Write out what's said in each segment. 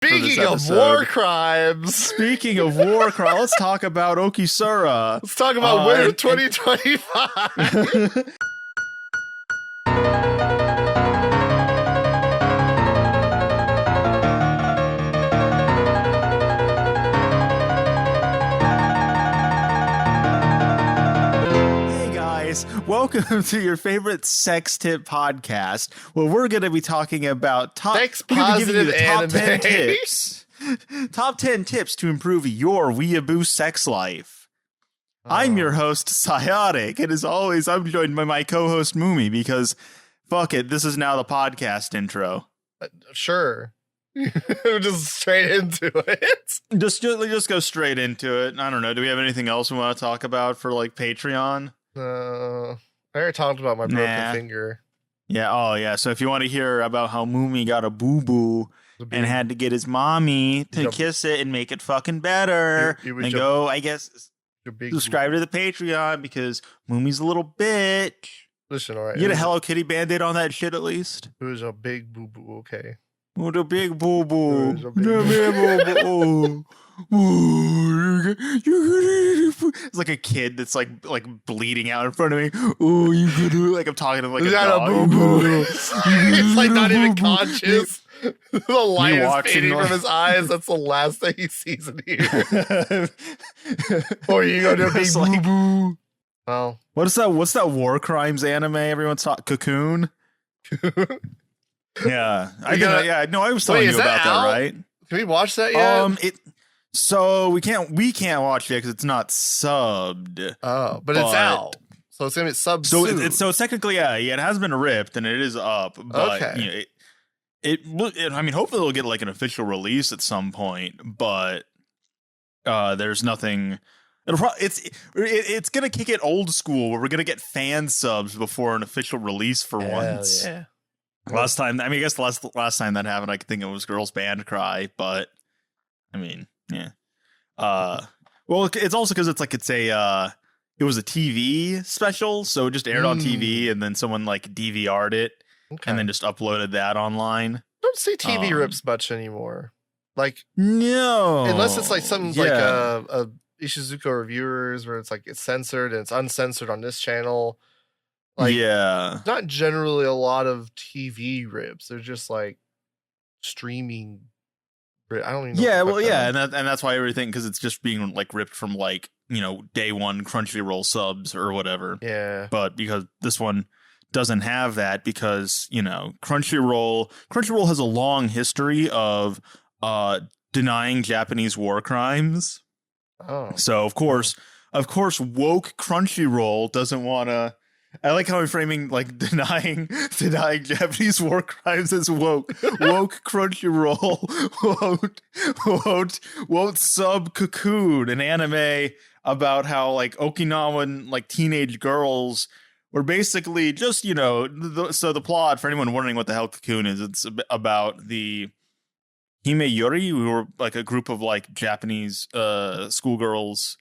Speaking of war crimes. Speaking of war crimes, let's talk about Okitsura. Let's talk about winter 2025. Welcome to your favorite sex tip podcast, where we're going to be talking about sex positive top 10 tips. Top 10 tips to improve your weeaboo sex life. I'm your host, Psyotic, and as always, I'm joined by my co-host, Moomy, because fuck it, this is now the podcast intro. Sure. Just straight into it. Just go straight into it. I don't know. Do we have anything else we want to talk about for like Patreon? I already talked about my broken finger. Yeah. Oh, yeah. So if you want to hear about how Moomy got a boo-boo and had to get his mommy to kiss it and make it fucking better, and go, I guess, subscribe to the Patreon because Moomy's a little bitch. Listen, all right. You get a Hello Kitty Band-Aid on that shit at least? It was a big boo-boo, okay. What a big boo-boo. It's like a kid that's like bleeding out in front of me. Oh, you could do like I'm talking to like a dog. Boo-boo. It's like not even conscious. The light is fading from his eyes. That's the last thing he sees in here. Or you gonna be boo-boo. Well, what's that war crimes anime everyone's talking? Cocoon. Yeah, I was telling you about that, right? Can we watch that yet? So we can't watch it because it's not subbed. Oh, but it's out, so it's gonna be subbed. So it's technically it has been ripped and it is up. But okay. I mean, hopefully it'll get like an official release at some point. But there's nothing. It's gonna kick it old school where we're gonna get fan subs before an official release for once. Yeah. Last time, I mean, I guess the last time that happened, I think it was Girls Band Cry, but I mean, yeah. Well, it's also because it was a TV special, so it just aired on TV, and then someone like DVR'd it, and then just uploaded that online. I don't see TV rips much anymore. Like, no, unless it's like something like a Ishizuka Reviewers, where it's like it's censored and it's uncensored on this channel. Like, not generally a lot of TV rips. They're just like streaming. I don't even know. Yeah, well, yeah, and that's why everything, because it's just being like ripped from like, day one Crunchyroll subs or whatever. Yeah. But because this one doesn't have that, because Crunchyroll has a long history of denying Japanese war crimes. Oh. So of course, woke Crunchyroll doesn't want to. I like how I'm framing like denying Japanese war crimes as woke. Woke Crunchyroll won't sub Cocoon, an anime about how like Okinawan like teenage girls were basically just so the plot, for anyone wondering what the hell Cocoon is, it's about the Himeyori, who were like a group of like Japanese schoolgirls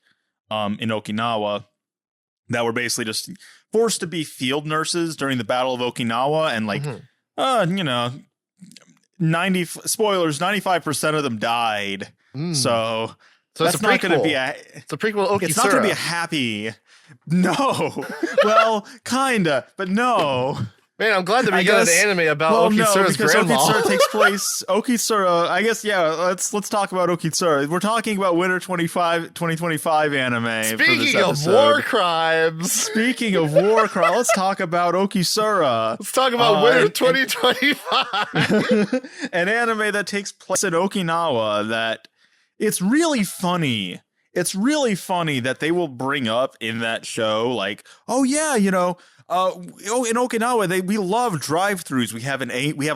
in Okinawa that were basically just forced to be field nurses during the Battle of Okinawa, and 95% of them died. So that's not going to be it's a prequel. Okitsura. It's not going to be a happy. No, well, kinda, but no. Man, I'm glad that we got an anime about Okitsura's grandma. Okitsura takes place. Okitsura, I guess, let's talk about Okitsura. We're talking about winter 2025 anime. Speaking of war crimes. Let's talk about Okitsura. Let's talk about winter 2025. An anime that takes place in Okinawa that it's really funny. It's really funny that they will bring up in that show, like, oh yeah, in Okinawa, we love drive-thrus. We have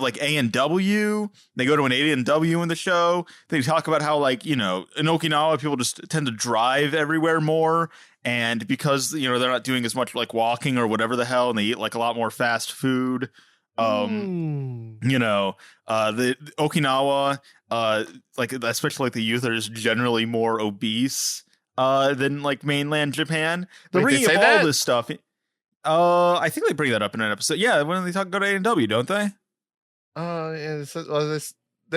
like A&W. They go to an A&W in the show. They talk about how like, in Okinawa, people just tend to drive everywhere more. And because, they're not doing as much like walking or whatever the hell, and they eat like a lot more fast food. The Okinawa, like especially like the youth are just generally more obese than like mainland Japan. The bringing of all this stuff. I think they bring that up in an episode. Yeah, when they go to A&W, don't they? Yeah,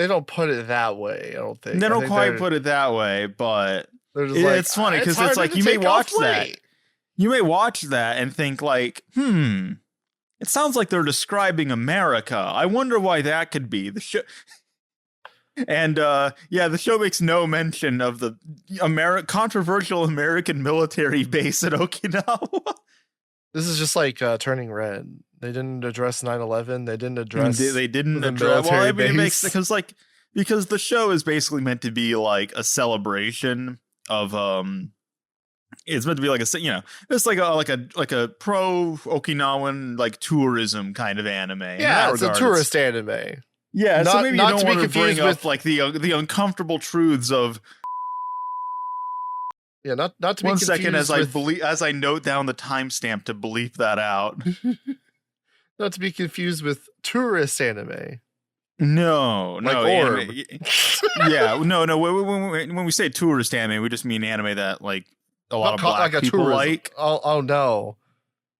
don't put it that way. I don't think they don't quite put it that way, but it's funny because it's like you may watch that. You may watch that and think like, it sounds like they're describing America. I wonder why that could be. The show. And the show makes no mention of the controversial American military base at Okinawa. This is just like Turning Red. They didn't address 9/11. They didn't address. They didn't address. Well, I mean, it makes because the show is basically meant to be like a celebration of It's meant to be like it's like a pro Okinawan like tourism kind of anime. Yeah, it's a tourist anime. Yeah, so maybe you don't want to bring up like the uncomfortable truths of. Yeah, not to be confused. 1 second as I note down the timestamp to bleep that out. Not to be confused with tourist anime. No, like Orb. Yeah, no. When we say tourist anime, we just mean anime that like a lot of black people like. Oh no,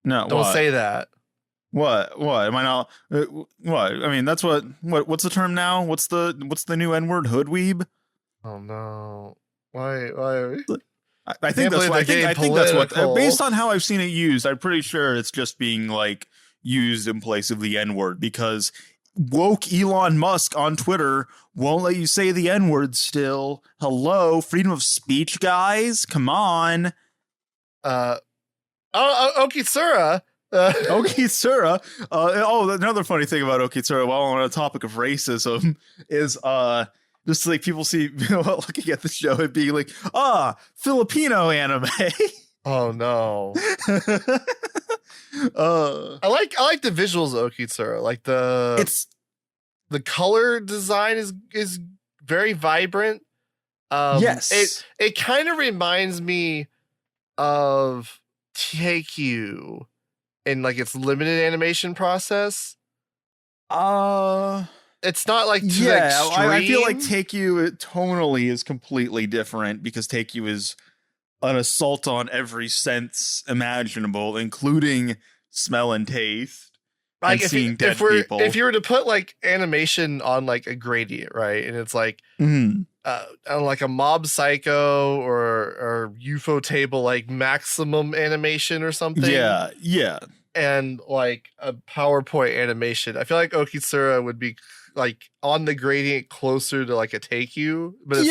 don't say that. What? Am I not? What? I mean, that's what's the term now? What's the new N-word? Hood weeb? Oh no! Why? I think that's what. I think that's what. Based on how I've seen it used, I'm pretty sure it's just being like used in place of the N-word because woke Elon Musk on Twitter won't let you say the N-word still. Hello, freedom of speech, guys. Come on. Okitsura. Okitsura. Another funny thing about Okitsura, while on the topic of racism, is just like people see looking at the show and being like, Filipino anime. Oh no. I like the visuals of Okitsura. Like the color design is very vibrant. Yes. It kind of reminds me of TQ in like its limited animation process. It's not like I feel like Take You tonally is completely different because Take You is an assault on every sense imaginable, including smell and taste. Like and seeing dead people. If you were to put like animation on like a gradient, right, and it's like on like a Mob Psycho or UFO table, like maximum animation or something. Yeah. And like a PowerPoint animation, I feel like Okitsura would be like on the gradient closer to like a Take You, but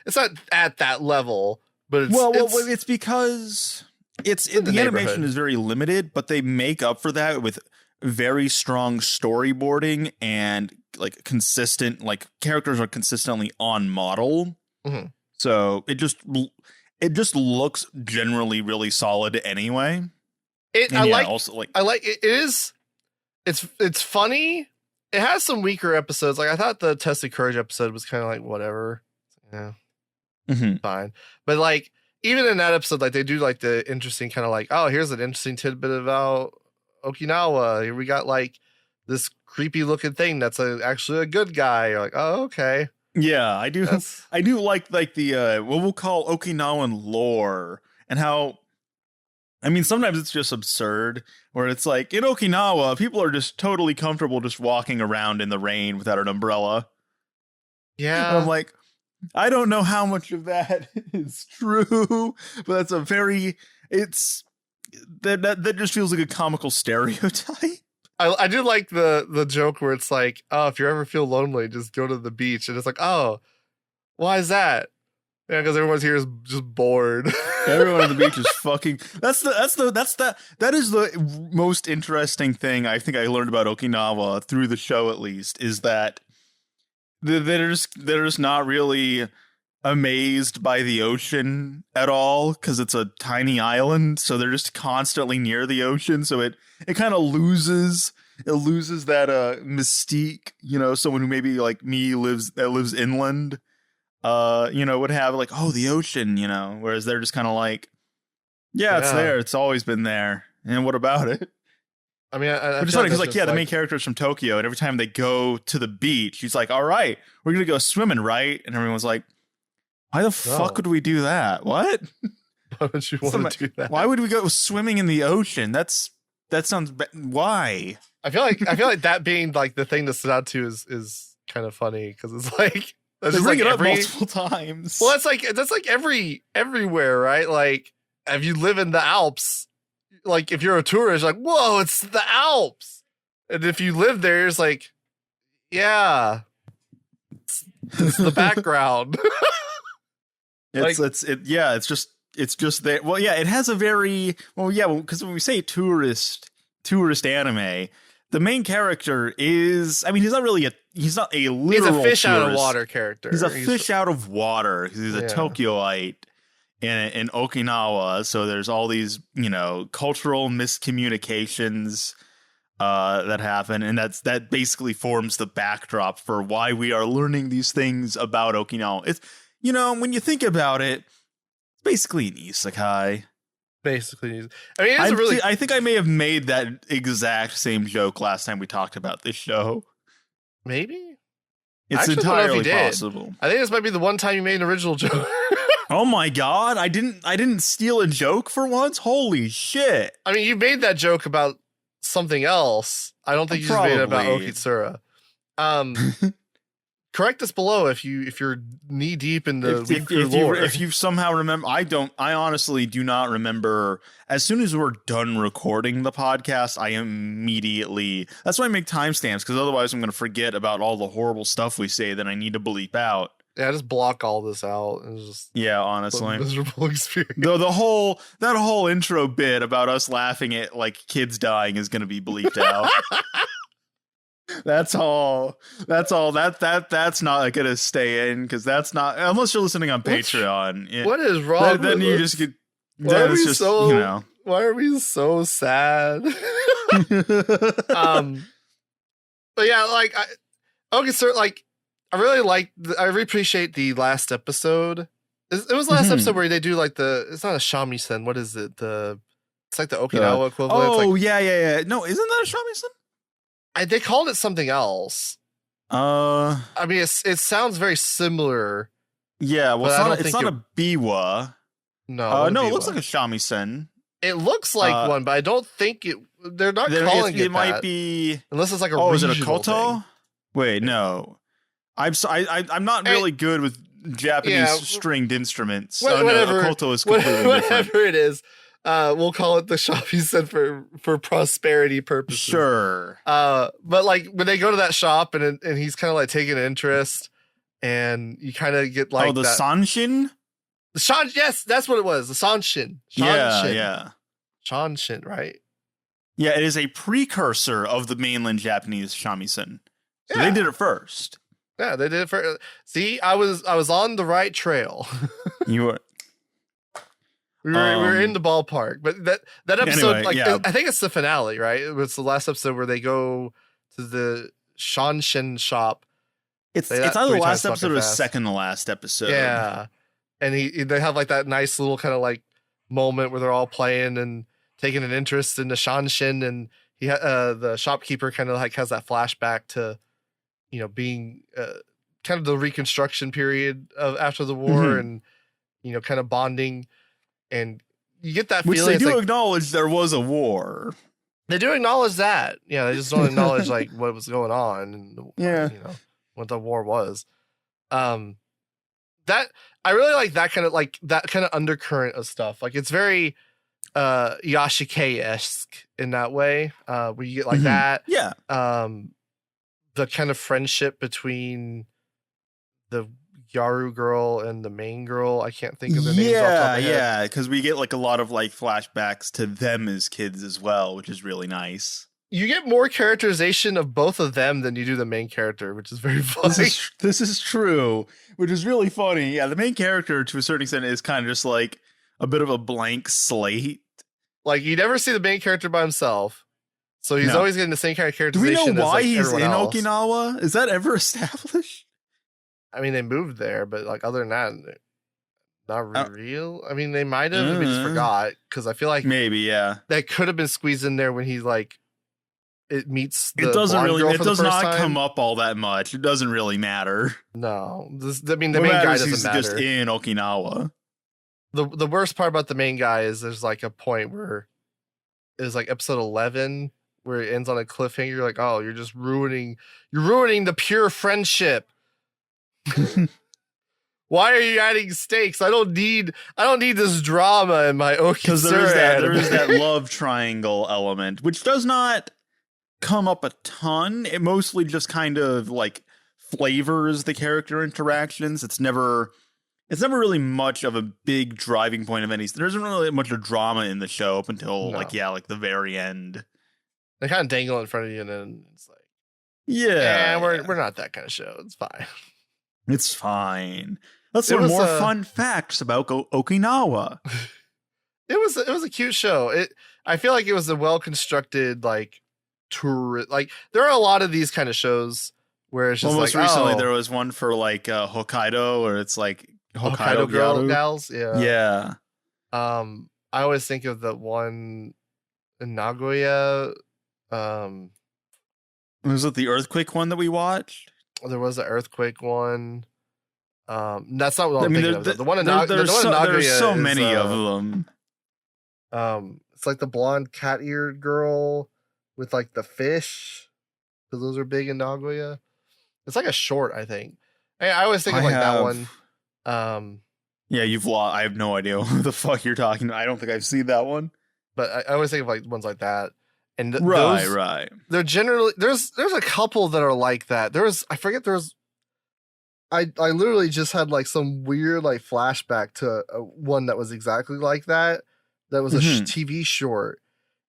it's not at that level. But it's because the animation is very limited, but they make up for that with very strong storyboarding and like consistent, like characters are consistently on model. Mm-hmm. So it just looks generally really solid anyway. It's funny. It has some weaker episodes. Like I thought the Test of Courage episode was kind of like whatever. Yeah. Fine. But like even in that episode, like they do like the interesting kind of like, oh, here's an interesting tidbit about Okinawa. Here we got like this creepy looking thing that's actually a good guy. You're like, oh, okay. Yeah, I do. I do like the what we'll call Okinawan lore and how. I mean, sometimes it's just absurd where it's like in Okinawa, people are just totally comfortable just walking around in the rain without an umbrella. Yeah. And I'm like, I don't know how much of that is true, but that's that just feels like a comical stereotype. I do like the joke where it's like, oh, if you ever feel lonely, just go to the beach. And it's like, oh, why is that? Yeah, because everyone's here is just bored. Everyone on the beach is fucking. That is the most interesting thing I think I learned about Okinawa through the show. At least is that they're just not really amazed by the ocean at all because it's a tiny island, so they're just constantly near the ocean. So it kind of loses that mystique. You know, someone who maybe like me lives inland. Would have like, oh, the ocean, whereas they're just kind of like, yeah, it's there. It's always been there. And what about it? I mean, it's funny because the main character is from Tokyo, and every time they go to the beach, he's like, all right, we're going to go swimming, right? And everyone's like, why the fuck would we do that? What? Why would you want to do that? Why would we go swimming in the ocean? That sounds why? I feel like that being like the thing to sit out to is kind of funny because it's like they bring it up multiple times. Well, that's like everywhere, right? Like if you live in the Alps, like if you're a tourist, like whoa, it's the Alps, and if you live there, it's like yeah, it's the background. It's just there. Well, yeah, it has a very because when we say tourist anime, the main character is, I mean, he's not a literal He's a fish tourist. out of water character. He's a fish out of water. He's a Tokyoite in Okinawa. So there's all these, cultural miscommunications that happen, and that basically forms the backdrop for why we are learning these things about Okinawa. It's when you think about it, it's basically an isekai. Basically, I mean, I think I may have made that exact same joke last time we talked about this show. Maybe it's entirely possible. I think this might be the one time you made an original joke. Oh my god! I didn't steal a joke for once. Holy shit! I mean, you made that joke about something else. I don't think you just made it about Okitsura. Correct us below if you're knee deep in the lore. If you somehow remember, I honestly do not remember. As soon as we're done recording the podcast, I immediately. That's why I make timestamps, because otherwise I'm going to forget about all the horrible stuff we say that I need to bleep out. Yeah, just block all this out. It's just honestly, a miserable experience. Though that whole intro bit about us laughing at like kids dying is going to be bleeped out. That's all. That's not going to stay in, because that's not, unless you're listening on Patreon. What is wrong? Then you just get. Why are we so sad? But yeah, like Okitsura, like I really appreciate the last episode. It was the last episode where they do like it's not a shamisen. What is it? It's like the Okinawa equivalent. Oh, like, yeah. No, isn't that a shamisen? They called it something else. I mean, it sounds very similar. Yeah, well, it's not a biwa. No, no, it looks like a shamisen. It looks like one, but I don't think they're not calling it. It might be, unless it's like a. Is it a koto? Thing. Wait, no. I'm not really good with Japanese stringed instruments. Whatever, a koto is completely different. Whatever it is. We'll call it the shamisen for prosperity purposes. Sure. But like when they go to that shop and he's kind of like taking an interest, and you kind of get like the sanshin. The shan, yes, that's what it was. The sanshin. Yeah. Sanshin, right? Yeah, it is a precursor of the mainland Japanese shamisen. So they did it first. Yeah, they did it first. See, I was on the right trail. You were. We were in the ballpark, but that episode, anyway, I think it's the finale, right? It was the last episode where they go to the Shanshin shop. It's either the last episode or the second to last episode. Yeah, and they have like that nice little kind of like moment where they're all playing and taking an interest in the Shanshin, and the shopkeeper kind of like has that flashback to, being kind of the reconstruction period of after the war, and kind of bonding. And you get that feeling. Which they do acknowledge there was a war. They do acknowledge that. Yeah, they just don't acknowledge like what was going on and what the war was. That I really like that kind of undercurrent of stuff. Like it's very Yashike-esque in that way. Where you get like that. Yeah. The kind of friendship between the Yaru girl and the main girl. I can't think of the names off the top of my head. Yeah, because we get like a lot of like flashbacks to them as kids as well, which is really nice. You get more characterization of both of them than you do the main character, which is very funny. This is true, which is really funny. Yeah, the main character to a certain extent is kind of just like a bit of a blank slate. Like you never see the main character by himself. So he's always getting the same kind of characterization. Do we know why he's in else. Okinawa? Is that ever established? I mean, they moved there, but like other than that, not real. I mean, they might have, but we just forgot, because I feel like maybe that could have been squeezed in there when he's like it meets. It does not come up all that much. It doesn't really matter. No, the main guy doesn't matter. Just in Okinawa. The worst part about the main guy is there's like a point where it was like episode 11 where it ends on a cliffhanger. You're like, oh, you're ruining the pure friendship. Why are you adding stakes? I don't need this drama in my Okitsura. Because there is that love triangle element, which does not come up a ton. It mostly just kind of like flavors the character interactions. It's never really much of a big driving point of any. There isn't really much of drama in the show up until like the very end. They kind of dangle in front of you, and then it's like, we're not that kind of show. It's fine. It's fine. Let's learn more fun facts about Okinawa. It was a cute show. I feel like it was a well constructed like tour. Like there are a lot of these kind of shows where it's just most recently there was one for like Hokkaido, where it's like Hokkaido gals. Yeah. I always think of the one in Nagoya. Was it the earthquake one that we watched? There was an earthquake one. That's not what I'm thinking of. The one in Nagoya. There's so many of them. It's like the blonde cat-eared girl with like the fish, because those are big in Nagoya. It's like a short, I think. I always think of like that one. Yeah, you've lost. I have no idea what the fuck you're talking about. I don't think I've seen that one. But I always think of like ones like that. And right. They're generally there's a couple that are like that. I literally just had like some weird like flashback to one that was exactly like that. That was a TV short,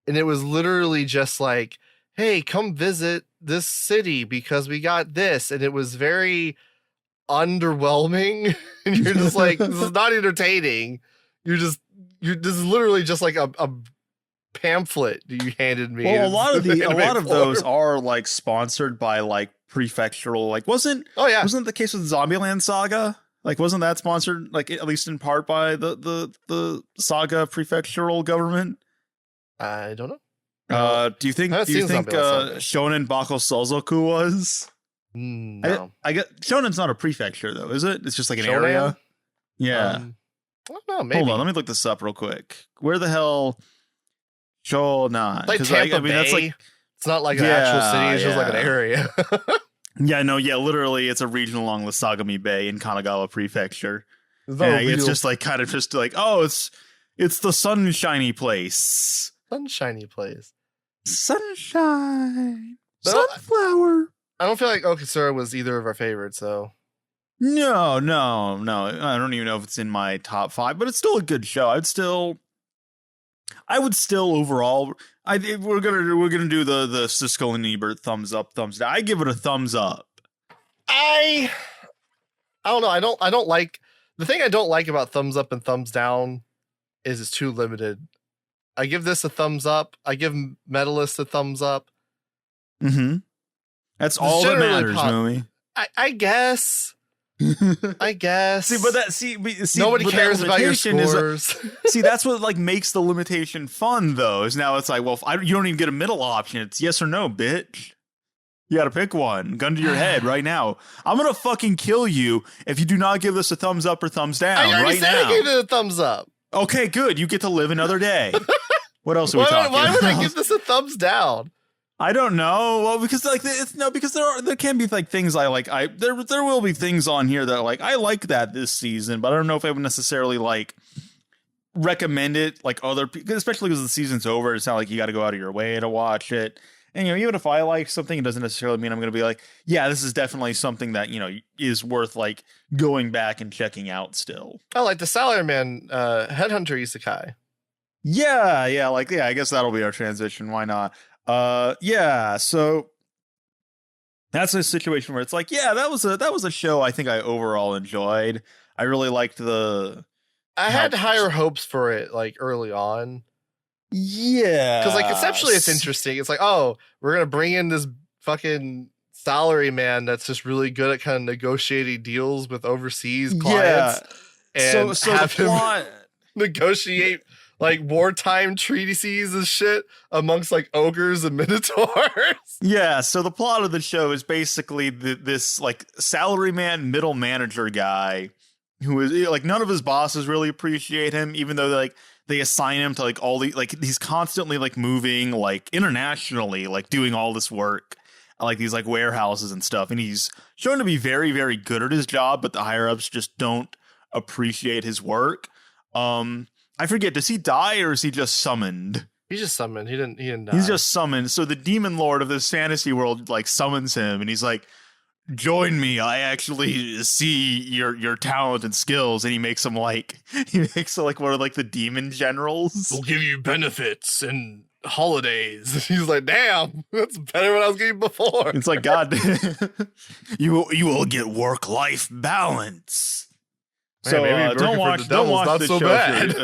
and it was literally just like, "Hey, come visit this city because we got this," and it was very underwhelming. And you're just like, "This is not entertaining." This is literally just like a pamphlet you handed me. Well, a lot of those are like sponsored by like prefectural, like wasn't the case with Zombieland Saga? Like wasn't that sponsored like at least in part by the Saga prefectural government? I don't know. Do you think Shonen Bako Sozoku was? No. I get Shonen's not a prefecture though, is it? It's just like an area. Yeah. I don't know, maybe. Hold on, let me look this up real quick. Where the hell Shonan? Like Tampa Bay. That's like, it's not like an actual city, it's just like an area. Literally it's a region along the Sagami Bay in Kanagawa Prefecture. It's just like kind of just like, oh, it's the sunshiny place. Sunshiny place. Sunshine. Sunflower. I don't feel like Okitsura was either of our favorites, though. No. I don't even know if it's in my top 5, but it's still a good show. I would still overall. We're gonna do the Siskel and Ebert thumbs up, thumbs down. I give it a thumbs up. I don't know. I don't like the thing I don't like about thumbs up and thumbs down is it's too limited. I give this a thumbs up. I give Medalist a thumbs up. Mm-hmm. That's all that matters, Moomy. I guess. I guess. Nobody cares about your scores. That's what like makes the limitation fun, though. Is now it's like, well, you don't even get a middle option. It's yes or no, bitch. You got to pick one. Gun to your head right now. I'm gonna fucking kill you if you do not give this a thumbs up or thumbs down. I gave it a thumbs up. Okay, good. You get to live another day. What else are we talking about? Why would I give this a thumbs down? I don't know. Well, because like because there can be like things I like. There will be things on here that like I like that this season, but I don't know if I would necessarily like recommend it like other people, especially because the season's over. It's not like you got to go out of your way to watch it. And even if I like something, it doesn't necessarily mean I'm going to be like, yeah, this is definitely something that is worth like going back and checking out. Still, I like the Salaryman Headhunter Isekai. Yeah. I guess that'll be our transition. Why not? So that's a situation where it's like, yeah, that was a show I think I overall enjoyed. I really liked I had higher hopes for it like early on. Yeah. Because like conceptually it's interesting. It's like, oh, we're gonna bring in this fucking salary man that's just really good at kind of negotiating deals with overseas clients. And so have him negotiate like wartime treaties and shit amongst like ogres and minotaurs. Yeah, so the plot of the show is basically this like salaryman middle manager guy who is like none of his bosses really appreciate him, even though they assign him to like all the like he's constantly like moving like internationally, like doing all this work, like these like warehouses and stuff, and he's shown to be very, very good at his job, but the higher ups just don't appreciate his work. I forget, does he die or is he just summoned? He's just summoned. He didn't die. He's just summoned. So the demon lord of this fantasy world like summons him, and he's like, join me, I actually see your talent and skills. And he makes him like one of like the demon generals. We'll give you benefits and holidays. He's like, damn, that's better than what I was getting before. It's like, God, you will get work-life balance. Man, so don't watch the show. Bad.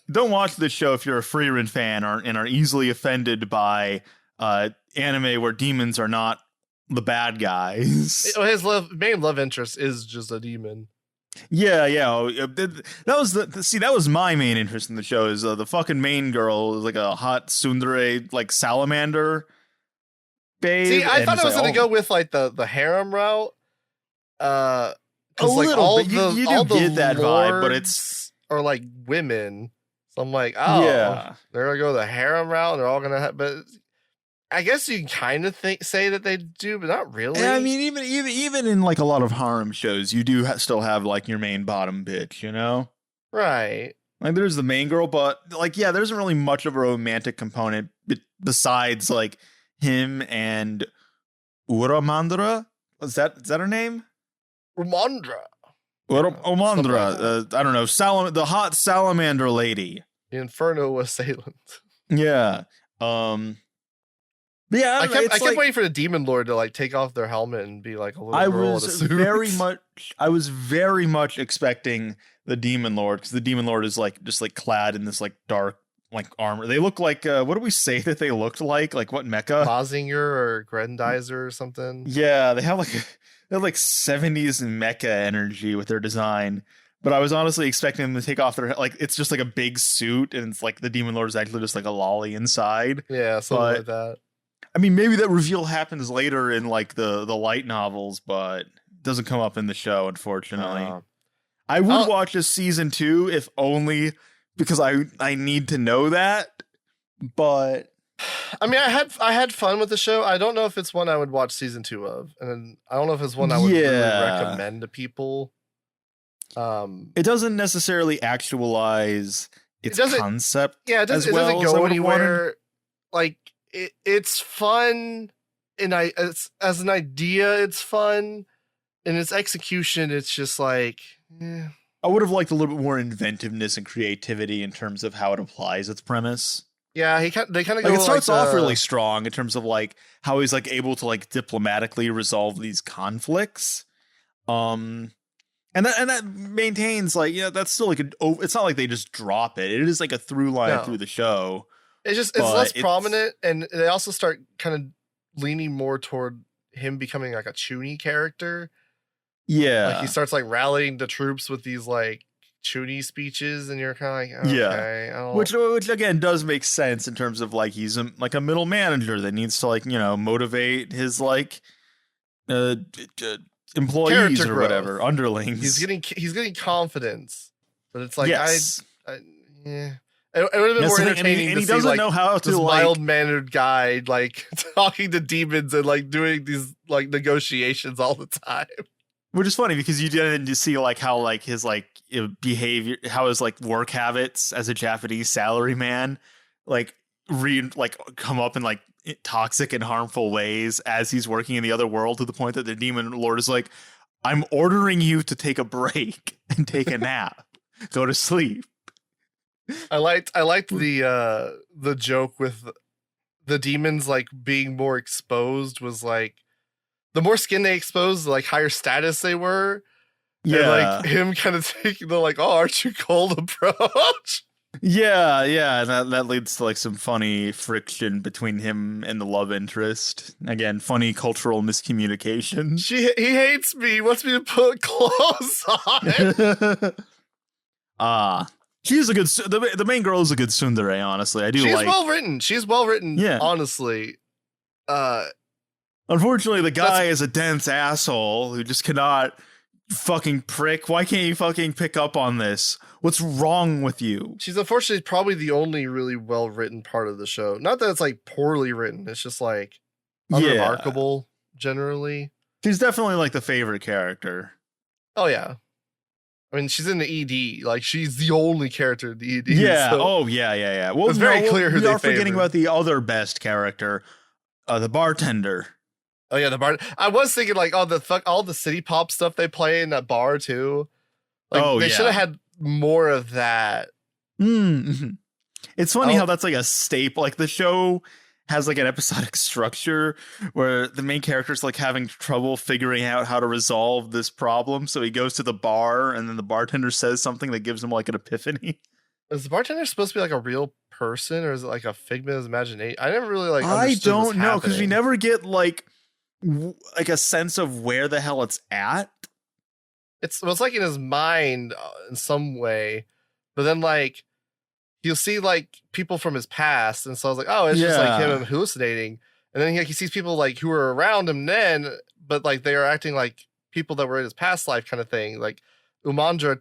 Don't watch this show if you're a Frieren fan and are easily offended by anime where demons are not the bad guys. His main love interest is just a demon. Yeah. That was my main interest in the show. Is the fucking main girl is like a hot tsundere, like salamander babe. See, I thought I was gonna go with like the harem route. A little bit. You do get that vibe, but it's or like women. So I'm like, oh, yeah, they're gonna go the harem route. And they're all gonna have, but I guess you can kind of say that they do, but not really. I mean, even in like a lot of harem shows, you do still have like your main bottom bitch, you know? Right. Like there's the main girl, but like, yeah, there isn't really much of a romantic component besides like him and Uramandra. Is that her name? Umandra. Omandra. I don't know. The hot salamander lady. The Inferno assailant. Yeah. But yeah, I kept waiting for the demon lord to like take off their helmet and be like a little girl in a suit. I was very much expecting the demon lord, because the demon lord is like just like clad in this like dark like armor. They look like what do we say that they looked like? Like what mecha? Mazinger or Grendizer or something. Yeah, they have like 70s mecha energy with their design. But I was honestly expecting them to take off their like it's just like a big suit, and it's like the demon lord is actually just like a lolly inside. Yeah, something like that. I mean, maybe that reveal happens later in like the light novels, but it doesn't come up in the show, unfortunately. I would watch this season 2 if only because I need to know that. But I mean, I had fun with the show. I don't know if it's one I would watch season 2 of, and I don't know if it's one I would really recommend to people. It doesn't necessarily actualize its concept. Yeah, it doesn't go anywhere. Like it's fun, and as an idea, it's fun. In its execution, it's just like. I would have liked a little bit more inventiveness and creativity in terms of how it applies its premise. Yeah, they kind of like it starts off really strong in terms of like how he's like able to like diplomatically resolve these conflicts. And that maintains like, yeah, that's still like it's not like they just drop it. It is like a through line through the show. It's less prominent, and they also start kind of leaning more toward him becoming like a Chuny character. Yeah, like he starts like rallying the troops with these like Chuny speeches, and you're kind of like, okay, yeah, which again does make sense in terms of like he's like a middle manager that needs to like motivate his like employees or whatever underlings. He's getting confidence, but it's like yeah. It would have been more entertaining and he to doesn't see, know how to this like mild-mannered guy like talking to demons and like doing these like negotiations all the time. Which is funny because you didn't see like how like his like behavior, how his like work habits as a Japanese salaryman like come up in like toxic and harmful ways as he's working in the other world, to the point that the demon lord is like, I'm ordering you to take a break and take a nap, go to sleep. I liked the joke with the demons like being more exposed was like the more skin they exposed, the like higher status they were. Yeah, and, like him kind of taking the like, oh, aren't you cold approach? Yeah, and that leads to like some funny friction between him and the love interest. Again, funny cultural miscommunication. He hates me. He wants me to put clothes on. She's a good. The main girl is a good tsundere. Honestly, I do. She's well written. She's well written. Yeah, honestly. Unfortunately, the guy is a dense asshole who just cannot fucking prick. Why can't you fucking pick up on this? What's wrong with you? She's unfortunately probably the only really well-written part of the show. Not that it's like poorly written. It's just like unremarkable generally. She's definitely like the favorite character. Oh, yeah. I mean, she's in the ED. Like, she's the only character in the ED. Yeah. So Oh, yeah. Well, it's very clear who they are forgetting about the other best character, the bartender. Oh, yeah, the bar. I was thinking, like, all the city pop stuff they play in that bar, too. Like, they should have had more of that. Mm-hmm. It's funny how that's like a staple. Like, the show has like an episodic structure where the main character's like having trouble figuring out how to resolve this problem. So he goes to the bar and then the bartender says something that gives him like an episphany. Is the bartender supposed to be like a real person or is it like a figment of his imagination? I never really like I don't know because we never get like a sense of where the hell it's at. It's like in his mind in some way, but then like you'll see like people from his past, and so I was like, oh, it's just like him hallucinating, and then he sees people like who are around him then, but like they are acting like people that were in his past life kind of thing. Like Umandra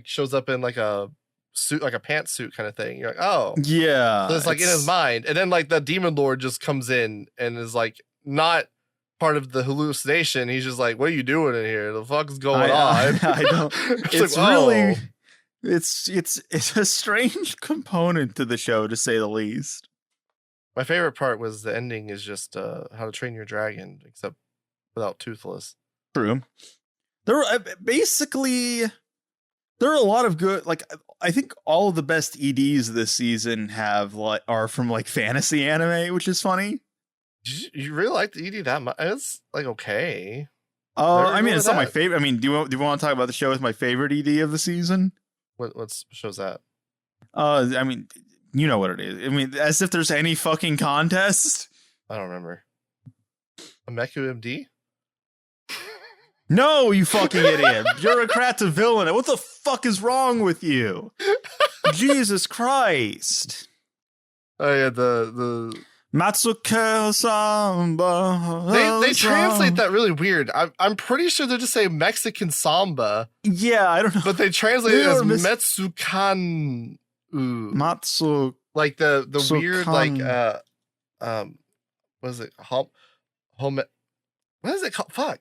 shows up in like a suit, like a pantsuit kind of thing. You're like, oh yeah, so it's like in his mind, and then like the demon lord just comes in and is like not part of the hallucination. He's just like, what are you doing in here? The fuck is going on? I don't. It's like, really. It's a strange component to the show, to say the least. My favorite part was the ending is just How to Train Your Dragon, except without Toothless. True. There are a lot of good, like, I think all of the best EDs this season are from like fantasy anime, which is funny. You really like the ED that much? It's like okay. I mean, it's not my favorite. I mean, do you want to talk about the show with my favorite ED of the season? What show's that? I mean, you know what it is. I mean, as if there's any fucking contest. I don't remember. Ameku M.D? No, you fucking idiot. Bureaucrat to Villainess. What the fuck is wrong with you? Jesus Christ. Oh yeah, the Matsuke Samba. They translate that really weird. I'm pretty sure they're just saying Mexican samba. Yeah, I don't know. But they translate it as Metsukan. Matsu. Like the weird like what is it? Home. What is it called? Fuck.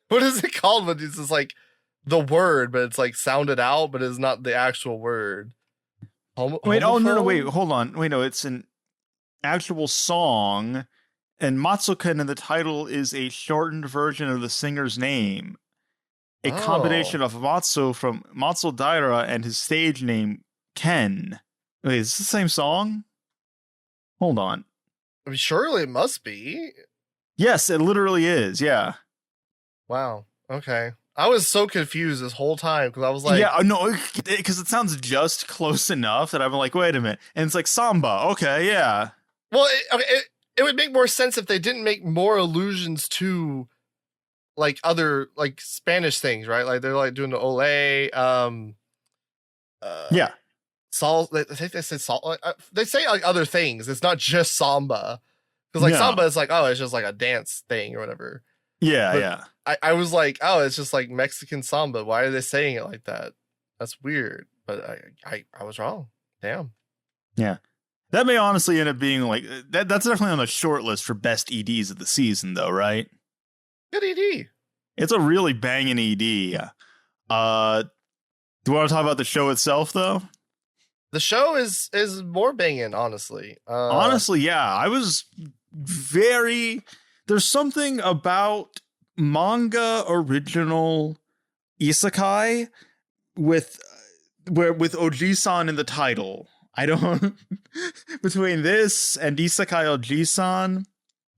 What is it called when it's just like the word, but it's like sounded out, but it's not the actual word? Wait, oh no, wait, hold on. Wait, no, it's an actual song, and Matsuken in the title is a shortened version of the singer's name. A combination of Matsu from Matsu Daira and his stage name, Ken. Wait, is this the same song? Hold on. I mean, surely it must be. Yes, it literally is, yeah. Wow, okay. I was so confused this whole time because I was like... Yeah, no, because it sounds just close enough that I'm like, wait a minute. And it's like samba, okay, yeah. Well, it would make more sense if they didn't make more allusions to like other like Spanish things, right? Like they're like doing the ole, yeah, sal. I think they said sal. They say like other things. It's not just samba, because like samba is like, oh, it's just like a dance thing or whatever. Yeah, but yeah. I was like, oh, it's just like Mexican samba. Why are they saying it like that? That's weird. But I was wrong. Damn. Yeah. That may honestly end up being like that's definitely on the short list for best EDs of the season, though, right? Good ED. It's a really banging ED. Do you want to talk about the show itself, though? The show is more banging, honestly. Honestly, yeah. I was there's something about manga original isekai with Oji-san in the title. I don't between this and Isekai Oji-san,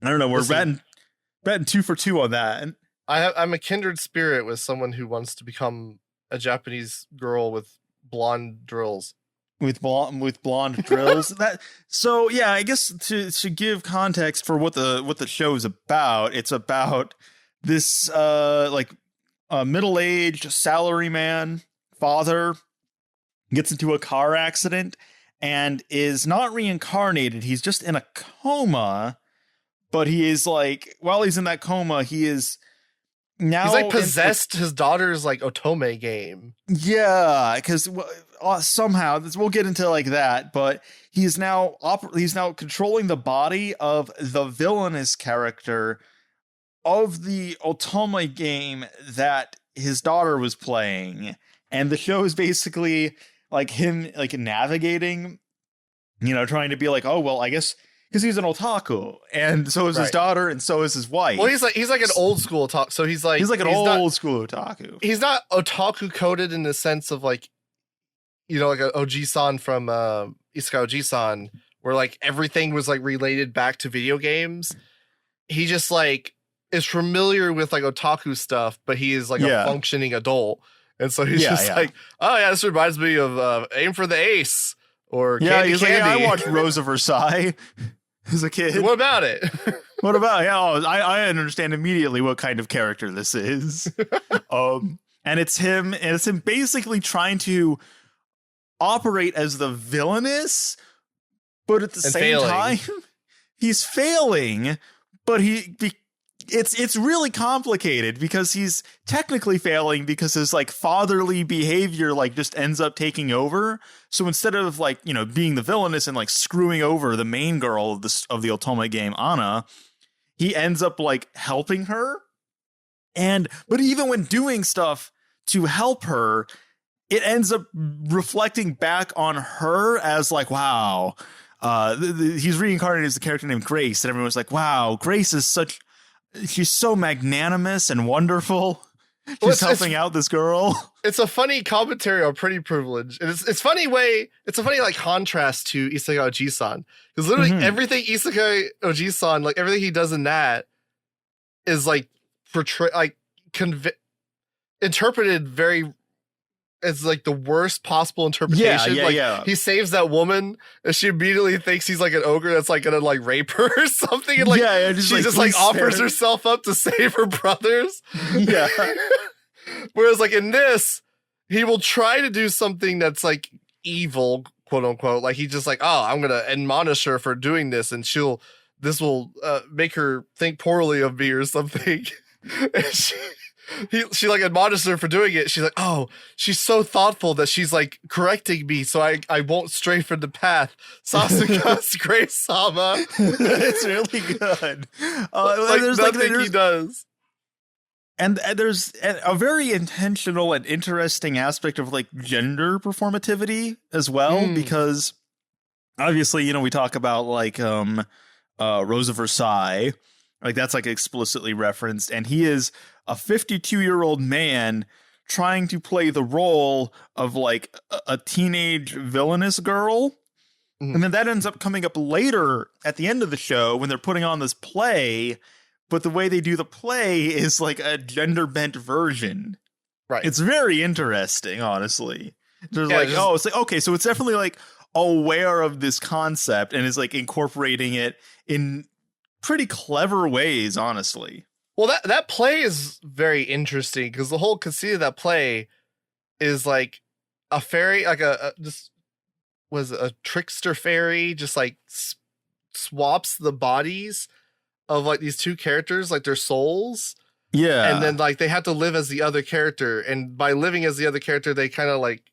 I don't know. We're betting 2 for 2 on that. And I'm a kindred spirit with someone who wants to become a Japanese girl with blonde drills. With blonde drills. So yeah, I guess to give context for what the show is about, it's about this middle-aged salaryman father gets into a car accident and is not reincarnated. He's just in a coma, but he is like, while he's in that coma, he is now he's like possessed his daughter's like otome game. Yeah, because somehow we'll get into like that, but he's now controlling the body of the Villainess character of the otome game that his daughter was playing, and the show is basically like him like navigating, trying to be like, oh well, I guess. Because he's an otaku, and so is his daughter, and so is his wife. Well, he's like an old school otaku. So he's like an old school otaku. He's not otaku coded in the sense of like, like a Oji-san from Isekai Oji-san, where like everything was like related back to video games. He just like is familiar with like otaku stuff, but he is like a functioning adult, and so he's like, oh yeah, this reminds me of Aim for the Ace or Candy Candy. Like, I watched Rose of Versailles as a kid. What about it? What about it? Oh, I understand immediately what kind of character this is. And it's him basically trying to operate as the Villainess, but at the same time, he's failing. But it's really complicated because he's technically failing because his like fatherly behavior like just ends up taking over. So instead of like, being the Villainess and like screwing over the main girl of the otome game, Anna, he ends up like helping her. But even when doing stuff to help her, it ends up reflecting back on her as like, wow, he's reincarnated as the character named Grace, and everyone's like, wow, Grace is she's so magnanimous and wonderful. She's helping out this girl. It's a funny commentary on pretty privilege. And it's a funny like contrast to Isekai Oji-san. Because literally everything Isekai Oji-san, like everything he does in that is like interpreted very as like the worst possible interpretation. He saves that woman and she immediately thinks he's like an ogre that's like gonna like rape her or something. And like she just like offers herself up to save her brothers. Yeah. Whereas like in this, he will try to do something that's like evil, quote unquote. Like he's just like, oh, I'm gonna admonish her for doing this, and this will make her think poorly of me or something. And she like admonishes her for doing it. She's like, oh, she's so thoughtful that she's like correcting me so I won't stray from the path. Sasuke's Grace Sama. It's really good. There's nothing he does. And there's a very intentional and interesting aspect of like gender performativity as well, because obviously, we talk about like Rose of Versailles, like that's like explicitly referenced, and he is a 52-year-old man trying to play the role of like a teenage villainous girl. And then that ends up coming up later at the end of the show when they're putting on this play. But the way they do the play is like a gender bent version. Right. It's very interesting, honestly. There's it's like, okay, so it's definitely like aware of this concept and is like incorporating it in pretty clever ways, honestly. Well, that play is very interesting because the whole conceit of that play is like a fairy, like a trickster fairy, just like swaps the bodies of like these two characters, like their souls. Yeah. And then like they have to live as the other character. And by living as the other character, they kind of like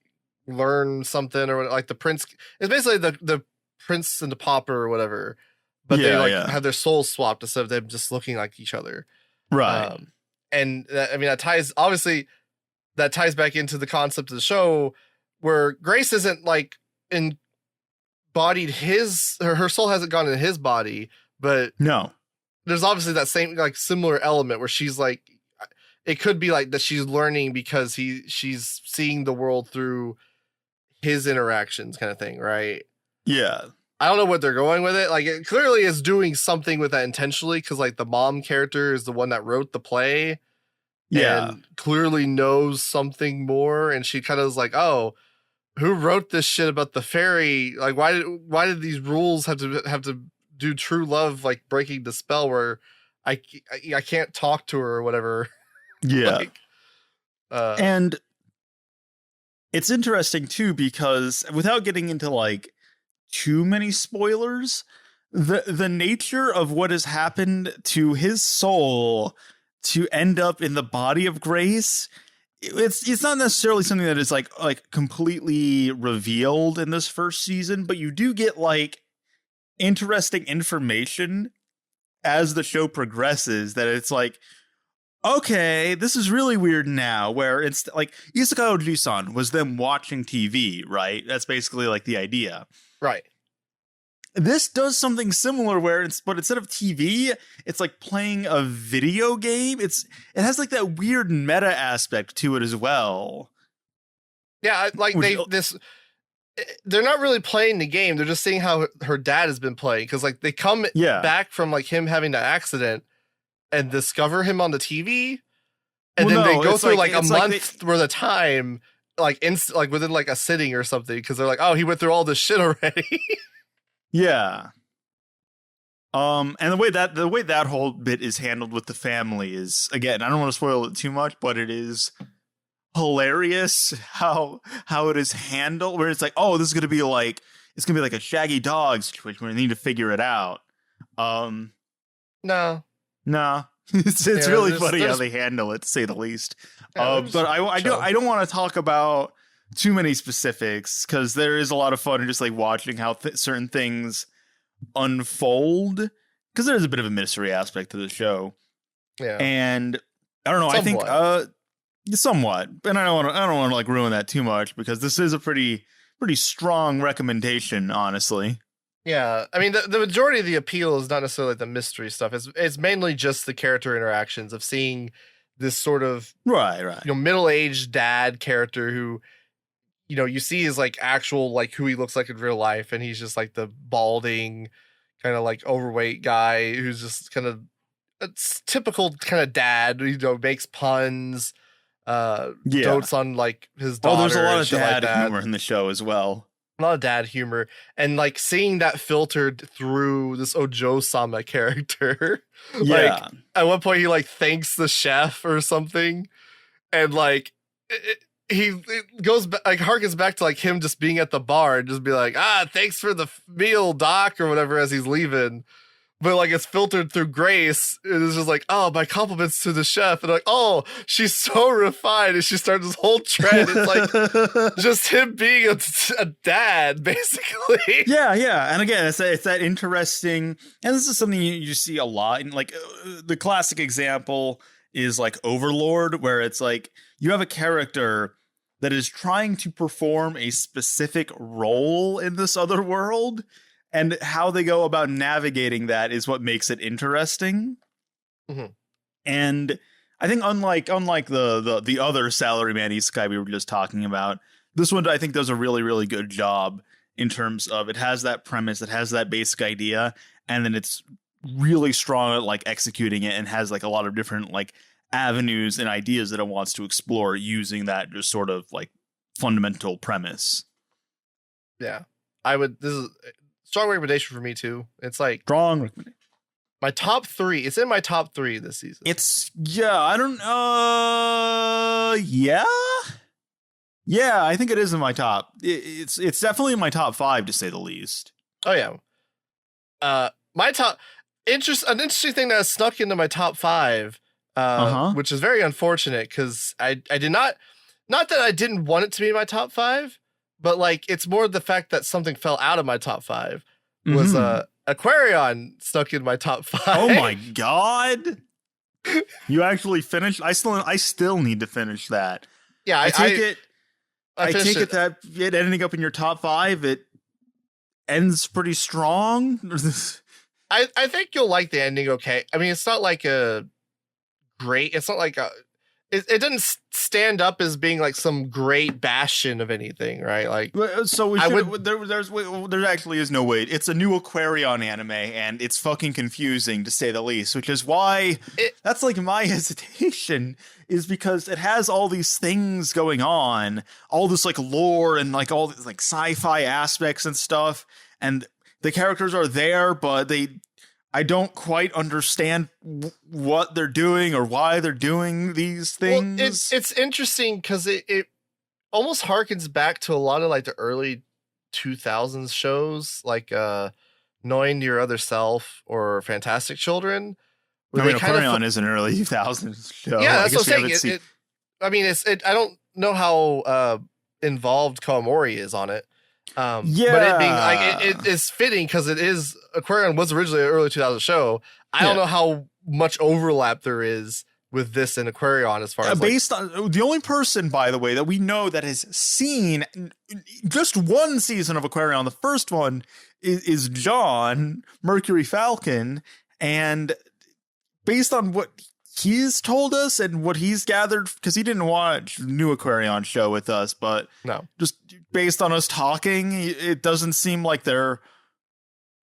learn something, or like the prince. It's basically the prince and the pauper or whatever. But they have their souls swapped instead of them just looking like each other. Right. And that ties back into the concept of the show where Grace isn't like embodied her soul hasn't gone in his body, but no. There's obviously that same like similar element where she's like, it could be like that she's learning because she's seeing the world through his interactions kind of thing, right? Yeah. I don't know what they're going with it. Like it clearly is doing something with that intentionally because like the mom character is the one that wrote the play. Yeah. And clearly knows something more. And she kind of is like, oh, who wrote this shit about the fairy? Like why did these rules have to do true love, like breaking the spell where I can't talk to her or whatever. Yeah. And it's interesting too, because without getting into like too many spoilers, the nature of what has happened to his soul to end up in the body of Grace. It's not necessarily something that is like completely revealed in this first season, but you do get like interesting information as the show progresses that it's like, okay, this is really weird now, where it's like Isekai Oji-san was them watching TV, right? That's basically like the idea. Right. This does something similar where but instead of TV, it's like playing a video game. It has like that weird meta aspect to it as well. Yeah, like they're not really playing the game. They're just seeing how her dad has been playing. Because like they come back from like him having the accident and discover him on the TV. And then they go through like a month worth of time, like within like a sitting or something. Because they're like, oh, he went through all this shit already. Yeah. And the way that whole bit is handled with the family is, again, I don't want to spoil it too much, but it is hilarious how it is handled, where it's like, oh, this is gonna be like a Shaggy Dog situation where they need to figure it out. No. It's really funny how they handle it, to say the least. But I don't want to talk about too many specifics, because there is a lot of fun in just like watching how certain things unfold, because there's a bit of a mystery aspect to the show. Yeah. And I don't know, somewhat. I think somewhat, and I don't want to like ruin that too much, because this is a pretty strong recommendation, honestly. Yeah, I mean the majority of the appeal is not necessarily like the mystery stuff. It's mainly just the character interactions of seeing this sort of right middle-aged dad character who, you see his like actual like who he looks like in real life, and he's just like the balding kind of like overweight guy who's just kind of a typical kind of dad, makes puns, dotes on like his daughter. Oh, there's a lot of dad humor in the show as well. A lot of dad humor, and like seeing that filtered through this Ojo-sama character. Yeah. Like at one point he like thanks the chef or something, and like it goes back, like harkens back to like him just being at the bar and just be like, thanks for the meal, Doc, or whatever, as he's leaving. But like it's filtered through Grace. It's just like, oh, my compliments to the chef, and like, oh, she's so refined, and she starts this whole trend. It's like just him being a dad, basically. Yeah, and again, it's that interesting, and this is something you see a lot. And like the classic example is like Overlord, where it's like you have a character that is trying to perform a specific role in this other world, and how they go about navigating that is what makes it interesting. Mm-hmm. And I think unlike the other salaryman isekai we were just talking about, this one I think does a really, really good job in terms of it has that premise, it has that basic idea, and then it's really strong at like executing it, and has like a lot of different like avenues and ideas that it wants to explore using that just sort of like fundamental premise. Yeah, this is strong recommendation for me too. It's like strong recommendation. My top 3. It's in my top 3 this season. I think it is in my top. It's definitely in my top 5, to say the least. Oh yeah. My top an interesting thing that snuck into my top 5, which is very unfortunate, because I did not that I didn't want it to be in my top 5, but like it's more the fact that something fell out of my top 5 was Aquarion stuck in my top 5. Oh my god! You actually finished? I still need to finish that. Yeah, I take it that it ending up in your top 5, it ends pretty strong. I think you'll like the ending. Okay, I mean it's not like it's not like it didn't stand up as being like some great bastion of anything, right? Like, so there actually is no way. It's a new Aquarion anime, and it's fucking confusing, to say the least. Which is why that's like my hesitation, is because it has all these things going on, all this like lore and like all these like sci-fi aspects and stuff, and the characters are there, but I don't quite understand what they're doing or why they're doing these things. Well, it's interesting because it almost harkens back to a lot of like the early 2000s shows, like Knowing Your Other Self or Fantastic Children, I mean, Aquarion is an early 2000s show. Yeah, that's what I'm saying. I don't know how involved Kawamori is on it. But it being like it is fitting because it is Aquarion was originally an early 2000s show. I don't know how much overlap there is with this and Aquarion as far as based on the only person, by the way, that we know that has seen just one season of Aquarion. The first one is John Mercury Falcon, and based on what he's told us and what he's gathered, because he didn't watch the new Aquarion show with us, but just based on us talking, it doesn't seem like they're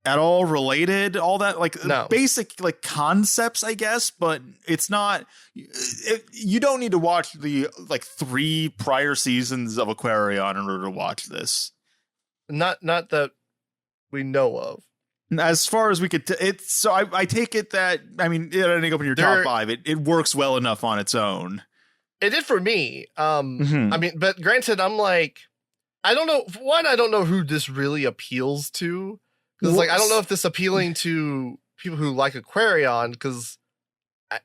at all related. All that basic like concepts, I guess, but it's not. You don't need to watch the 3 prior seasons of Aquarion in order to watch this. Not that we know of. As far as we could, I take it that, I mean, it ending up in your top 5. It works well enough on its own. It did for me. I mean, but granted, I'm like, I don't know. One, I don't know who this really appeals to, because I don't know if this appealing to people who like Aquarion, because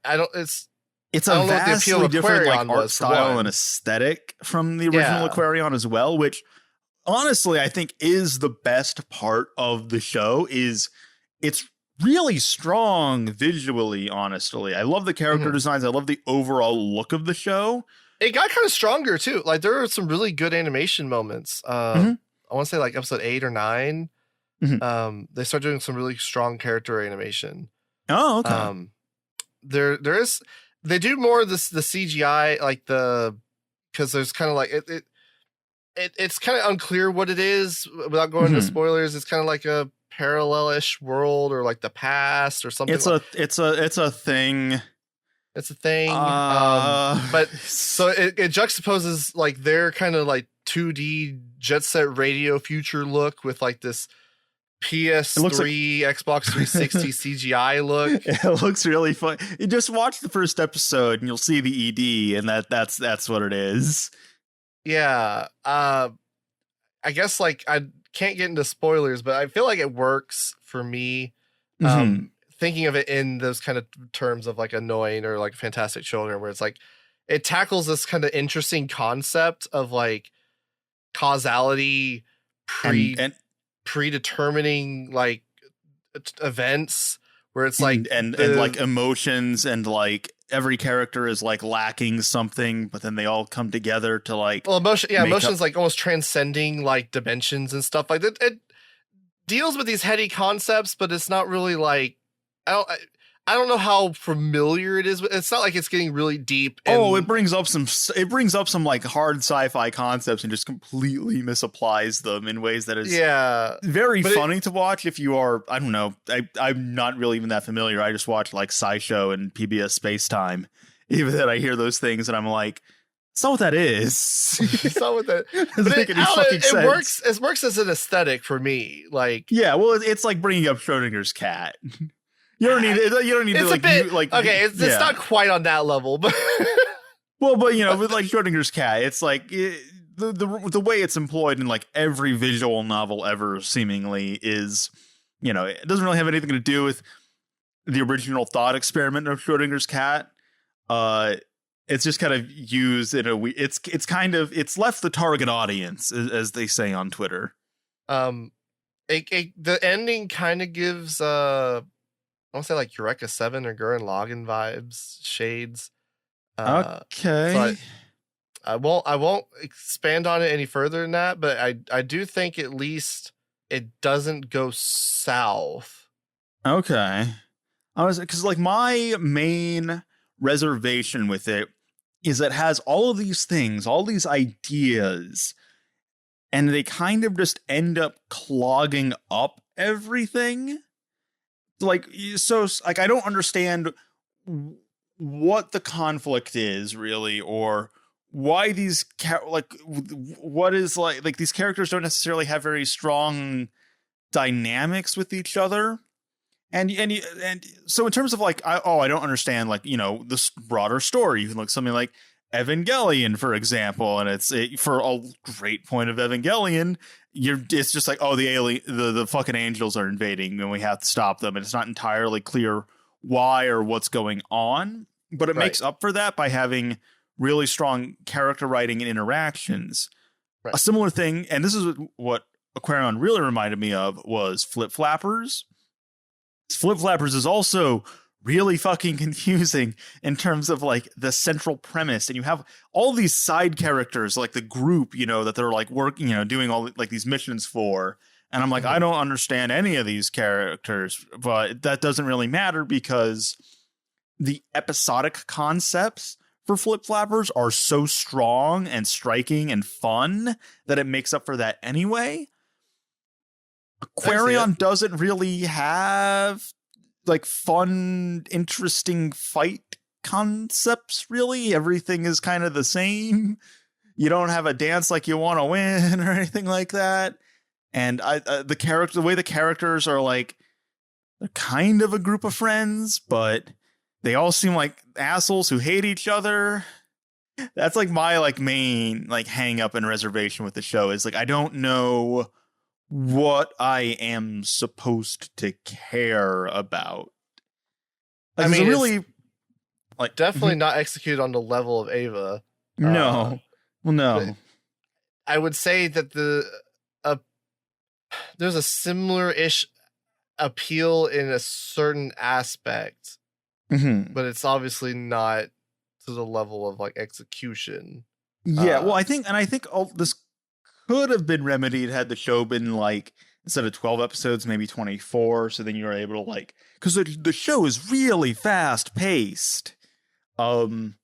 I don't. It's a vastly different art style and aesthetic from the original Aquarion as well, which. Honestly, I think is the best part of the show. Is it's really strong visually. Honestly, I love the character designs. I love the overall look of the show. It got kind of stronger too. Like there are some really good animation moments. I want to say like episode 8 or 9. They start doing some really strong character animation. Oh, okay. There is. They do more of this the CGI because there's kind of like it. It's kind of unclear what it is without going into spoilers. It's kind of like a parallel-ish world or like the past or something. It's a thing. It's a thing. But so it juxtaposes like their kind of like 2D Jet Set Radio future look with like this PS3, Xbox 360 CGI look. It looks really fun. You just watch the first episode and you'll see the ED, and that's what it is. Yeah, I guess like I can't get into spoilers, but I feel like it works for me. Thinking of it in those kind of terms of like annoying or like Fantastic Children, where it's like it tackles this kind of interesting concept of like causality predetermining like events, where it's like and like emotions, and like every character is like lacking something, but then they all come together to like emotions like almost transcending like dimensions and stuff like that. It deals with these heady concepts, but it's not really like I don't know how familiar it is. It's not like it's getting really deep. It brings up some like hard sci-fi concepts and just completely misapplies them in ways that is very funny to watch if you are, I don't know, I'm not really even that familiar. I just watch like SciShow and PBS Space Time, even that I hear those things and I'm like, it's not what that is. It's not what that doesn't make any fucking sense. It works as an aesthetic for me. Like, yeah, well, it's like bringing up Schrodinger's cat. You don't need it's to it's not quite on that level, but but you know, with like Schrodinger's cat, it's like the way it's employed in like every visual novel ever seemingly is, you know, it doesn't really have anything to do with the original thought experiment of Schrodinger's cat. It's just kind of used in it's left the target audience, as they say on Twitter. The ending kind of gives I want to say like Eureka 7 or Gurren Lagann vibes, shades. Okay. So I won't expand on it any further than that, but I do think at least it doesn't go south. Okay. Because like my main reservation with it is it has all of these things, all these ideas, and they kind of just end up clogging up everything. Like, so like I don't understand what the conflict is really, or why these what is like these characters don't necessarily have very strong dynamics with each other. And so in terms of like, I don't understand, like, you know, this broader story. You can look something like Evangelion, for example, and for a great point of Evangelion, it's just like, oh, the fucking angels are invading and we have to stop them, and it's not entirely clear why or what's going on, but it makes up for that by having really strong character writing and interactions. A similar thing, and this is what Aquarion really reminded me of, was Flip Flappers. Flip Flappers is also really fucking confusing in terms of like the central premise, and you have all these side characters, like the group, you know, that they're like working, you know, doing all like these missions for. And I'm like, I don't understand any of these characters, but that doesn't really matter because the episodic concepts for Flip Flappers are so strong and striking and fun that it makes up for that anyway. Aquarion doesn't really have like fun, interesting fight concepts, really. Everything is kind of the same. You don't have a dance like you want to win or anything like that. And the way the characters are like, they're kind of a group of friends, but they all seem like assholes who hate each other. That's like my like main like hang up and reservation with the show is like, I don't know what I am supposed to care about. Like, I mean, really, like definitely not executed on the level of Ava. No, well, no. I would say that there's a similar-ish appeal in a certain aspect, but it's obviously not to the level of like execution. Yeah, well, I think all this could have been remedied had the show been like, instead of 12 episodes, maybe 24. So then you're able to like, because the show is really fast paced. And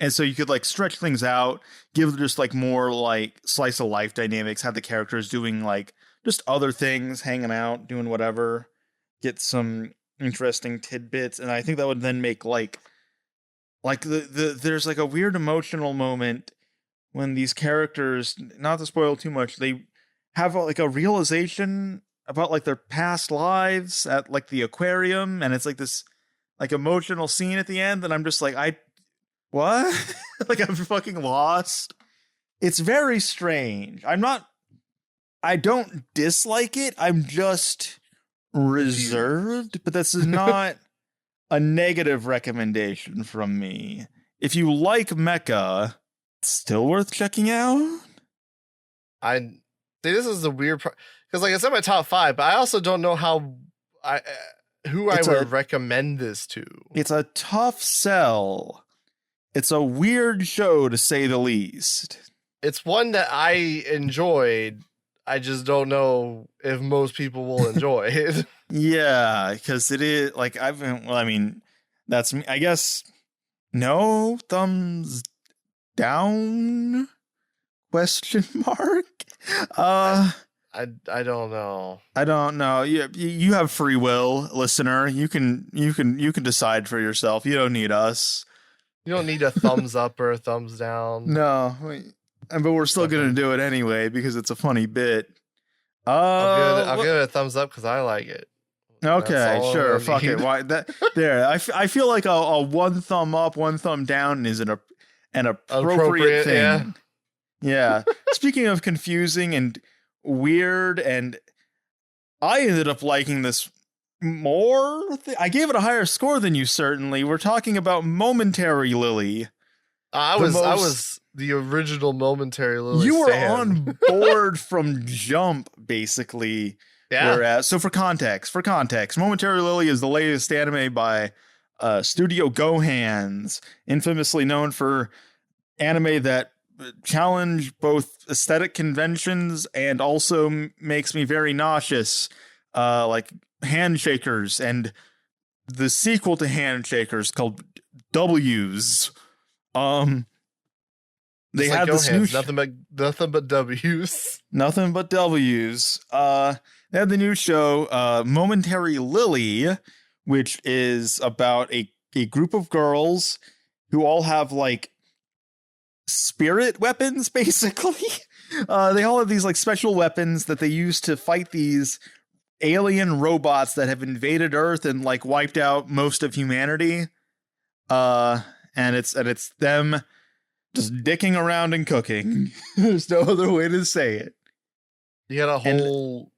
so you could like stretch things out, give just like more like slice of life dynamics, have the characters doing like just other things, hanging out, doing whatever, get some interesting tidbits. And I think that would then make like there's like a weird emotional moment when these characters, not to spoil too much, they have like a realization about like their past lives at like the aquarium, and it's like this like emotional scene at the end, and I'm just like, what? Like I'm fucking lost. It's very strange. I don't dislike it. I'm just reserved, but this is not a negative recommendation from me. If you like mecha, it's still worth checking out. I think this is the weird part because like it's in my top 5, but I also don't know who I would recommend this to. It's a tough sell. It's a weird show to say the least. It's one that I enjoyed. I just don't know if most people will enjoy it. Yeah, because it is like that's me. I guess no thumbs down? Question mark. I don't know. I don't know. You have free will, listener. You can decide for yourself. You don't need us. You don't need a thumbs up or a thumbs down. No. But we're still going to do it anyway because it's a funny bit. I'll give it a thumbs up because I like it. Okay, sure. Fuck it. Why that? There. I feel like a one thumb up, one thumb down is an appropriate thing. Yeah. Speaking of confusing and weird, and I ended up liking this more. I gave it a higher score than you. Certainly. We're talking about Momentary Lily. I was the original Momentary Lily. You were on board from jump, basically. Yeah. Whereas, so for context, Momentary Lily is the latest anime by Studio Gohan's, infamously known for anime that challenge both aesthetic conventions and also makes me very nauseous, like Handshakers and the sequel to Handshakers called W's. They had this new nothing but W's. Nothing but W's. They had the new show, Momentary Lily, which is about a group of girls who all have like spirit weapons, basically. They all have these like special weapons that they use to fight these alien robots that have invaded Earth and like wiped out most of humanity. And it's them just dicking around and cooking. There's no other way to say it. You had a whole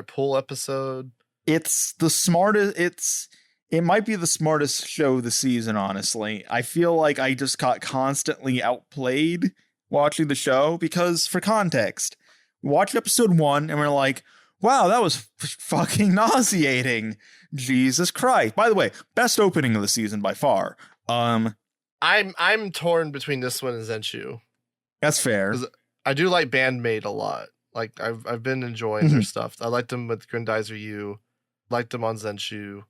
pool episode. It's the smartest. it might be the smartest show of the season, honestly. I feel like I just got constantly outplayed watching the show because, for context, we watched episode 1 and we're like, wow, that was fucking nauseating. Jesus Christ. By the way, best opening of the season by far. I'm torn between this one and Zenshuu. That's fair. I do like Bandmate a lot. Like I've been enjoying their stuff. I liked them with Grendizer U, liked them on Zenshuu.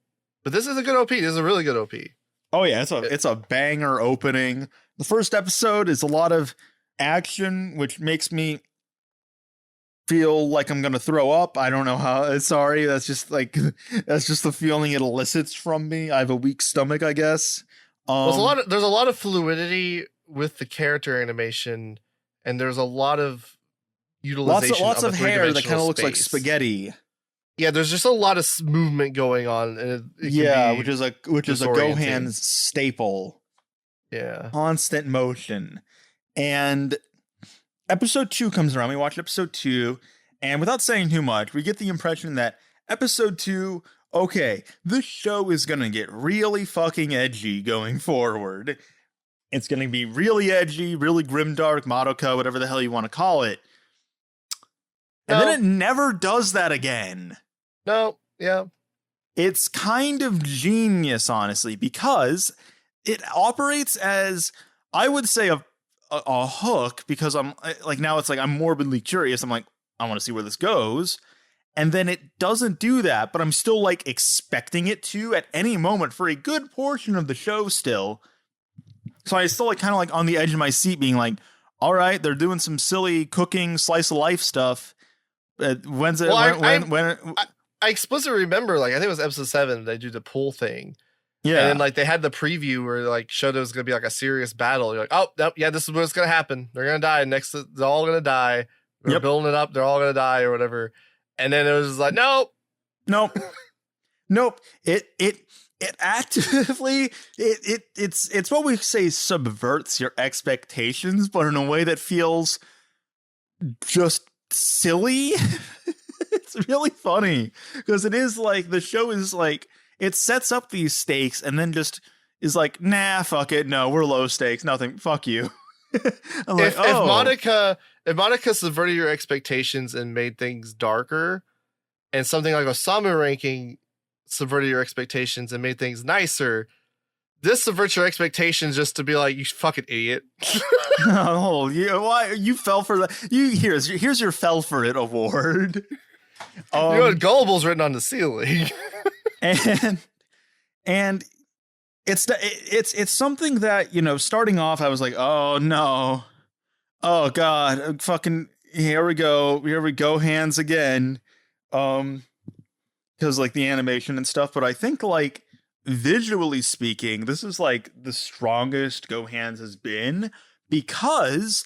But this is a good OP. This is a really good OP. Oh yeah, it's a banger opening. The first episode is a lot of action, which makes me feel like I'm gonna throw up. I don't know how. Sorry, that's just the feeling it elicits from me. I have a weak stomach, I guess. There's a lot of fluidity with the character animation, and there's a lot of utilization. Lots of hair that kind of looks like spaghetti. Yeah, there's just a lot of movement going on, and which is a Gohan's staple. Yeah, constant motion. And episode 2 comes around. We watch episode 2, and without saying too much, we get the impression that episode 2, okay, this show is gonna get really fucking edgy going forward. It's gonna be really edgy, really grimdark, Madoka, whatever the hell you want to call it. And then it never does that again. No, yeah. It's kind of genius, honestly, because it operates as, I would say, a hook, because I'm like, now it's like I'm morbidly curious. I'm like, I want to see where this goes. And then it doesn't do that, but I'm still like expecting it to at any moment for a good portion of the show still. So I still like kind of like on the edge of my seat being like, all right, they're doing some silly cooking slice of life stuff. When's it? Well, I explicitly remember, like, I think it was episode 7, they do the pool thing. Yeah. And then, like, they had the preview where, like, showed it was going to be, like, a serious battle. You're like, oh, nope, yeah, this is what's going to happen. They're going to die. They're all going to die. They're building it up. They're all going to die or whatever. And then it was just like, nope. It actively, it's what we say subverts your expectations, but in a way that feels just silly. It's really funny because it is like the show is like it sets up these stakes and then just is like, nah, fuck it, no, we're low stakes, nothing, fuck you. I'm like, if Monica subverted your expectations and made things darker, and something like Osamu ranking subverted your expectations and made things nicer, this subverts your expectations just to be like, you fucking idiot. Oh, yeah, why you fell for that? Here's your fell for it award. You know what, Gullible's written on the ceiling. and it's something that, you know, starting off I was like, oh no, oh god, fucking here we go, hands again, because like the animation and stuff. But I think like visually speaking, this is like the strongest Gohan's has been, because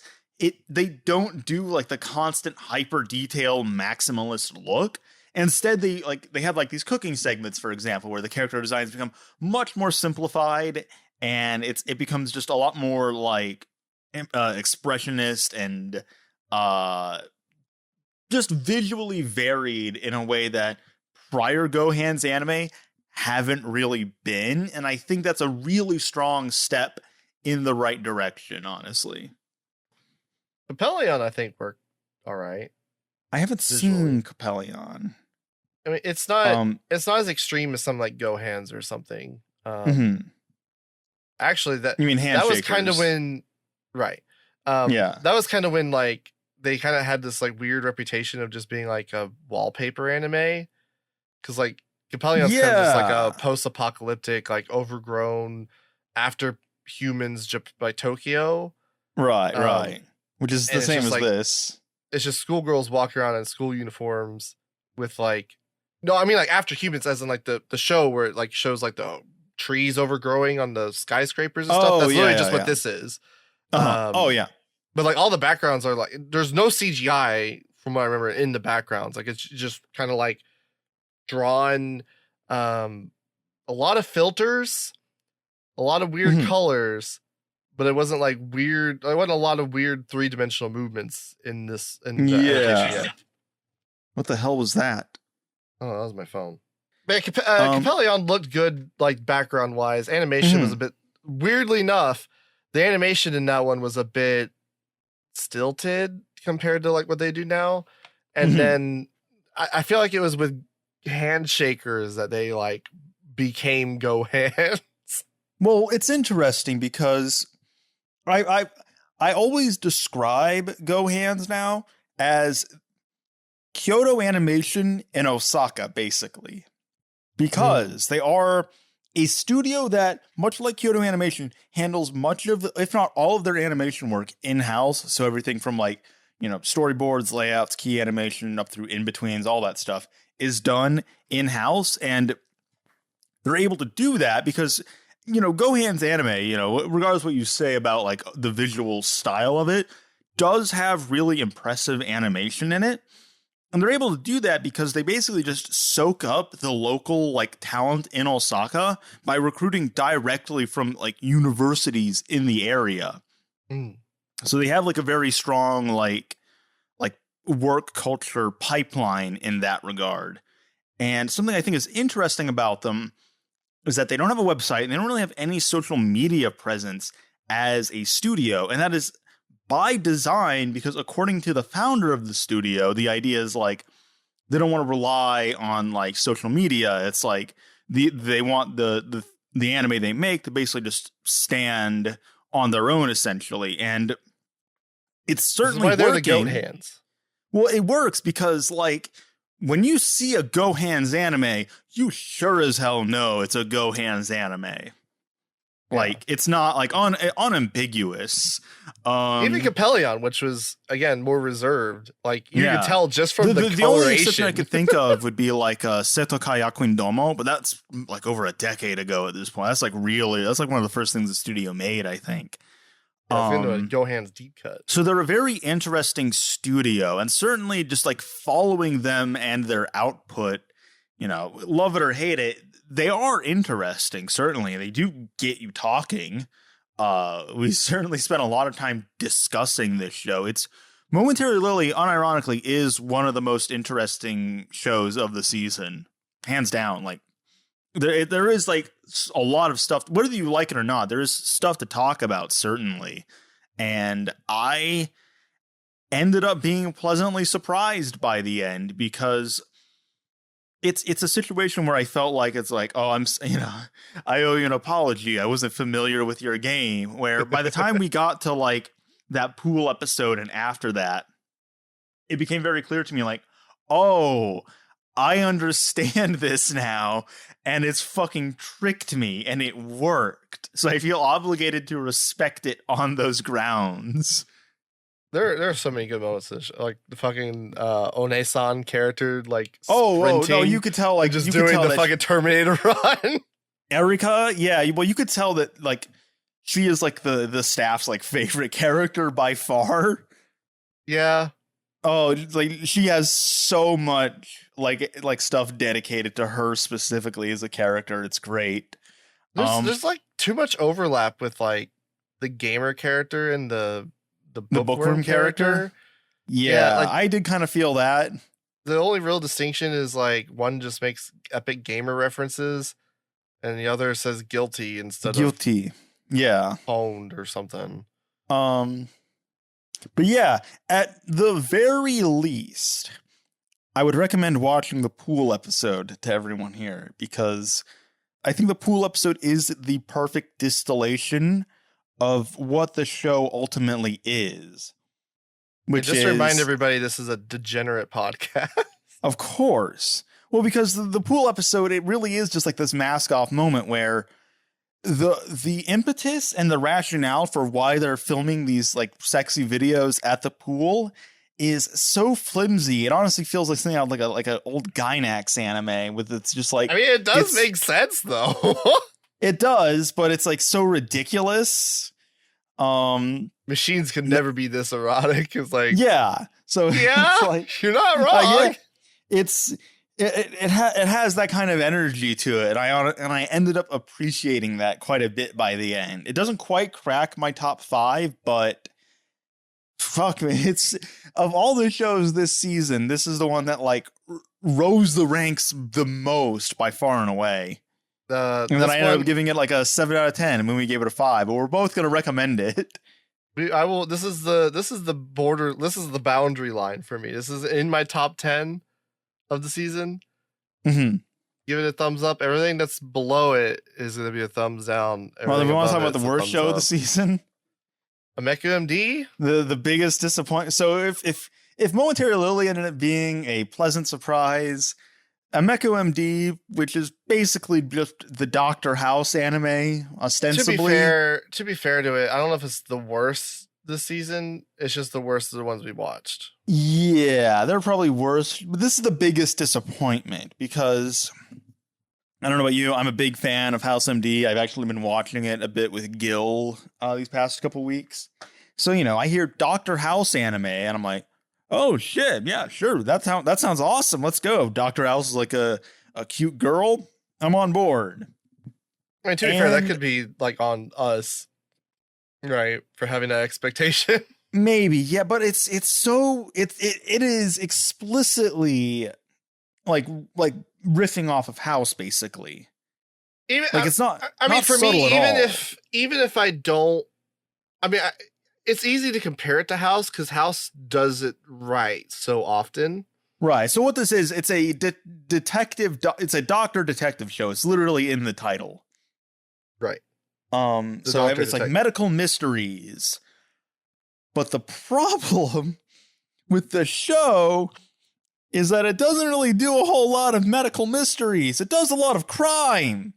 they don't do like the constant hyper detail maximalist look. Instead, they have like these cooking segments, for example, where the character designs become much more simplified, and it becomes just a lot more like expressionist and just visually varied in a way that prior Gohan's anime haven't really been. And I think that's a really strong step in the right direction, honestly. Capellion, I think, worked all right. I haven't seen Capellion. I mean, it's not as extreme as some like Gohan's or something. Actually, that you mean that was kind of when, right? That was kind of when like they kind of had this like weird reputation of just being like a wallpaper anime, because like Capellion's kind of just like a post-apocalyptic, like overgrown after humans by Tokyo, right. Which is the same as like, this. It's just schoolgirls walking around in school uniforms with like, no, I mean like After Humans, as in like the show where it like shows like the trees overgrowing on the skyscrapers and stuff. That's literally just what this is. But like all the backgrounds are like, there's no CGI from what I remember in the backgrounds. Like it's just kind of like drawn, a lot of filters, a lot of weird colors. But it wasn't like weird. There wasn't a lot of weird 3-dimensional movements in this. What the hell was that? Oh, that was my phone. Man, Capellion looked good, like background wise. Animation was a bit weirdly enough. The animation in that one was a bit stilted compared to like what they do now. And then I feel like it was with handshakers that they like became Go Hands. Well, it's interesting because I always describe Go Hands now as Kyoto Animation in Osaka, basically, because they are a studio that, much like Kyoto Animation, handles much of, if not all of their animation work in-house. So everything from like, storyboards, layouts, key animation, up through in-betweens, all that stuff is done in-house. And they're able to do that because, Gohan's anime, regardless of what you say about like the visual style of it, does have really impressive animation in it. And they're able to do that because they basically just soak up the local like talent in Osaka by recruiting directly from like universities in the area. So they have like a very strong like work culture pipeline in that regard. And something I think is interesting about them is that they don't have a website and they don't really have any social media presence as a studio. And that is by design, because according to the founder of the studio, the idea is like they don't want to rely on like social media. It's like they want the anime they make to basically just stand on their own, essentially. And it's certainly why they're working. The Goat Hands. Well, it works because like when you see a Go Hands anime, you sure as hell know it's a Go Hands anime. Like, it's not like unambiguous. Even Capellion, which was again more reserved, like you could tell just from the only exception I could think of would be like Setokai Yakuin Domo, but that's like over a decade ago at this point. That's like one of the first things the studio made, I think. Gohan's deep cut. So they're a very interesting studio, and certainly just like following them and their output, love it or hate it, they are interesting. Certainly, they do get you talking. We certainly spent a lot of time discussing this show. It's Momentary Lily, unironically, is one of the most interesting shows of the season, hands down. Like there is like a lot of stuff, whether you like it or not. There is stuff to talk about, certainly, and I ended up being pleasantly surprised by the end because it's a situation where I felt like it's like, oh, I owe you an apology. I wasn't familiar with your game. Where by the time we got to like that pool episode and after that, it became very clear to me like, oh, I understand this now, and it's fucking tricked me, and it worked. So I feel obligated to respect it on those grounds. There are so many good moments. Like the fucking One-san character, like no, you could tell like just doing the fucking Terminator run. Erika, yeah, well, you could tell that like she is like the staff's like favorite character by far. Yeah. Oh, like she has so much like stuff dedicated to her specifically as a character. It's great. There's like too much overlap with like the gamer character and the bookworm character. Yeah, like, I did kind of feel that. The only real distinction is like one just makes epic gamer references and the other says guilty instead of honed or something. But yeah, at the very least, I would recommend watching the pool episode to everyone here because I think the pool episode is the perfect distillation of what the show ultimately is. Which just remind everybody this is a degenerate podcast. Of course. Well, because the pool episode, it really is just like this mask off moment where the impetus and the rationale for why they're filming these like sexy videos at the pool is so flimsy. It honestly feels like something out of like an old Gainax anime with it's just like, I mean, it does make sense though. It does, but it's like so ridiculous. Machines can never be this erotic. It's like, yeah. So yeah, it's like, you're not wrong. It has that kind of energy to it. And I ended up appreciating that quite a bit by the end. It doesn't quite crack my top 5, but fuck me, it's of all the shows this season, this is the one that like rose the ranks the most by far and away. And then I ended up giving it like a 7 out of 10, and when we gave it a 5. But we're both going to recommend it. I will. This is the border. This is the boundary line for me. This is in my top 10 of the season. Mm-hmm. Give it a thumbs up. Everything that's below it is going to be a thumbs down. Well, if we want to talk about the worst show of the season, Ameku M.D, the biggest disappointment. So if Momentary Lily ended up being a pleasant surprise, Ameku M.D, which is basically just the Doctor House anime, ostensibly. To be fair to it, I don't know if it's the worst this season. It's just the worst of the ones we watched. Yeah, they're probably worse. But this is the biggest disappointment because I don't know about you. I'm a big fan of House MD. I've actually been watching it a bit with Gil these past couple weeks. So, I hear Doctor House anime and I'm like, oh shit, yeah, sure. That sounds awesome. Let's go. Dr. House is like a cute girl. I'm on board. I mean, to be fair, that could be like on us, right? For having that expectation. Maybe, yeah, but it is explicitly like riffing off of House, basically. Even like it's not. I mean, not for me, even if I don't, I mean, it's easy to compare it to House because House does it right so often. Right. So what this is, it's a detective. It's a doctor detective show. It's literally in the title. Right. So it's like medical mysteries. But the problem with the show is that it doesn't really do a whole lot of medical mysteries. It does a lot of crime.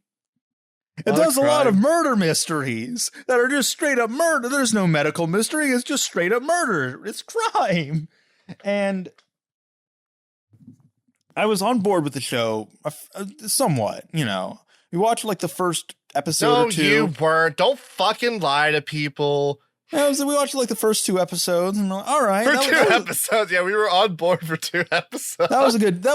It does a lot of murder mysteries that are just straight up murder. There's no medical mystery. It's just straight up murder. It's crime. And I was on board with the show somewhat, We watched like the first episode or two. No, you weren't. Don't fucking lie to people. Yeah, we watched like the first 2 episodes, and we're like, all right. For 2 episodes, yeah, we were on board for 2 episodes. That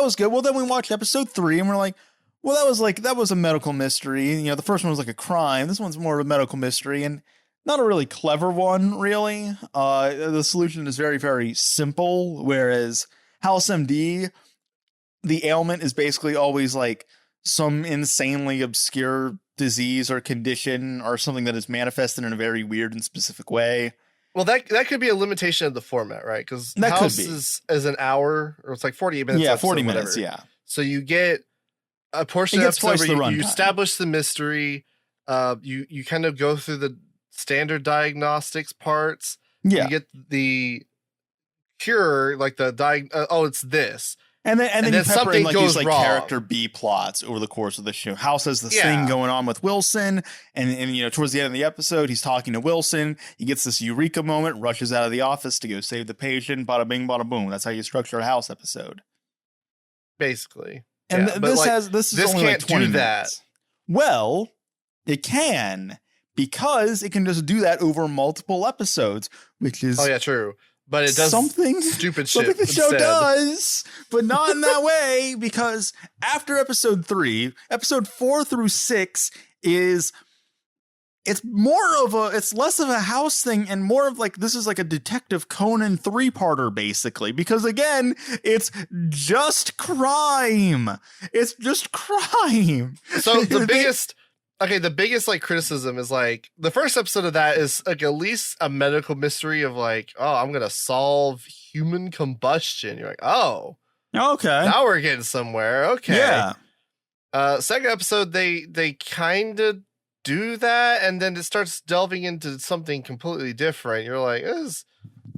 was good. Well, then we watched episode 3, and we're like, well, that was a medical mystery. The first one was like a crime. This one's more of a medical mystery, and not a really clever one, really. The solution is very, very simple. Whereas House MD, the ailment is basically always like some insanely obscure disease or condition or something that is manifested in a very weird and specific way. Well, that could be a limitation of the format, right? Because House is an hour, or it's like 48 minutes. Yeah, 40 minutes, whatever. Yeah. So you get a portion of the episode where you establish the mystery. You kind of go through the standard diagnostics parts. Yeah. You get the cure, like the it's this. And then you pepper something in like goes these like wrong. character B plots over the course of the show. House has this thing going on with Wilson, and towards the end of the episode, he's talking to Wilson. He gets this eureka moment, rushes out of the office to go save the patient. Bada bing, bada boom. That's how you structure a House episode, basically. And this only can't like 20 do that. Minutes. Well, it can because it can just do that over multiple episodes, which is true. But it does something stupid shit. Something the show instead. does, but not in that way, because after episode 3, episode 4 through 6 it's less of a House thing and more of like, this is like a Detective Conan 3-parter, basically, because again, it's just crime. It's just crime. So the biggest like criticism is like the first episode of that is like at least a medical mystery of like, oh, I'm gonna solve human combustion. You're like, oh, okay, now we're getting somewhere. Okay, yeah. Second episode, they kind of do that, and then it starts delving into something completely different. You're like,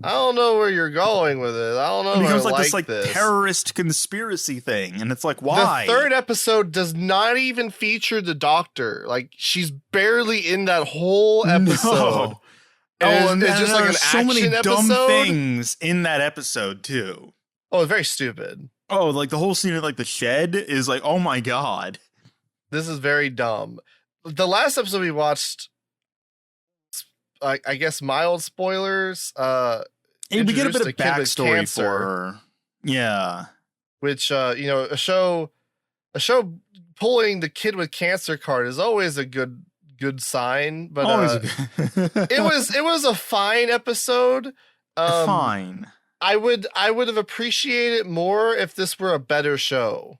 I don't know where you're going with it. I don't know. It becomes like this terrorist conspiracy thing, and it's like, why? The third episode does not even feature the doctor. Like, she's barely in that whole episode. No. And it's just like an so many dumb things in that episode too. Oh, it's very stupid. Oh, like the whole scene of like the shed is like, oh my god, this is very dumb. The last episode we watched, I guess mild spoilers. We get a bit of backstory for her. Yeah. Which a show pulling the kid with cancer card is always a good sign. But it was a fine episode. Fine. I would have appreciated it more if this were a better show.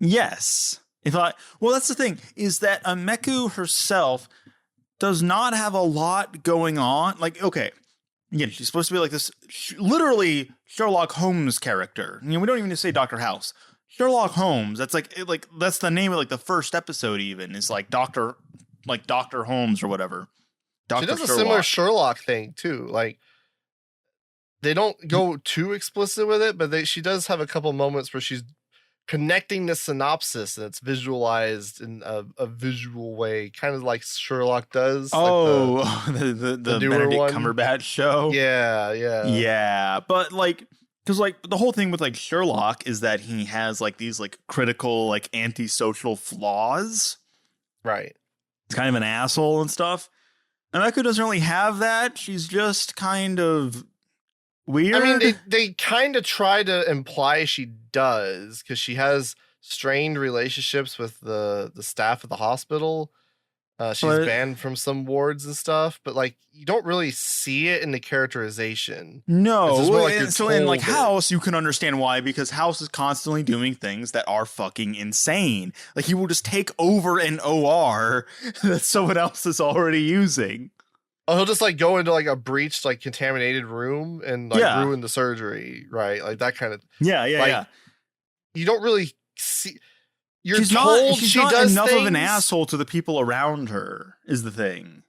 Yes. Well, that's the thing, is that Ameku herself does not have a lot going on. Like, okay, again, she's supposed to be like this literally Sherlock Holmes character. We don't even say Dr. House. Sherlock Holmes. That's like that's the name of like the first episode. Even is like Dr. Holmes or whatever. She does a similar Sherlock thing too. Like, they don't go too explicit with it, but she does have a couple moments where she's connecting the synopsis and it's visualized in a visual way, kind of like Sherlock does. Oh, like the Benedict Cumberbatch show. Yeah. But like, because like the whole thing with like Sherlock is that he has like these like critical like antisocial flaws. Right. He's kind of an asshole and stuff. And Echo doesn't really have that. She's just kind of weird. I mean, they kind of try to imply she does, because she has strained relationships with the staff of the hospital. She's banned from some wards and stuff, but like you don't really see it in the characterization. No, like so in like House, you can understand why, because House is constantly doing things that are fucking insane. Like he will just take over an OR that someone else is already using. Oh, he'll just like go into like a breached, like contaminated room and like ruin the surgery, right? Like that kind of. Yeah. You don't really see. She's not enough of an asshole to the people around her, is the thing.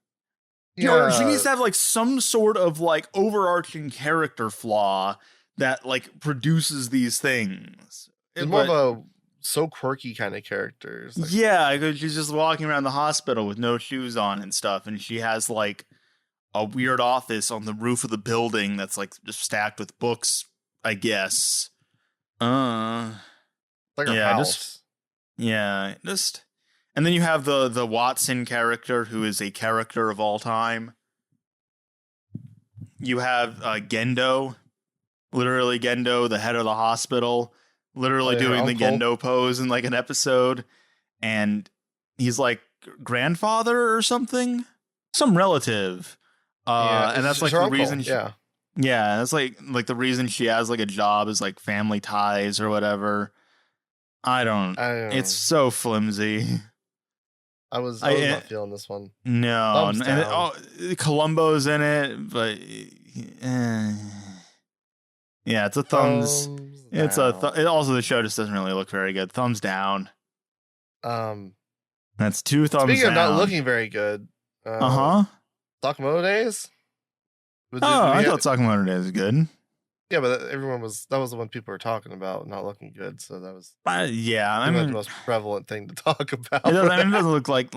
Yeah. She needs to have like some sort of like overarching character flaw that like produces these things. It's more of a so quirky kind of characters. Like, yeah, because she's just walking around the hospital with no shoes on and stuff, and she has like a weird office on the roof of the building that's like just stacked with books, I guess. Like a house. And then you have the Watson character, who is a character of all time. You have Gendo, literally Gendo, the head of the hospital, literally doing the Gendo pose in like an episode, and he's like grandfather or something, some relative, and that's like the reason. Yeah, that's like the reason she has like a job is like family ties or whatever. I don't know. It's so flimsy. I was not feeling this one. No, Columbo's in it, but yeah, it's a thumbs. Also, the show just doesn't really look very good. Thumbs down. That's 2 thumbs down. Speaking of not looking very good. Sakamoto Days. I thought Sakamoto Days was good. Yeah, but that was the one people were talking about, not looking good. So that was the most prevalent thing to talk about. It doesn't look like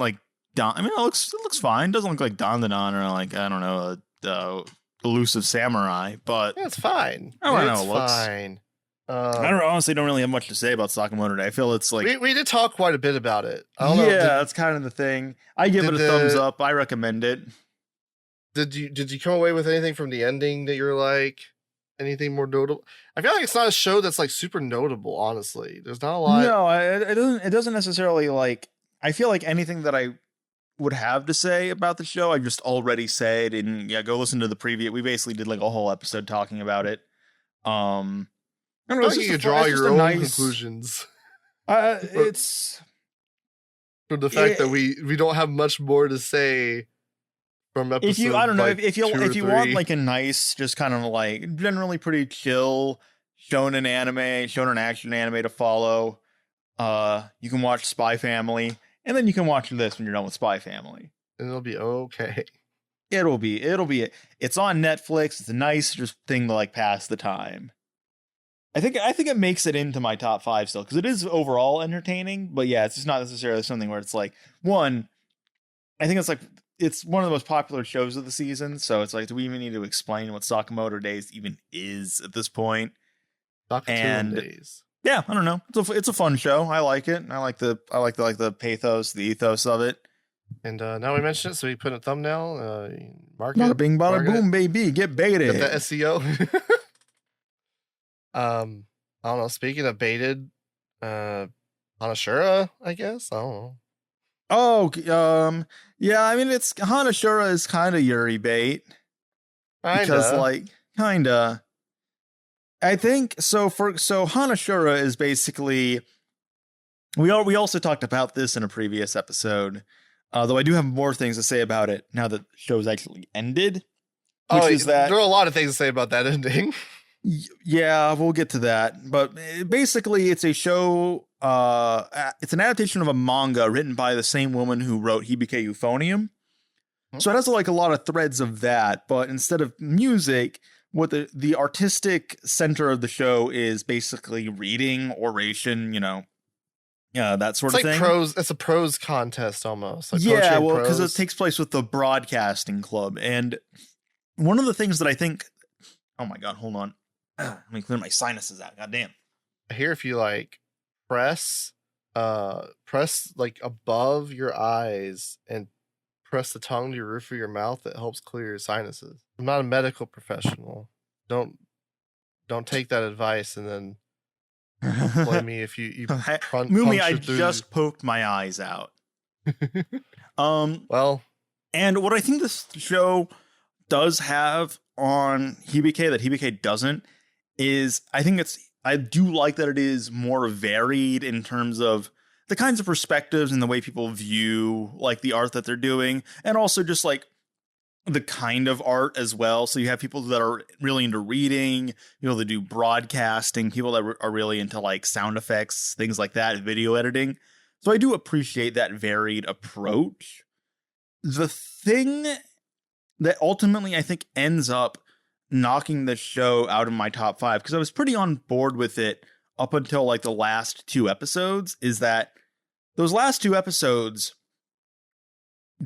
Don. I mean, it looks fine. It doesn't look like Don or like, I don't know, a elusive samurai, but it's fine. I don't know. It looks fine. I honestly don't really have much to say about Sakamoto Day. I feel it's like we did talk quite a bit about it. I don't know. That's kind of the thing. I give it a thumbs up. I recommend it. Did you come away with anything from the ending that you're like? Anything more notable? I feel like it's not a show that's like super notable, honestly. There's not a lot. No, it doesn't necessarily like, I feel like anything that I would have to say about the show, I just already said, and go listen to the preview. We basically did like a whole episode talking about it. I don't know, you can draw your own conclusions. It's from the fact that we don't have much more to say. From episode, if you want like a nice, just kind of like generally pretty chill shonen action anime to follow, you can watch Spy Family, and then you can watch this when you're done with Spy Family, and it'll be okay. It'll be it's on Netflix. It's a nice just thing to like pass the time. I think it makes it into my top 5 still, because it is overall entertaining. But yeah, it's just not necessarily something where it's like one. I think it's one of the most popular shows of the season, so it's like, do we even need to explain what Sakamoto Days even is at this point? Days. Yeah, I don't know. It's a fun show. I like it. I like the pathos, the ethos of it. And now we mentioned it, so we put a thumbnail. Mark it. Bada bing, bada boom, baby. Get baited. Get that SEO. I don't know. Speaking of baited, Hanashura, I guess. I don't know. Oh, yeah, I mean, it's Hanashura is kind of Yuri bait. Because, like, kinda. I think so. Hana Asura is basically, we also talked about this in a previous episode, though I do have more things to say about it now that the show's actually ended. Which is that there are a lot of things to say about that ending. Yeah, we'll get to that. But basically, it's a show. It's an adaptation of a manga written by the same woman who wrote Hibike Euphonium. So it has like a lot of threads of that, but instead of music, what the artistic center of the show is basically reading, oration, that sort of thing. Prose. It's a prose contest almost. Like yeah, well, because it takes place with the Broadcasting Club, and one of the things that I think. Oh my God! Hold on. Let me clear my sinuses out. God damn. I hear if you like press like above your eyes and press the tongue to your roof of your mouth, it helps clear your sinuses. I'm not a medical professional. Don't take that advice and then blame me if you Mumi, I just poked my eyes out. Well, and what I think this show does have on Hibike that Hibike doesn't is I do like that it is more varied in terms of the kinds of perspectives and the way people view like the art that they're doing, and also just like the kind of art as well. So you have people that are really into reading, people that do broadcasting, people that are really into like sound effects, things like that, video editing. So I do appreciate that varied approach. The thing that ultimately I think ends up knocking the show out of my top 5, because I was pretty on board with it up until like the last 2 episodes, is that those last 2 episodes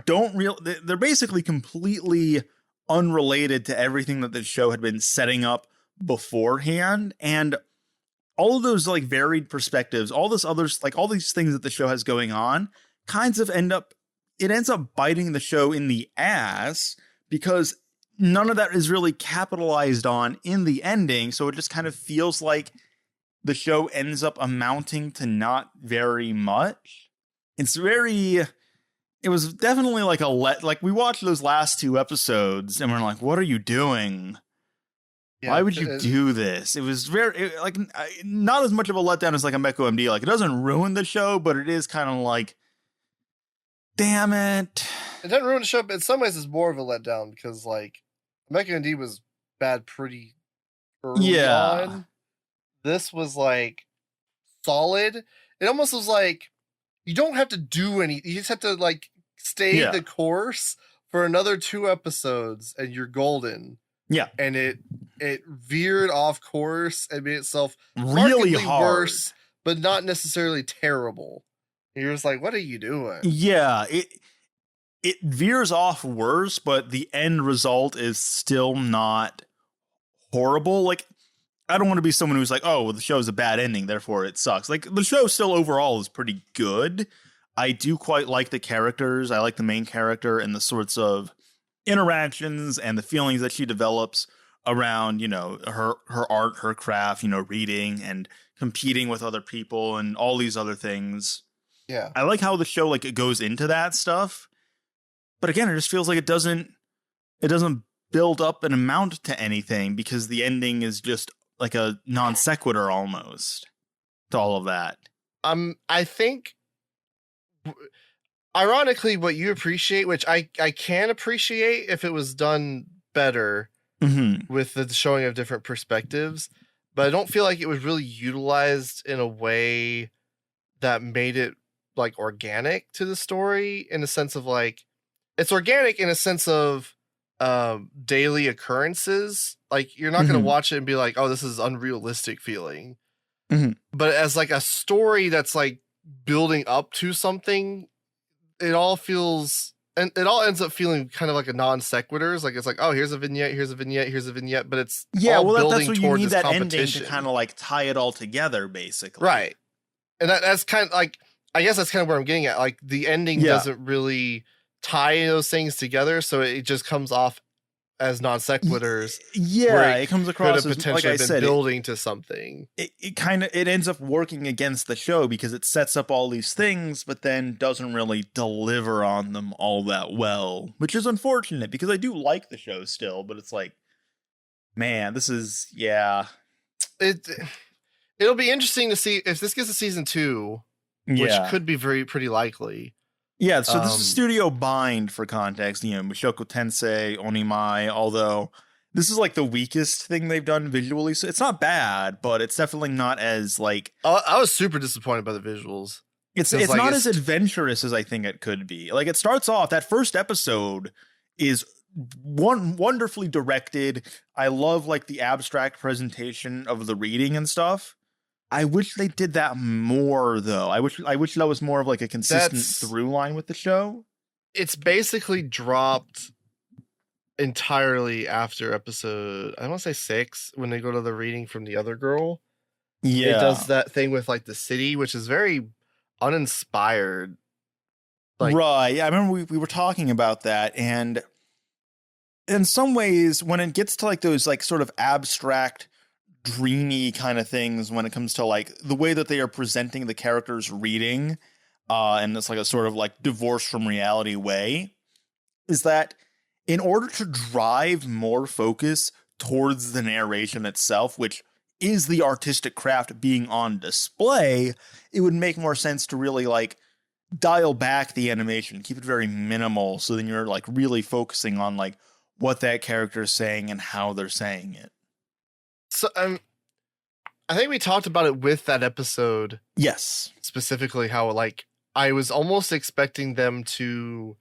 they're basically completely unrelated to everything that the show had been setting up beforehand. And all of those like varied perspectives, all this others, like all these things that the show has going on kinds of ends up biting the show in the ass, because none of that is really capitalized on in the ending. So it just kind of feels like the show ends up amounting to not very much. It was definitely like like we watched those last 2 episodes and we're like, what are you doing? Yeah, why would you do this? It was like not as much of a letdown as like Ameku M.D. Like it doesn't ruin the show, but it is kind of like, damn it. It doesn't ruin the show, but in some ways it's more of a letdown because like Ameku M.D. was bad pretty early on. This was like solid. It almost was like you don't have to do anything. You just have to like stay the course for another 2 episodes and you're golden. Yeah. And it veered off course and made itself really hard. Worse, but not necessarily terrible. And you're just like, what are you doing? Yeah, it veers off worse, but the end result is still not horrible. Like, I don't want to be someone who's like, oh, well, the show's a bad ending, therefore it sucks. Like, the show still overall is pretty good. I do quite like the characters. I like the main character and the sorts of interactions and the feelings that she develops around, her art, her craft, reading and competing with other people and all these other things. Yeah. I like how the show, like, it goes into that stuff. But again, it just feels like it doesn't build up and amount to anything because the ending is just like a non sequitur almost to all of that. I think ironically what you appreciate, which I can appreciate if it was done better with the showing of different perspectives, but I don't feel like it was really utilized in a way that made it like organic to the story, in a sense of like it's organic in a sense of daily occurrences. Like you're not going to watch it and be like, oh, this is unrealistic feeling. But as like a story that's like building up to something, it all ends up feeling kind of like a non sequiturs. Like it's like, oh, here's a vignette, here's a vignette, here's a vignette, but it's all building that's what you need that ending to kind of like tie it all together, basically. Right. And that's kind of like, I guess that's kind of where I'm getting at. Like the ending doesn't really tie those things together, so it just comes off as non sequiturs. Yeah, it comes across as, potentially like I said, building to something. It ends up working against the show because it sets up all these things, but then doesn't really deliver on them all that well, which is unfortunate because I do like the show still, but it's like, man, this is it'll be interesting to see if this gets a season 2, which could be pretty likely. Yeah, so this is Studio Bind for context. Mushoku Tensei, Onimai, although this is like the weakest thing they've done visually. So it's not bad, but it's definitely not as like... I was super disappointed by the visuals. It's like, not as adventurous as I think it could be. Like, it starts off, that first episode is wonderfully directed. I love like the abstract presentation of the reading and stuff. I wish they did that more, though. I wish that was more of like a consistent through line with the show. It's basically dropped entirely after episode, I don't want to say 6, when they go to the reading from the other girl. Yeah. It does that thing with like the city, which is very uninspired. Like, right. Yeah, I remember we were talking about that, and in some ways, when it gets to like those like sort of abstract, dreamy kind of things, when it comes to like the way that they are presenting the characters reading, and it's like a sort of like divorce from reality way, is that in order to drive more focus towards the narration itself, which is the artistic craft being on display, it would make more sense to really like dial back the animation, keep it very minimal, so then you're like really focusing on like what that character is saying and how they're saying it. So I think we talked about it with that episode. Yes. Specifically how like I was almost expecting them to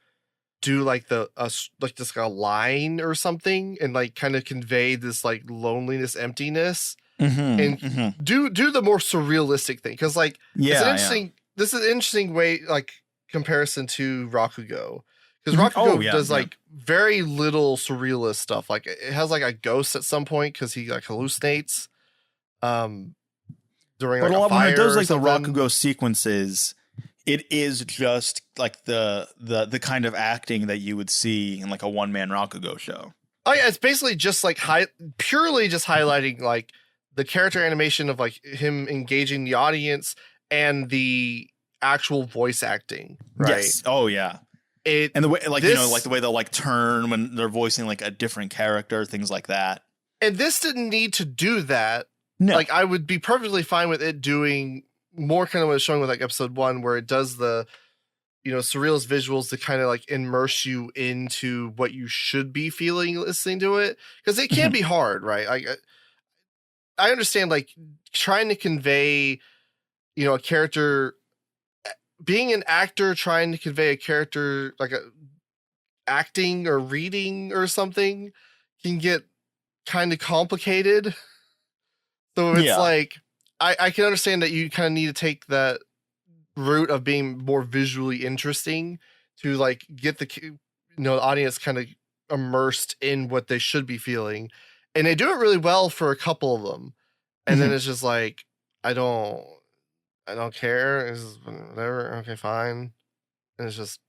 do like like just a line or something and like kind of convey this like loneliness, emptiness, and do the more surrealistic thing, because like it's an interesting. This is an interesting way like comparison to Rakugo. Because Rakugo does like very little surrealist stuff. Like it has like a ghost at some point because he like hallucinates during like a fire. When it does like the Rakugo sequences, it is just like the kind of acting that you would see in like a one-man Rakugo show. Oh yeah, it's basically just like purely just highlighting like the character animation of like him engaging the audience and the actual voice acting. Right? Yes. Oh yeah. And the way, like, like the way they'll like turn when they're voicing like a different character, things like that. And this didn't need to do that. No. Like, I would be perfectly fine with it doing more kind of what it's showing with like episode 1, where it does the, surrealist visuals to kind of like immerse you into what you should be feeling listening to it. Because it can be hard, right? I understand like trying to convey, a character. Being an actor trying to convey a character like acting or reading or something can get kind of complicated. So it's like, I can understand that you kind of need to take that route of being more visually interesting to like get the audience kind of immersed in what they should be feeling. And they do it really well for a couple of them. And then it's just like, I don't care. It's just whatever. Okay, fine. And it's just,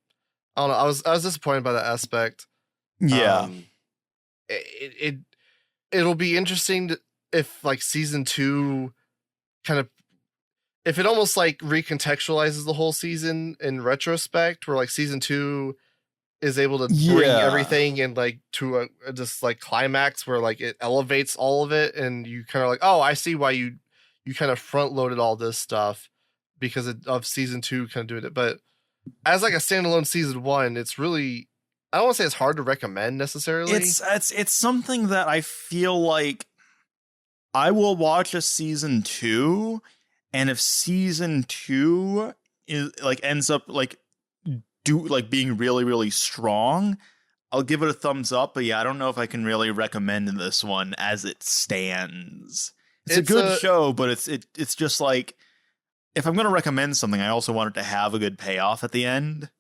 I don't know. I was disappointed by that aspect. Yeah. It'll be interesting if like season 2 kind of, if it almost like recontextualizes the whole season in retrospect, where like season 2 is able to bring everything in like to a just like climax where like it elevates all of it, and you kind of like, oh, I see why you kind of front loaded all this stuff because of season 2 kind of doing it. But as like a standalone season 1, it's really, I don't want to say it's hard to recommend necessarily. It's something that I feel like I will watch a season 2, and if season 2 is like ends up like being really, really strong, I'll give it a thumbs up. But yeah, I don't know if I can really recommend this one as it stands. It's a good show, but it's just like, if I'm going to recommend something, I also want it to have a good payoff at the end.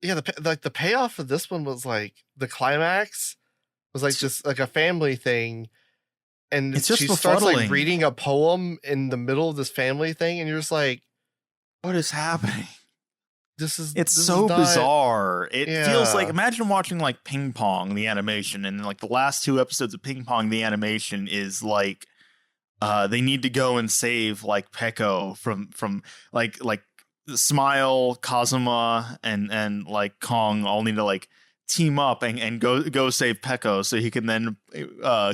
Yeah, the payoff of this one was like the climax was like just like a family thing, and it's just she starts like reading a poem in the middle of this family thing, and you're just like, what is happening? It's so bizarre. It feels like, imagine watching like Ping Pong, the animation, and like the last 2 episodes of Ping Pong, the animation is like, they need to go and save like Peko from like Smile, Kazuma, and like Kong all need to like team up and go save Peko so he can then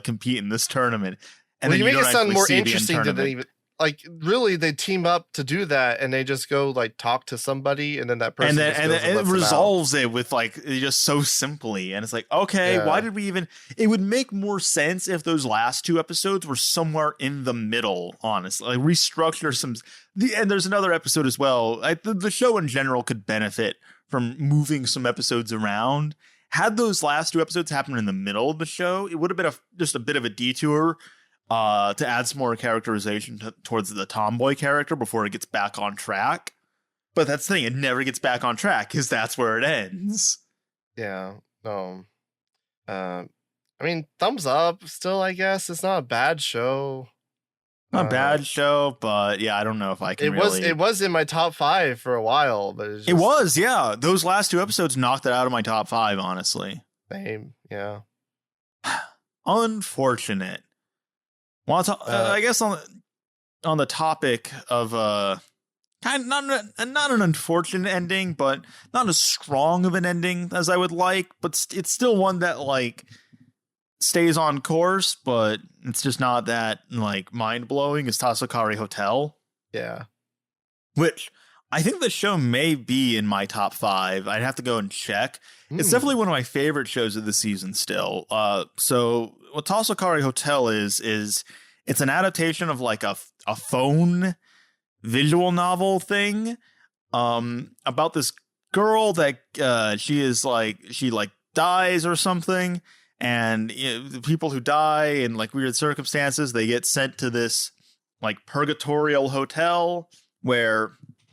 compete in this tournament. And well, then you make it sound more interesting than they even. Like, really, they team up to do that, and they just go like talk to somebody, and then that person and it resolves it with like just so simply, and it's like, okay, why did we even? It would make more sense if those last 2 episodes were somewhere in the middle. Honestly, like restructure some. And there's another episode as well. The show in general could benefit from moving some episodes around. Had those last 2 episodes happened in the middle of the show, it would have been just a bit of a detour. To add some more characterization towards the tomboy character before it gets back on track. But that's the thing, it never gets back on track because that's where it ends. Yeah. No. I mean, thumbs up still, I guess. It's not a bad show. Not a bad show, but yeah, I don't know if I can It was in my top 5 for a while, but it was, yeah. Those last 2 episodes knocked it out of my top 5, honestly. Same, yeah. Unfortunate. Well, I guess on the topic of kind of not an unfortunate ending, but not as strong of an ending as I would like, but it's still one that like stays on course, but it's just not that like mind blowing. Is Tasokare Hotel? Yeah, which I think the show may be in my top 5. I'd have to go and check. It's definitely one of my favorite shows of the season still. So what Tasokare Hotel is it's an adaptation of like a phone visual novel thing about this girl that she dies or something, and the people who die in like weird circumstances, they get sent to this like purgatorial hotel where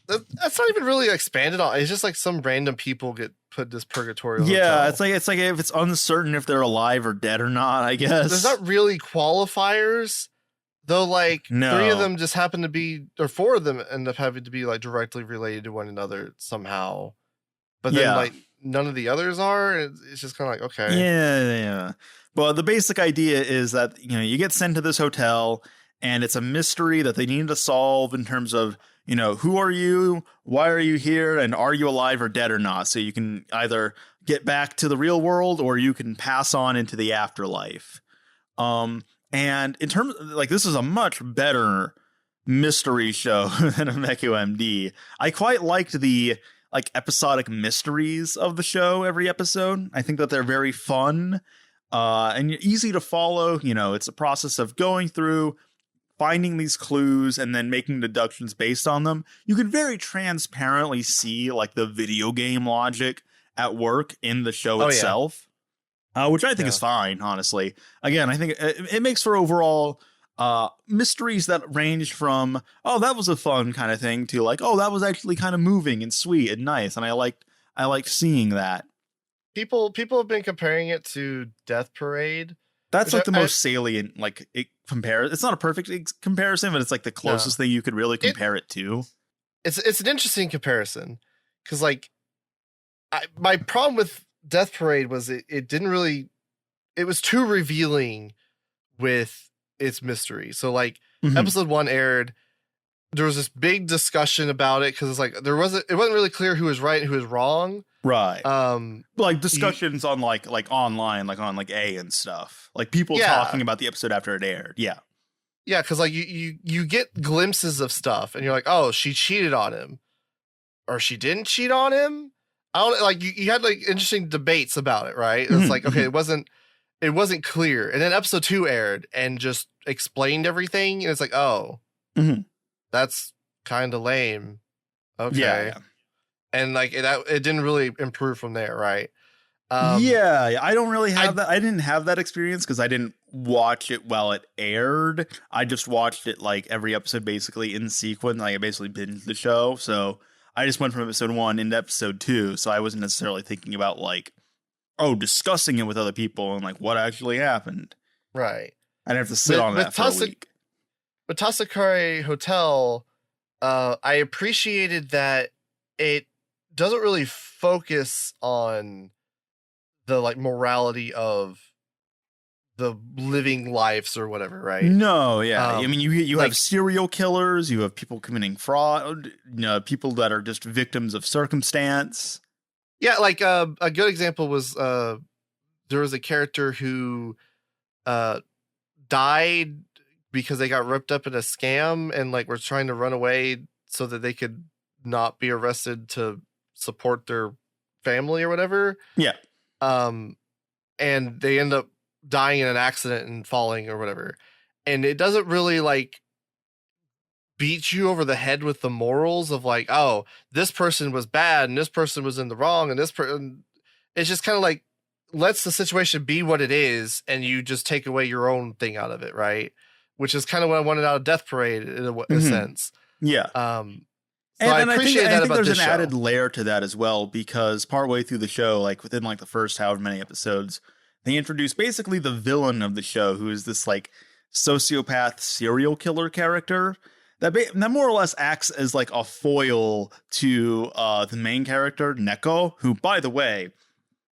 that's not even really expanded on. It's just like some random people get put this purgatorial hotel. It's like if it's uncertain if they're alive or dead or not, I guess. There's not really qualifiers, though. Like 3 of them just happen to be, or 4 of them end up having to be like directly related to one another somehow. But then like none of the others are. It's just kind of like, okay. Yeah. Well, the basic idea is that, you get sent to this hotel and it's a mystery that they need to solve in terms of, who are you? Why are you here? And are you alive or dead or not? So you can either get back to the real world or you can pass on into the afterlife. And in terms of, like, this is a much better mystery show than Ameku M.D. I quite liked the like episodic mysteries of the show every episode. I think that they're very fun and easy to follow. It's a process of going through, finding these clues and then making deductions based on them. You can very transparently see like the video game logic at work in the show itself, which I think is fine, honestly. Again, I think it makes for overall mysteries that range from, oh, that was a fun kind of thing, to like, oh, that was actually kind of moving and sweet and nice. And I liked seeing that. People have been comparing it to Death Parade. That's like the most salient, like it compares. It's not a perfect comparison, but it's like the closest thing you could really compare it to. It's an interesting comparison because like my problem with Death Parade was it didn't really, it was too revealing with its mystery. So like episode 1 aired, there was this big discussion about it because it's like it wasn't really clear who was right and who was wrong. Right. Like discussions on like online, like on like A and stuff. Like people talking about the episode after it aired. Yeah. Yeah, because like you get glimpses of stuff and you're like, oh, she cheated on him. Or she didn't cheat on him. I don't like you had like interesting debates about it, right? It's like, okay, it wasn't clear. And then episode 2 aired and just explained everything, and it's like, oh, that's kind of lame. Okay. Yeah. And like it didn't really improve from there, right? I don't really have that. I didn't have that experience because I didn't watch it while it aired. I just watched it like every episode basically in sequence. Like I basically binged the show. So I just went from episode 1 into episode 2. So I wasn't necessarily thinking about like, discussing it with other people and like what actually happened. Right. I'd have to sit on that for a week. But Tasokare Hotel, I appreciated that it doesn't really focus on the like morality of the living lives or whatever, right? No, yeah. I mean, you have serial killers, you have people committing fraud, people that are just victims of circumstance. Yeah, like a good example was there was a character who died because they got ripped up in a scam and like were trying to run away so that they could not be arrested to support their family or whatever. Yeah. And they end up dying in an accident and falling or whatever. And it doesn't really like beat you over the head with the morals of like, oh, this person was bad and this person was in the wrong and this person. It's just kind of like lets the situation be what it is, and you just take away your own thing out of it, right? Which is kind of what I wanted out of Death Parade in a sense. Yeah. So and I appreciate that about there's this an show. added layer to that as well, because partway through the show, like within like the first however many episodes, they introduce basically the villain of the show, who is this like sociopath serial killer character that more or less acts as like a foil to the main character, Neko, who, by the way,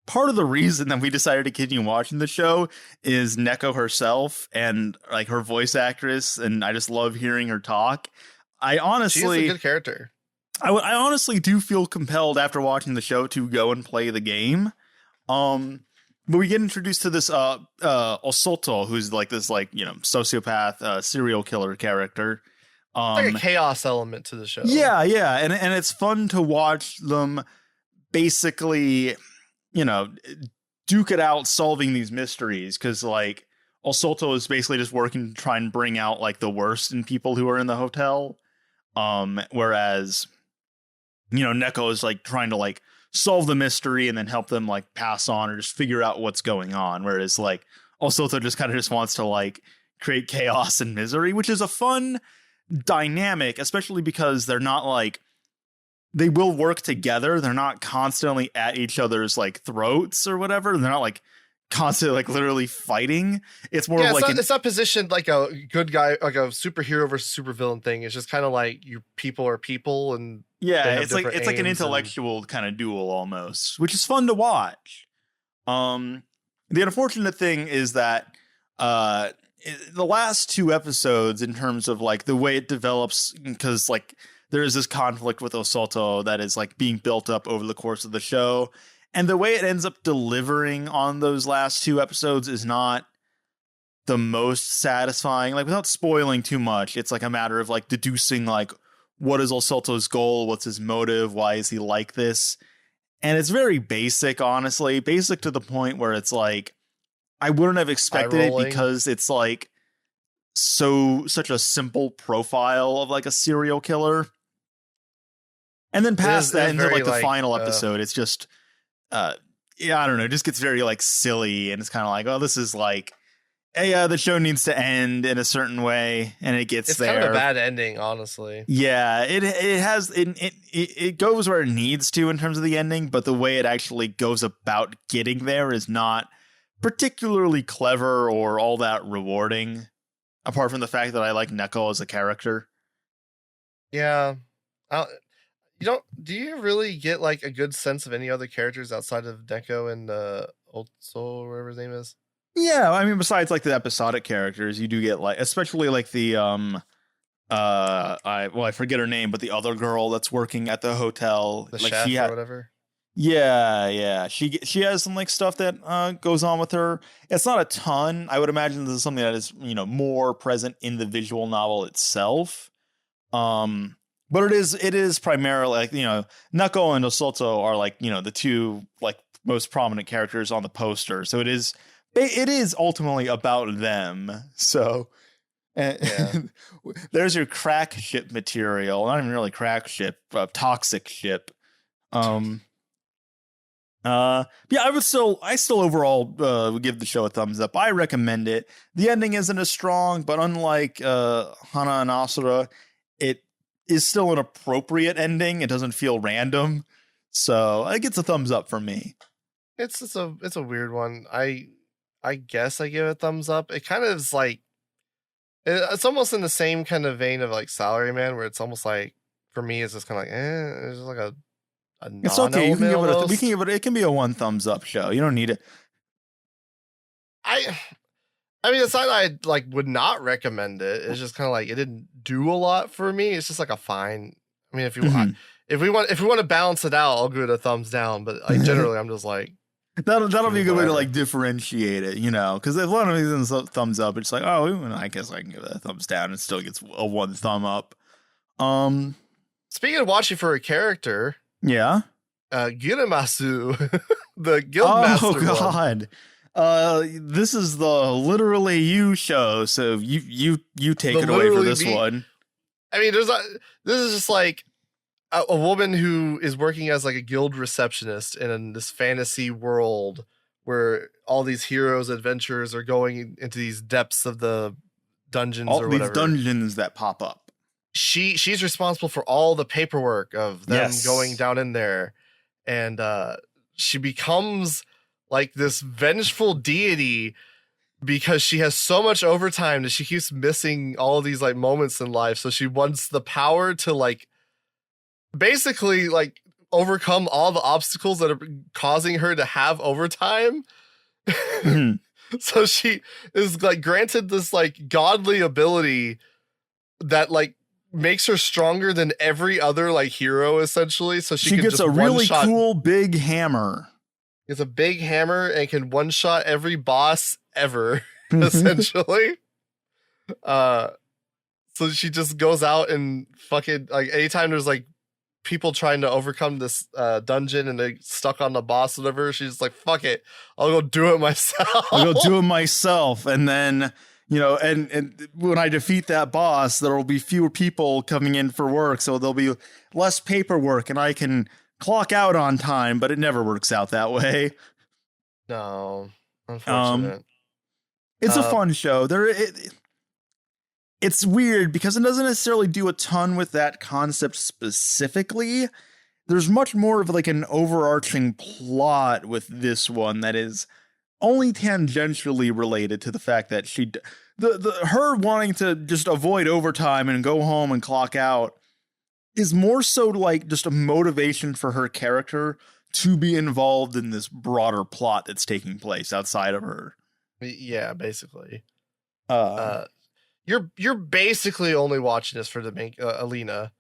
part of the reason that we decided to continue watching the show is Neko herself and like her voice actress, and I just love hearing her talk. I honestly, she's a good character. I honestly do feel compelled after watching the show to go and play the game. But we get introduced to this Osoto, who's like this like, you know, sociopath serial killer character. Like a chaos element to the show. Yeah, and it's fun to watch them basically, you know, duke it out solving these mysteries, because like Osoto is basically just working to try and bring out like the worst in people who are in the hotel. Whereas, you know, Neko is like trying to like solve the mystery and then help them like pass on or just figure out what's going on. Whereas like Osoto just kind of just wants to like create chaos and misery, which is a fun dynamic, especially because they're not like, they will work together. They're not constantly at each other's like throats or whatever. They're not like constantly like literally fighting. It's more of like it's not positioned like a good guy, like a superhero versus supervillain thing. It's just kind of like you people are people, and it's like an intellectual kind of duel almost, which is fun to watch. The unfortunate thing is that the last two episodes, in terms of like the way it develops, because like there is this conflict with Osoto that is like being built up over the course of the show. And the way it ends up delivering on those last two episodes is not the most satisfying. Like, without spoiling too much, it's like a matter of like deducing like, what is Osoto's goal? What's his motive? Why is he like this? And it's very basic, honestly. Basic to the point where it's like, I wouldn't have expected it, because it's like such a simple profile of like a serial killer. And then past that, into like the final episode, it's just, I don't know, it just gets very like silly, and it's kind of like, oh, this is like, hey, the show needs to end in a certain way, and it gets there. It's kind of a bad ending, honestly. Yeah, it goes where it needs to in terms of the ending, but the way it actually goes about getting there is not particularly clever or all that rewarding, apart from the fact that I like Neko as a character. Yeah. Do you really get like a good sense of any other characters outside of Neko and Otso, or whatever his name is? Yeah, I mean, besides like the episodic characters, you do get like, especially like the I forget her name, but the other girl that's working at the hotel, the like chef or whatever. Yeah. She has some like stuff that goes on with her. It's not a ton. I would imagine this is something that is, you know, more present in the visual novel itself. But it is primarily like, you know, Neko and Osoto are like, you know, the two like most prominent characters on the poster. So it is ultimately about them. So there's your crack ship material. Not even really crack ship, toxic ship. I still overall would give the show a thumbs up. I recommend it. The ending isn't as strong, but unlike Hana and Asura, it is still an appropriate ending. It doesn't feel random, so it gets a thumbs up from me. It's a weird one. I guess I give it a thumbs up. It kind of is like, it's almost in the same kind of vein of like Salaryman, where it's almost like, for me, it's just kind of like, it's just like a it's okay. You can give it we can give it. It can be a 1 thumbs up show. You don't need it. I mean, it's not that I like would not recommend it. It's just kind of like it didn't do a lot for me. It's just like a fine. I mean, if we want to balance it out, I'll give it a thumbs down. But like generally, I'm just like, That'll be a good way to like differentiate it, because if one of these is a thumbs up, it's like, oh, I guess I can give it a thumbs down. It still gets a 1 thumb up. Speaking of watching for a character, Giramasu, the Guildmaster. Oh God, this is the literally you show. So you take it away for this one. I mean, this is just like a woman who is working as like a guild receptionist in this fantasy world where all these heroes' adventures are going into these depths of the dungeons or whatever. All these dungeons that pop up. She's responsible for all the paperwork of them going down in there. And she becomes like this vengeful deity because she has so much overtime that she keeps missing all of these like moments in life. So she wants the power to like basically like overcome all the obstacles that are causing her to have overtime. So she is like granted this like godly ability that like makes her stronger than every other like hero essentially. So she gets a really cool big hammer. It's a big hammer and can one shot every boss ever essentially. So she just goes out and fucking like anytime there's like people trying to overcome this dungeon and they stuck on the boss or whatever, she's like, fuck it, I'll go do it myself. And then and when I defeat that boss, there will be fewer people coming in for work, so there'll be less paperwork and I can clock out on time, but it never works out that way. No, unfortunate. It's a fun show. It's weird because it doesn't necessarily do a ton with that concept specifically. There's much more of like an overarching plot with this one that is only tangentially related to the fact that her wanting to just avoid overtime and go home and clock out is more so like just a motivation for her character to be involved in this broader plot that's taking place outside of her. Yeah, basically. You're basically only watching this for the main Alina,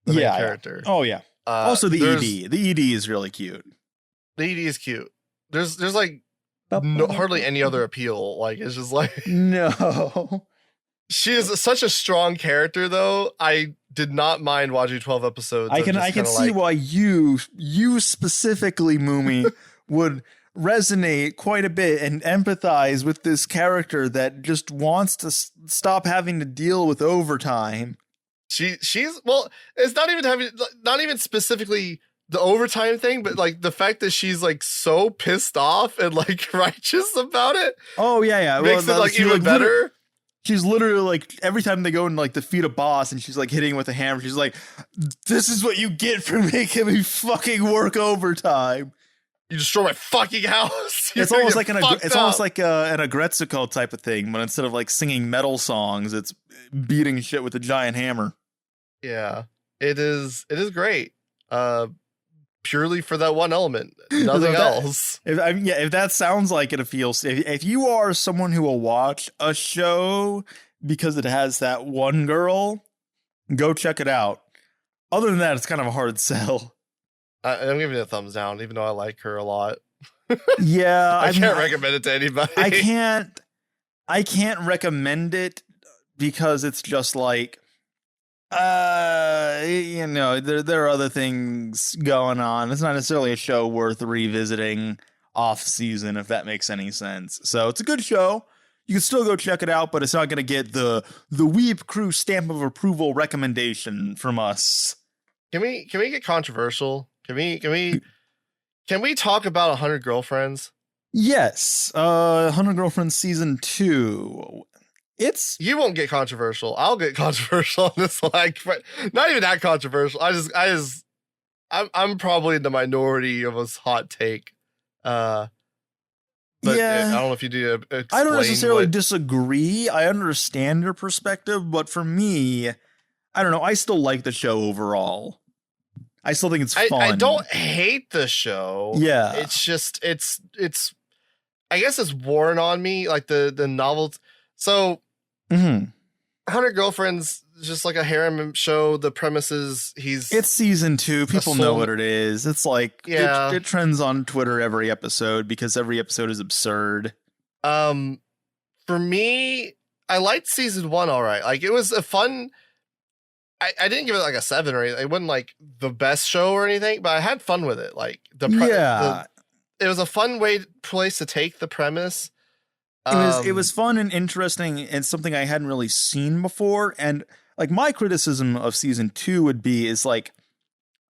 the main character. Oh yeah. Also the ED. The ED is really cute. The ED is cute. There's like hardly any other appeal. Like it's just like no. She is such a strong character, though. I did not mind watching 12 episodes. I can see why you specifically, Moomy, would resonate quite a bit and empathize with this character that just wants to stop having to deal with overtime. She's well, it's not even specifically the overtime thing, but like the fact that she's like so pissed off and like righteous about it. Oh yeah, makes it like even better. She's literally like every time they go and like defeat a boss and she's like hitting with a hammer, she's like, this is what you get for making me fucking work overtime. You destroy my fucking house. It's almost like an Agretsuko type of thing, but instead of like singing metal songs, it's beating shit with a giant hammer. Yeah, it is great. Purely for that one element, nothing else. If that sounds like it feels, if you are someone who will watch a show because it has that one girl, go check it out. Other than that, it's kind of a hard sell. I'm giving it a thumbs down, even though I like her a lot. Yeah, I can't recommend it to anybody. I can't recommend it because it's just like, there are other things going on. It's not necessarily a show worth revisiting off season, if that makes any sense. So it's a good show. You can still go check it out, but it's not going to get the Weeb crew stamp of approval recommendation from us. Can we get controversial? Can we talk 100 Girlfriends? Yes. 100 Girlfriends season 2. You won't get controversial. I'll get controversial on this one. Like, not even that controversial. I'm probably in the minority of a hot take. But yeah, I don't know if you do. I don't necessarily disagree. I understand your perspective, but for me, I don't know. I still like the show overall. I still think it's fun. I don't hate the show. Yeah, it's just it's. I guess it's worn on me, like the novels. So, 100 Girlfriends, just like a harem show. The premise is it's season 2. People know what it is. It's like it trends on Twitter every episode because every episode is absurd. For me, I liked season 1 all right. Like, it was a fun. I didn't give it like a 7 or anything. It wasn't like the best show or anything, but I had fun with it. Like it was a fun place to take the premise. It was fun and interesting and something I hadn't really seen before. And like my criticism of season 2 would be is like,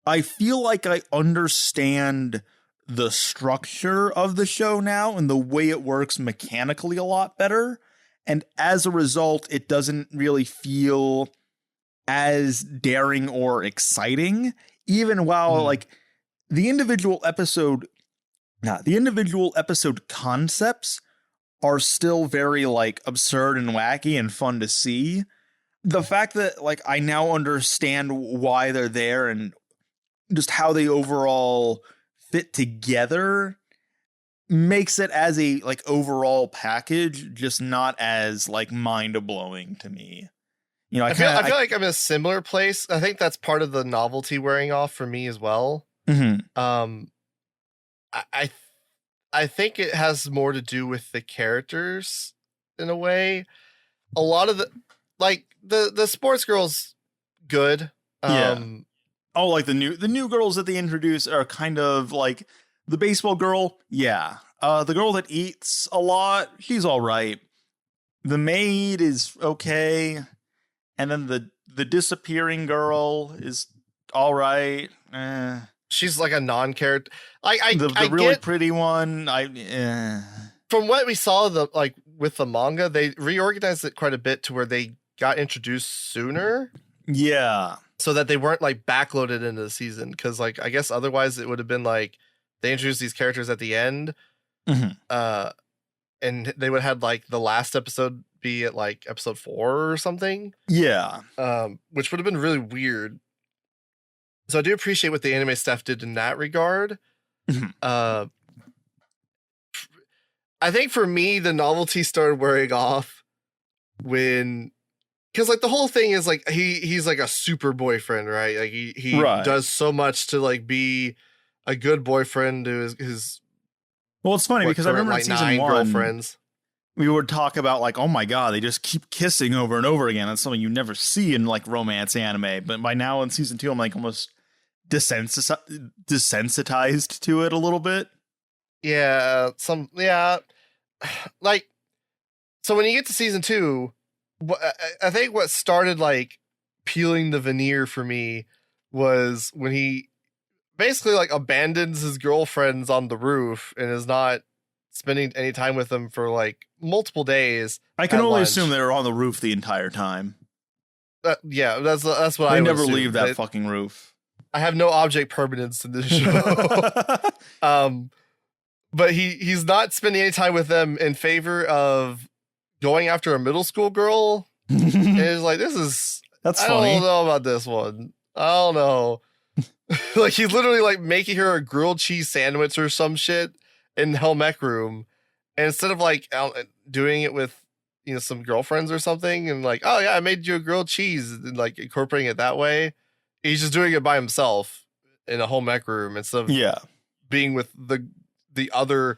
I feel like I understand the structure of the show now and the way it works mechanically a lot better. And as a result, it doesn't really feel as daring or exciting, even while like the individual episode concepts are still very like absurd and wacky and fun to see. The fact that like I now understand why they're there and just how they overall fit together makes it as a like overall package just not as like mind-blowing to me. You know, I feel like I'm in a similar place. I think that's part of the novelty wearing off for me as well. Mm-hmm. I think it has more to do with the characters in a way. A lot of the sports girls good. Oh, like the new girls that they introduce are kind of like the baseball girl. Yeah. The girl that eats a lot, she's all right. The maid is okay. And then the disappearing girl is all right. She's like a non-character. The really pretty one. From what we saw with the manga, they reorganized it quite a bit to where they got introduced sooner. Yeah. So that they weren't like backloaded into the season. Because like I guess otherwise it would have been like they introduced these characters at the end. Mm-hmm. And they would have had like the last episode be at like episode 4 or something. Yeah. Which would have been really weird. So I do appreciate what the anime staff did in that regard. Mm-hmm. I think for me, the novelty started wearing off because like the whole thing is like he's like a super boyfriend, right? Like he does so much to like be a good boyfriend to his. Well, it's funny because I remember in season 1, girlfriends. We would talk about like, oh my god, they just keep kissing over and over again. That's something you never see in like romance anime. But by now in season 2, I'm like almost desensitized to it a little bit. Yeah, like so when you get to season 2, I think what started like peeling the veneer for me was when he basically like abandons his girlfriends on the roof and is not spending any time with them for like multiple days. I can only assume they were on the roof the entire time. Yeah, that's what I never leave that fucking roof. I have no object permanence in this show. But he's not spending any time with them in favor of going after a middle school girl. And it's like, that's funny. I don't know about this one. I don't know. Like he's literally like making her a grilled cheese sandwich or some shit in home ec room. And instead of like doing it with, some girlfriends or something and like, oh yeah, I made you a grilled cheese and like incorporating it that way. He's just doing it by himself in a home ec room instead of being with the other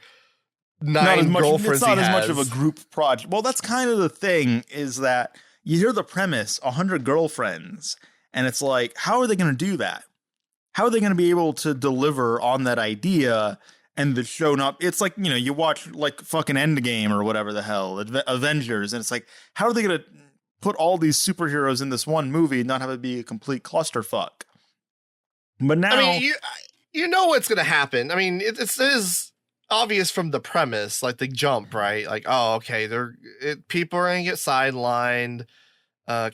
9 girlfriends. It's not as much of a group project. Well, that's kind of the thing is that you hear the premise, 100 girlfriends, and it's like, how are they going to do that? How are they going to be able to deliver on that idea and the show not? It's like, you watch like fucking Endgame or whatever the hell, Avengers, and it's like, how are they going to put all these superheroes in this one movie and not have it be a complete clusterfuck? But now, I mean, you know what's going to happen. I mean, it is obvious from the premise, like the jump, right? Like, oh, okay, people are going to get sidelined.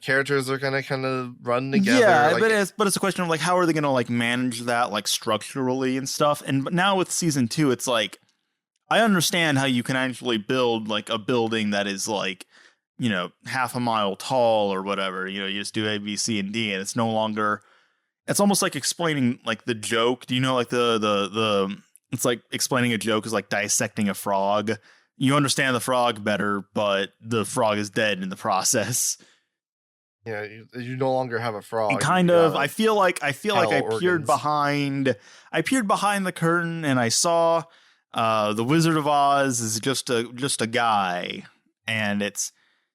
Characters are going to kind of run together. Yeah, like, but it's a question of like, how are they going to like manage that like structurally and stuff? And now with season 2, it's like, I understand how you can actually build like a building that is like, half a mile tall or whatever. You just do A, B, C, and D, and it's no longer. It's almost like explaining like the joke. Do you know like the it's like explaining a joke is like dissecting a frog. You understand the frog better, but the frog is dead in the process. you no longer have a frog. Kind of. I feel like I peered behind the curtain and I saw the Wizard of Oz is just a guy, and it's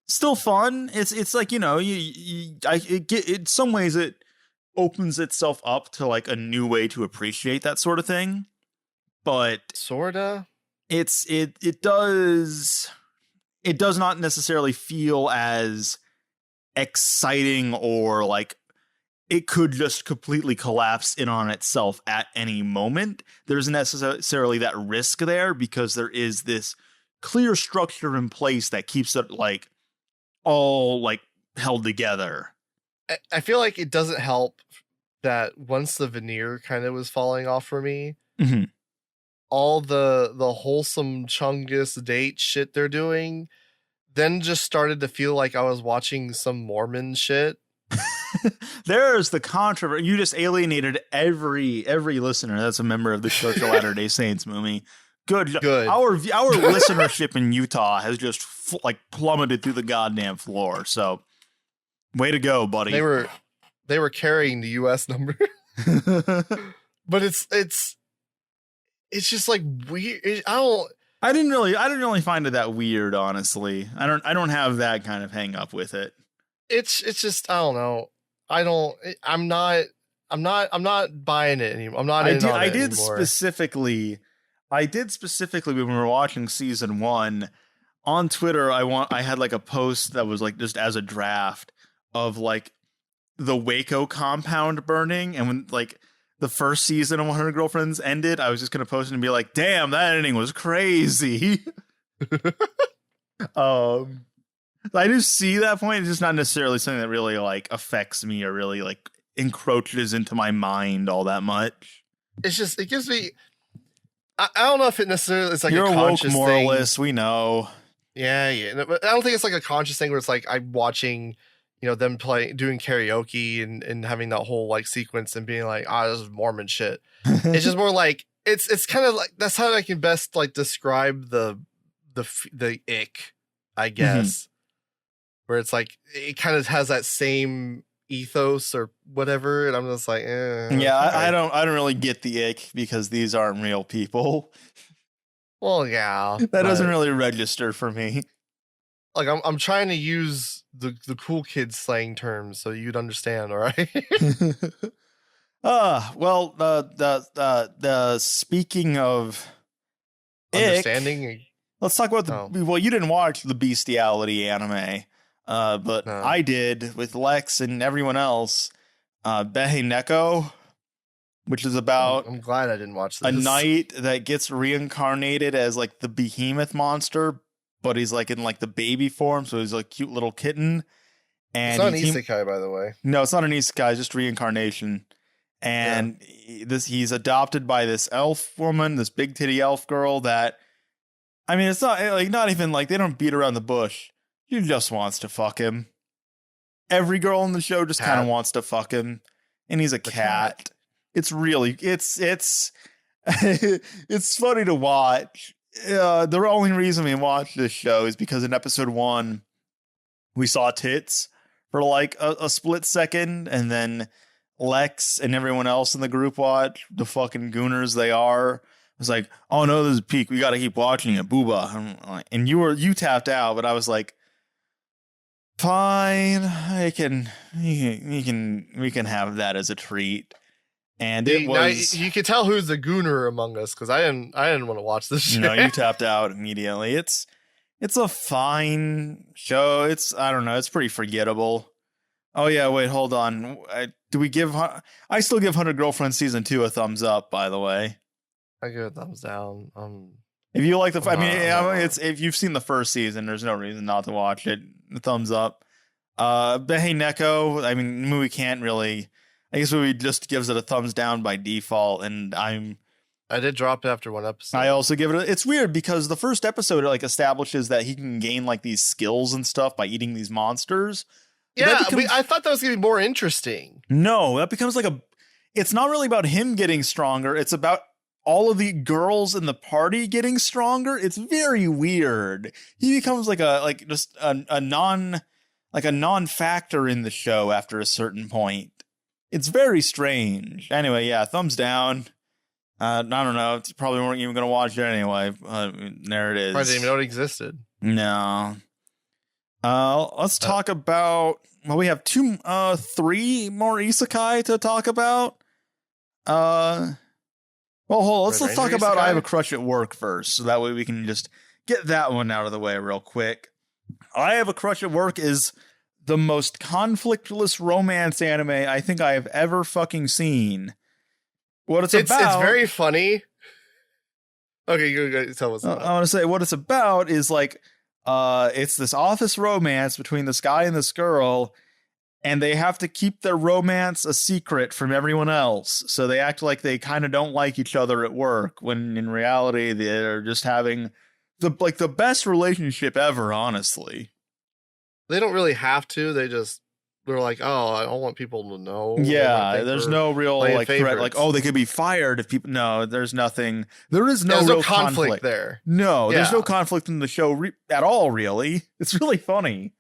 still fun. It's like, in some ways it opens itself up to like a new way to appreciate that sort of thing, but sorta it does not necessarily feel as exciting, or like it could just completely collapse in on itself at any moment. There's necessarily that risk there because there is this clear structure in place that keeps it like all like held together. I feel like it doesn't help that once the veneer kind of was falling off for me, mm-hmm. all the wholesome Chungus date shit they're doing then just started to feel like I was watching some Mormon shit. There's the controversy. You just alienated every listener that's a member of the Church of Latter-day Saints, Moomy. Good. Our listenership in Utah has just plummeted through the goddamn floor. So, way to go, buddy. They were carrying the U.S. number, but it's just like weird. I didn't really find it that weird, honestly. I don't have that kind of hang up with it. It's just, I don't know. I'm not buying it anymore. I'm not in on it anymore. I did specifically when we were watching season 1 on Twitter. I had like a post that was like just as a draft of like the Waco compound burning, and when like the first season of 100 Girlfriends ended, I was just going to post it and be like, damn, that ending was crazy. I do see that point. It's just not necessarily something that really like affects me or really like encroaches into my mind all that much. It's just, it gives me, I don't know if it necessarily is like You're a conscious woke moralist, we know. Yeah. But I don't think it's like a conscious thing where it's like I'm watching, them doing karaoke and having that whole like sequence and being like, this is Mormon shit. It's just more like, it's kind of like, that's how I can best like describe the ick, I guess. Mm-hmm. Where it's like, it kind of has that same ethos or whatever. And I'm just like, Yeah, okay. I don't really get the ick because these aren't real people. Well, yeah. That doesn't really register for me. Like I'm trying to use the cool kids slang terms so you'd understand, all right? Well, the speaking of understanding, ick, let's talk about well, you didn't watch the bestiality anime, but no. I did with Lex and everyone else. Beheneko, which is about I'm glad I didn't watch this. A knight that gets reincarnated as like the behemoth monster, but he's like in like the baby form, so he's like a cute little kitten. And it's not an isekai, by the way. No, it's not an isekai, it's just reincarnation. And he's adopted by this elf woman, this big titty elf girl that, I mean, it's not even like they don't beat around the bush. She just wants to fuck him. Every girl in the show just kind of wants to fuck him, and he's a cat. It's really it's it's funny to watch. The only reason we watched this show is because in episode 1 we saw tits for like a split second, and then Lex and everyone else in the group watch, the fucking gooners they are. I was like, oh no, this is peak. We got to keep watching it, booba. And you tapped out, but I was like, fine, we can have that as a treat. And it was. You can tell who's the gooner among us because I didn't want to watch this show. No, you tapped out immediately. It's a fine show. I don't know. It's pretty forgettable. Oh yeah, wait, hold on. I still give 100 Girlfriends season 2 a thumbs up, by the way. I give it a thumbs down. If you like it's if you've seen the first season, there's no reason not to watch it. Thumbs up. Beheneko, I mean, movie can't really. I guess movie just gives it a thumbs down by default, and I did drop it after one episode. I also give it. It's weird because the first episode like establishes that he can gain like these skills and stuff by eating these monsters. Yeah, I thought that was gonna be more interesting. No, that becomes like it's not really about him getting stronger. It's about all of the girls in the party getting stronger. It's very weird. He becomes like just a non like a non-factor in the show after a certain point. It's very strange. Anyway, yeah, thumbs down. I don't know. Probably weren't even going to watch it anyway. There it is. I didn't even know it existed. No. Let's talk about. Well, we have 3 more isekai to talk about. Well, hold on. Let's talk about I Have a Crush at Work first, so that way we can just get that one out of the way real quick. I Have a Crush at Work is the most conflictless romance anime I think I have ever fucking seen. What it's about... It's very funny. Okay, you tell us. I want to say what it's about is like, it's this office romance between this guy and this girl, and they have to keep their romance a secret from everyone else. So they act like they kind of don't like each other at work, when in reality they're just having the best relationship ever, honestly. They don't really have to. They're like, oh, I don't want people to know. Yeah, there's no real like threat, like, oh, they could be fired if people. No, there's nothing. There's no conflict there. No, there's no conflict in the show at all. Really, it's really funny.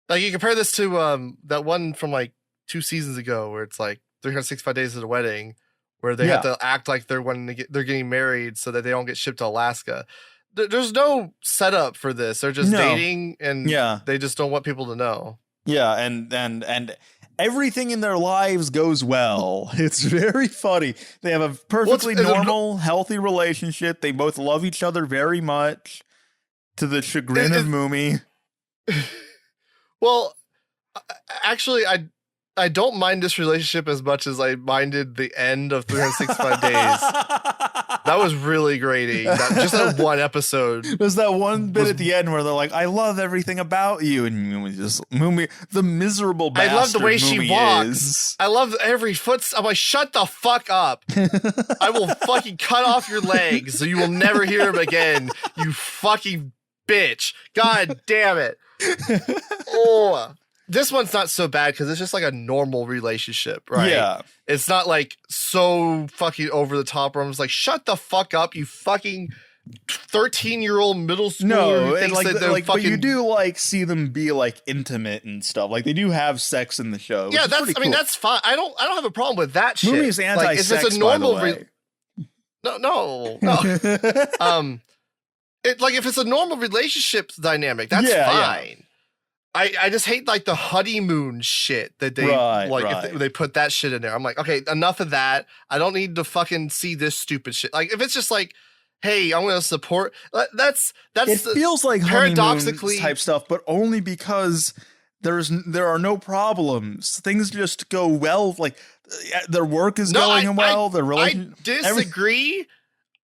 Like you compare this to that one from like 2 seasons ago, where it's like 365 Days of the Wedding, where they have to act like they're getting married so that they don't get shipped to Alaska. There's no setup for this. They're just dating, and they just don't want people to know. Yeah, and everything in their lives goes well. It's very funny. They have a perfectly normal, healthy relationship. They both love each other very much, to the chagrin of Mumi. Well, actually, I don't mind this relationship as much as I minded the end of 365 Days. That was really grating. Just that one episode. There's that one bit at the end where they're like, I love everything about you. And Mumi, the miserable bastard. I love the way she walks. Is. I love every footstep. I'm like, shut the fuck up. I will fucking cut off your legs so you will never hear him again. You fucking bitch. God damn it. Oh. This one's not so bad because it's just like a normal relationship, right? Yeah. It's not like so fucking over the top where I'm just like, shut the fuck up, you fucking 13-year-old middle schooler. No, and but you do like see them be like intimate and stuff. Like they do have sex in the show. Yeah, that's fine. I don't have a problem with that shit. Mumi's anti-sex, like, it's a normal by the way. No. If it's a normal relationship dynamic, that's fine. Yeah. I just hate like the honeymoon shit that they if they put that shit in there. I'm like, okay, enough of that. I don't need to fucking see this stupid shit. Like if it's just like, hey, I'm going to support. That's it feels like paradoxically type stuff, but only because there are no problems. Things just go well. Like their work is going well. Their relation. I disagree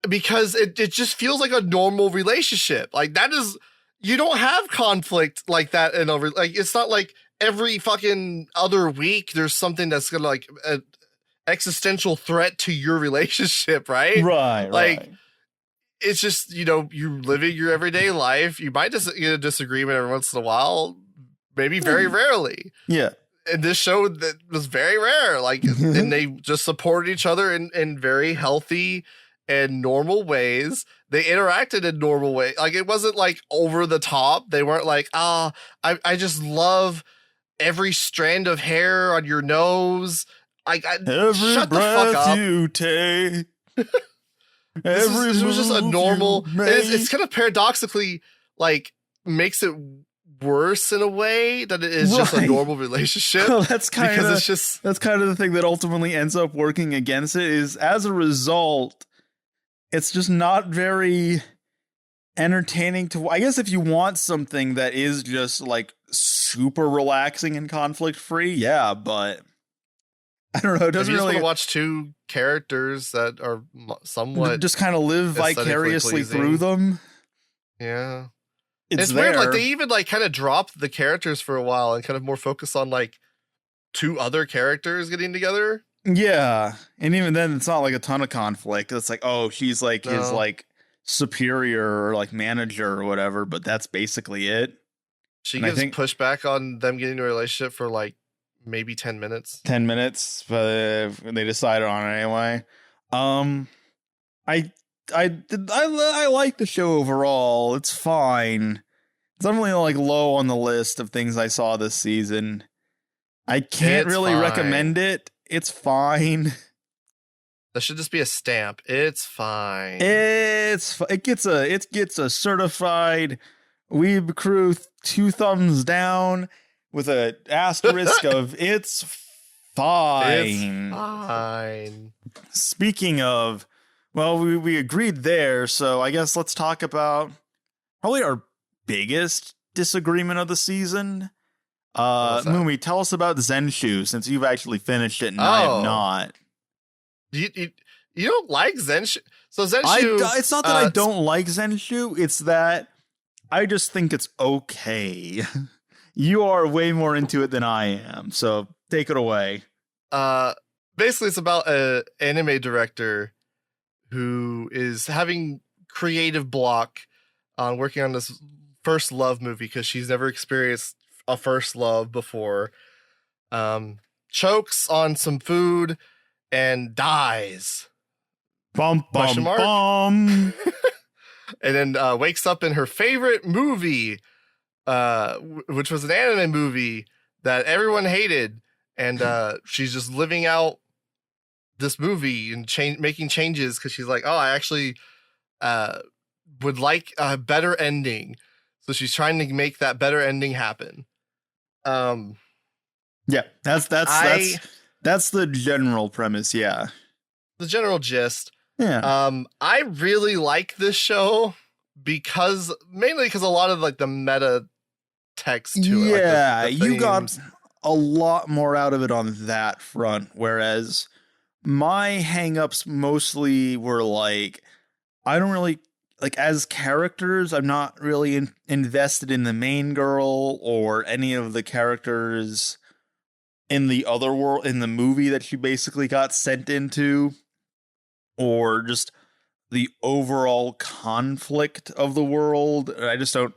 because it just feels like a normal relationship. Like that is. You don't have conflict like that in it's not like every fucking other week there's something that's gonna like an existential threat to your relationship, right? Right. It's just, you're living your everyday life. You might just get a disagreement every once in a while, maybe very rarely. Yeah. And this show that was very rare, like, and they just supported each other in very healthy and normal ways. They interacted in normal way. Like it wasn't like over the top. They weren't like, I just love every strand of hair on your nose. Shut the fuck up. You take. This was just a normal. It's kind of paradoxically like makes it worse in a way that it is just a normal relationship. Well, that's kind of the thing that ultimately ends up working against it. Is as a result. It's just not very entertaining to. I guess if you want something that is just like super relaxing and conflict free, yeah, but I don't know. It doesn't really want to watch two characters that are somewhat just kind of live vicariously through them. Yeah, it's weird. Like they even like kind of dropped the characters for a while and kind of more focus on like 2 other characters getting together. Yeah, and even then, it's not like a ton of conflict. It's like, oh, she's like his like superior or like manager or whatever, but that's basically it. She gives pushback on them getting a relationship for like maybe 10 minutes. 10 minutes, but they decided on it anyway. I like the show overall. It's fine. definitely like low on the list of things I saw this season. I can't really recommend it. It's fine. That should just be a stamp. It's fine. It gets a certified Weeb Crew 2 thumbs down with an asterisk of it's fine. It's fine. Speaking of, well, we agreed there, so I guess let's talk about probably our biggest disagreement of the season. Moomy, tell us about Zenshuu, since you've actually finished it and I have not. You don't like Zenshuu? So Zenshuu... It's not that I don't like Zenshuu, it's that I just think it's okay. You are way more into it than I am, so take it away. Basically, it's about an anime director who is having creative block on working on this first love movie because she's never experienced a first love before. Chokes on some food and dies. Bum, bum, bum. And then wakes up in her favorite movie, which was an anime movie that everyone hated. And she's just living out this movie and making changes because she's like, oh, I actually would like a better ending. So she's trying to make that better ending happen. Yeah, that's the general premise. Yeah, the general gist. Yeah. I really like this show mainly because a lot of like the meta text to it. Yeah, like you got a lot more out of it on that front, whereas my hangups mostly were like, I don't really like as characters. I'm not really invested in the main girl or any of the characters in the other world in the movie that she basically got sent into, or just the overall conflict of the world. I just don't.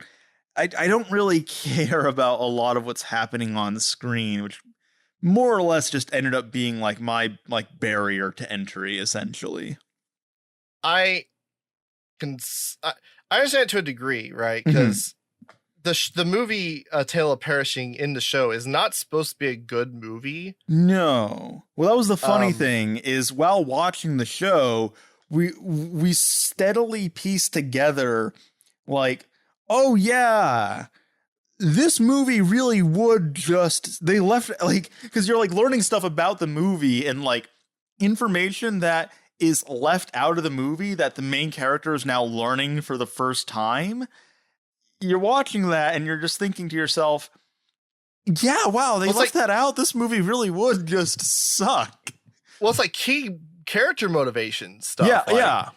I don't really care about a lot of what's happening on the screen, which more or less just ended up being like my barrier to entry, essentially. I understand it to a degree, right? Because the movie Tale of Perishing in the show is not supposed to be a good movie. No. Well, that was the funny thing is while watching the show, we steadily pieced together like, oh yeah, this movie really would just, they left like, because you're like learning stuff about the movie and like information that is left out of the movie that the main character is now learning for the first time. You're watching that and you're just thinking to yourself, yeah, wow, they left that out. This movie really would just suck. Well, it's like key character motivation stuff. Yeah, yeah.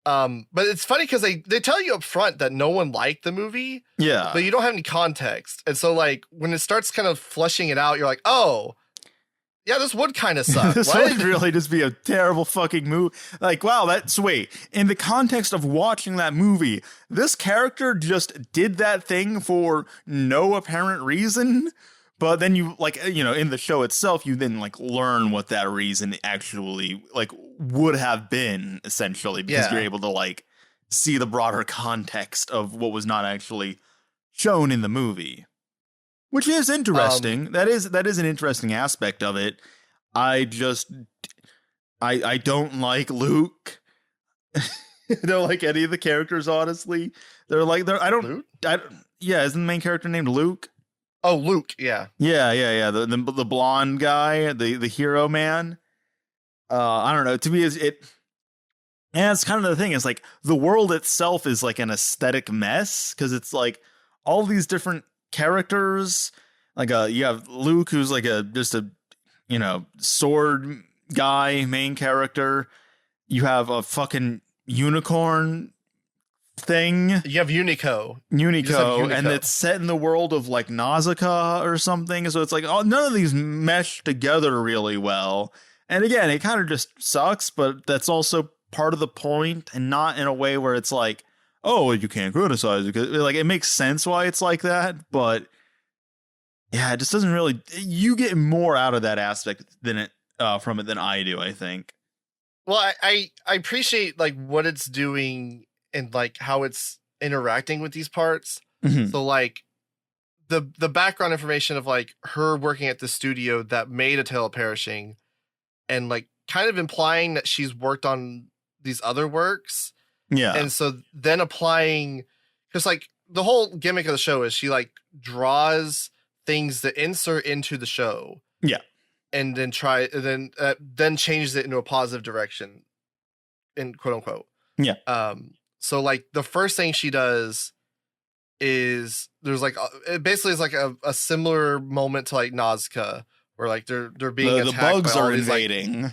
But it's funny because they tell you up front that no one liked the movie. Yeah. But you don't have any context. And so like when it starts kind of fleshing it out, you're like, oh, yeah, this would kind of suck. This would really just be a terrible fucking movie. Like, wow, that's wait. In the context of watching that movie, this character just did that thing for no apparent reason. But then you like, you know, in the show itself, you then like learn what that reason actually like would have been, essentially, because you're able to like see the broader context of what was not actually shown in the movie. Which is interesting. That is an interesting aspect of it. I don't like Luke. I don't like any of the characters, honestly. Luke? Yeah, isn't the main character named Luke? Oh, Luke, yeah. Yeah. The blonde guy, the hero man. I don't know. To me, and it's kind of the thing. It's like the world itself is like an aesthetic mess because it's like all these different characters. Like you have Luke, who's like just a sword guy main character. You have a fucking unicorn thing. You have Unico, and it's set in the world of like Nausicaa or something. So it's like, oh, none of these mesh together really well. And again, it kind of just sucks, but that's also part of the point, and not in a way where it's like, oh, you can't criticize it. Like, it makes sense why it's like that, but yeah, it just doesn't really. You get more out of that aspect from it than I do, I think. Well, I appreciate like what it's doing and like how it's interacting with these parts. Mm-hmm. So like the background information of like her working at the studio that made A Tale of Perishing, and like kind of implying that she's worked on these other works. Yeah. And so then applying, because like the whole gimmick of the show is she like draws things that insert into the show. Yeah. And then then changes it into a positive direction, in quote unquote. Yeah. So like the first thing she does is there's like it basically is like a similar moment to like Nausicaa, where like they're being attacked. The bugs by all are these, invading. Like,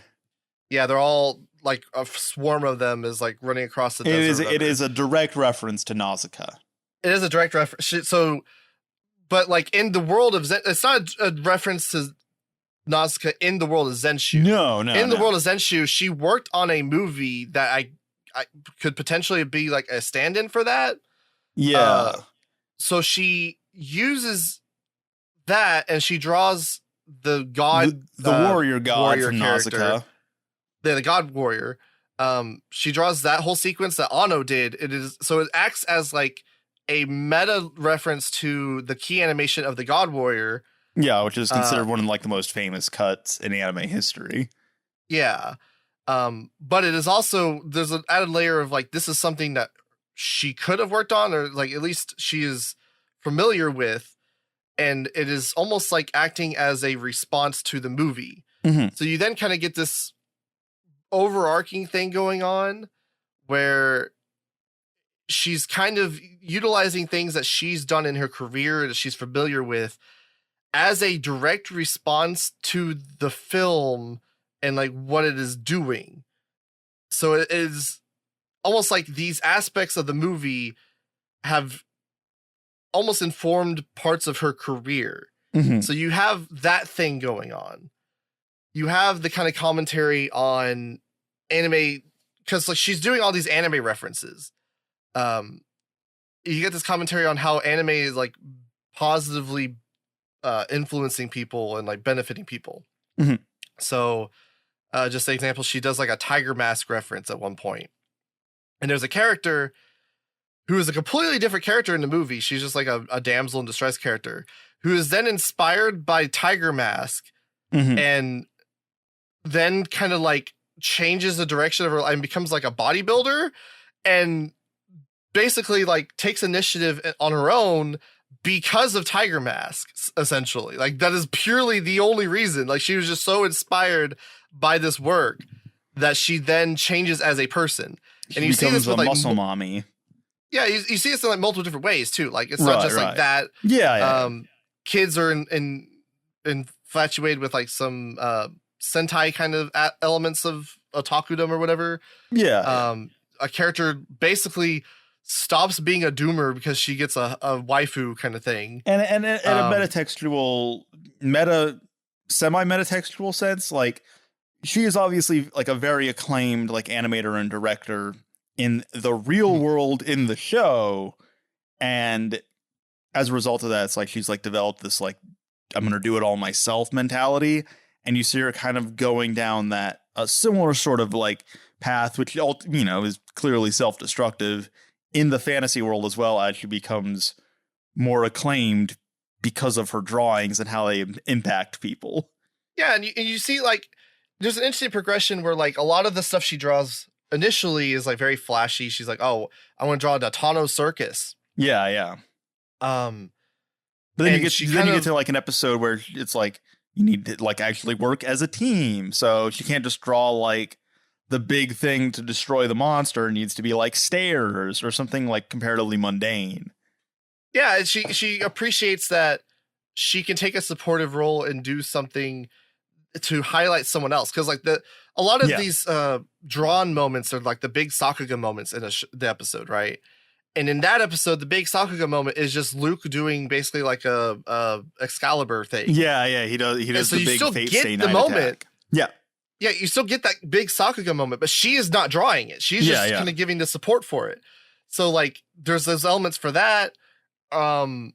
yeah, they're all like a swarm of them is like running across the desert. It is a direct reference to Nausicaa. It is a direct reference. So, but like in the world of it's not a reference to Nausicaa in the world of Zenshuu. No. In the world of Zenshuu, she worked on a movie that I could potentially be like a stand-in for that. Yeah. So she uses that and she draws the god, the warrior god from Nausicaa. The god warrior. She draws that whole sequence that Anno did. It acts as like a meta reference to the key animation of the god warrior. Yeah, which is considered one of like the most famous cuts in anime history. Yeah. But it is also, there's an added layer of like, this is something that she could have worked on, or like at least she is familiar with. And it is almost like acting as a response to the movie. Mm-hmm. So you then kind of get this overarching thing going on where she's kind of utilizing things that she's done in her career that she's familiar with as a direct response to the film and like what it is doing. So it is almost like these aspects of the movie have almost informed parts of her career. Mm-hmm. So you have that thing going on. You have the kind of commentary on anime, because like she's doing all these anime references. You get this commentary on how anime is like positively influencing people and like benefiting people. Mm-hmm. So just an example, she does like a tiger mask reference at one point. And there's a character who is a completely different character in the movie. She's just like a damsel in distress character who is then inspired by Tiger Mask, mm-hmm. and then kind of like changes the direction of her life and becomes like a bodybuilder, and basically like takes initiative on her own because of Tiger Mask, essentially. Like that is purely the only reason. Like she was just so inspired by this work that she then changes as a person. And you see this with like muscle mommy. Yeah, you see this in like multiple different ways too. Like it's not just like that. Yeah. Kids are infatuated with like some Sentai kind of elements of otakudom or whatever. Yeah. A character basically stops being a doomer because she gets a waifu kind of thing. And a metatextual, semi-metatextual sense, like she is obviously like a very acclaimed like animator and director in the real world in the show. And as a result of that, it's like she's like developed this like, I'm going to do it all myself mentality. And you see her kind of going down that a similar sort of like path, which, you know, is clearly self-destructive in the fantasy world as well, as she becomes more acclaimed because of her drawings and how they impact people. Yeah. And you see like, there's an interesting progression where like a lot of the stuff she draws initially is like very flashy. She's like, oh, I want to draw a Tano circus. Yeah. But then you get to like an episode where it's like you need to like actually work as a team. So she can't just draw like the big thing to destroy the monster. It needs to be like stairs or something like comparatively mundane. Yeah, she appreciates that she can take a supportive role and do something to highlight someone else, because like a lot of these drawn moments are like the big Sakuga moments in the episode, right? And in that episode, the big Sakuga moment is just Luke doing basically like a Excalibur thing. Yeah, he does so the big still Fate get Stay the Night moment. Attack. Yeah, you still get that big Sakuga moment, but she is not drawing it. She's just kind of giving the support for it. So like, there's those elements for that. The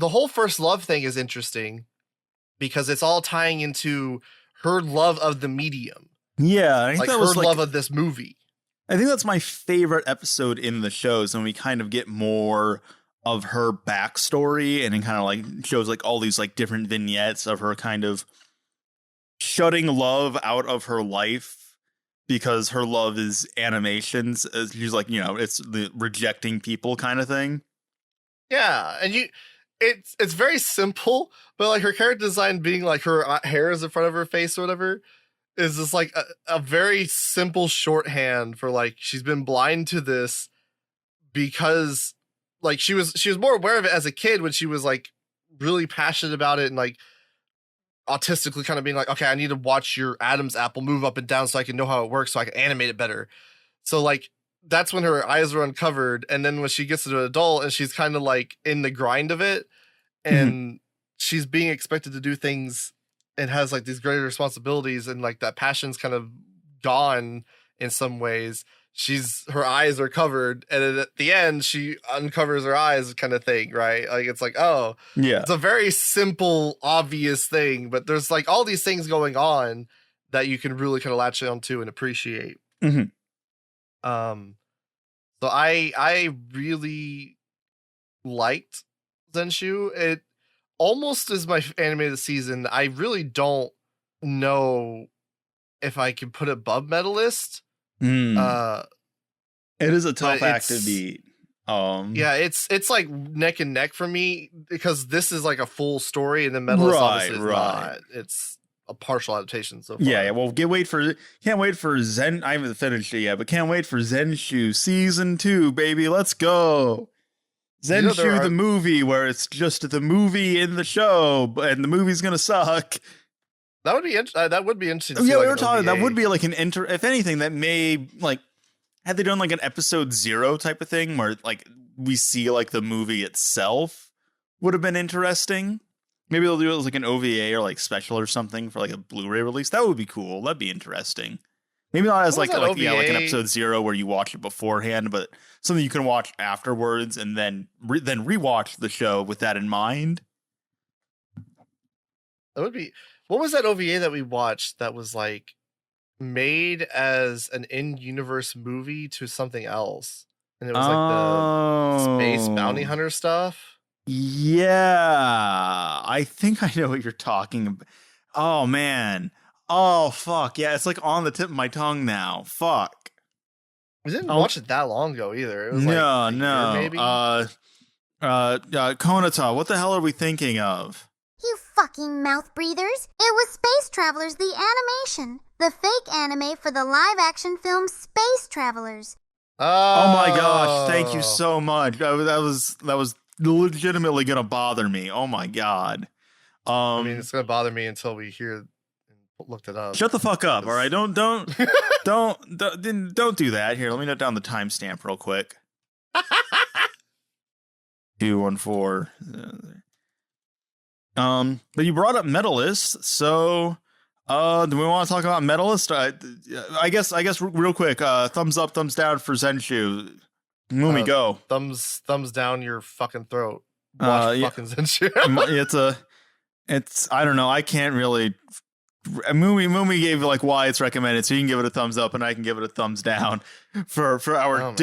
whole first love thing is interesting because it's all tying into her love of the medium. Yeah, I think like that her was love of this movie. I think that's my favorite episode in the shows when we kind of get more of her backstory, and it kind of like shows like all these like different vignettes of her kind of shutting love out of her life because her love is animations. She's like, you know, it's the rejecting people kind of thing. Yeah, and it's very simple, but like her character design being like her hair is in front of her face or whatever is just like a very simple shorthand for like she's been blind to this because like she was more aware of it as a kid when she was like really passionate about it and like autistically kind of being like, okay, I need to watch your Adam's apple move up and down so I can know how it works so I can animate it better. So like that's when her eyes were uncovered, and then when she gets to an adult and she's kind of like in the grind of it and she's being expected to do things and has like these greater responsibilities and like that passion's kind of gone in some ways. Her eyes are covered, and then at the end she uncovers her eyes kind of thing, right? Like it's like, oh yeah, it's a very simple obvious thing, but there's like all these things going on that you can really kind of latch onto and appreciate. So I really liked Zenshuu. It almost is my anime of the season. I really don't know if I can put it above Medalist. It is a tough act to beat. Yeah, it's like neck and neck for me because this is like a full story, and then Medalist obviously is not. It's a partial adaptation so far. Yeah. Well, can't wait for Zen. I haven't finished it yet, but can't wait for Zenshuu season 2, baby. Let's go. Zenshuu, the movie, where it's just the movie in the show, and the movie's gonna suck. That would be interesting. Yeah, we were talking. That would be like if anything, that may like had they done like an episode 0 type of thing where like we see like the movie itself would have been interesting. Maybe they'll do it as like an OVA or like special or something for like a Blu-ray release. That would be cool. That'd be interesting. Maybe not as like an episode 0 where you watch it beforehand, but something you can watch afterwards and then rewatch the show with that in mind. That would be. What was that OVA that we watched that was like made as an in-universe movie to something else, and it was like the space bounty hunter stuff? Yeah, I think I know what you're talking about. Oh man. Oh fuck. Yeah, it's like on the tip of my tongue now. Fuck. I didn't watch it that long ago either. It was no. Year, maybe? Konata, what the hell are we thinking of? You fucking mouth breathers. It was Space Travelers the animation. The fake anime for the live-action film Space Travelers. Oh my gosh, thank you so much. That was legitimately gonna bother me. Oh my god. I mean, it's gonna bother me until we looked it up. Shut the fuck up, all right? Don't do that. Here, let me note down the timestamp real quick. 214. But you brought up Medalist, so do we want to talk about Medalist? I guess real quick, thumbs up, thumbs down for Zenshuu. Mumi, go. Thumbs down your fucking throat. Watch fucking Zenshuu. It's I don't know. I can't really. Mumi gave like why it's recommended, so you can give it a thumbs up, and I can give it a thumbs down for our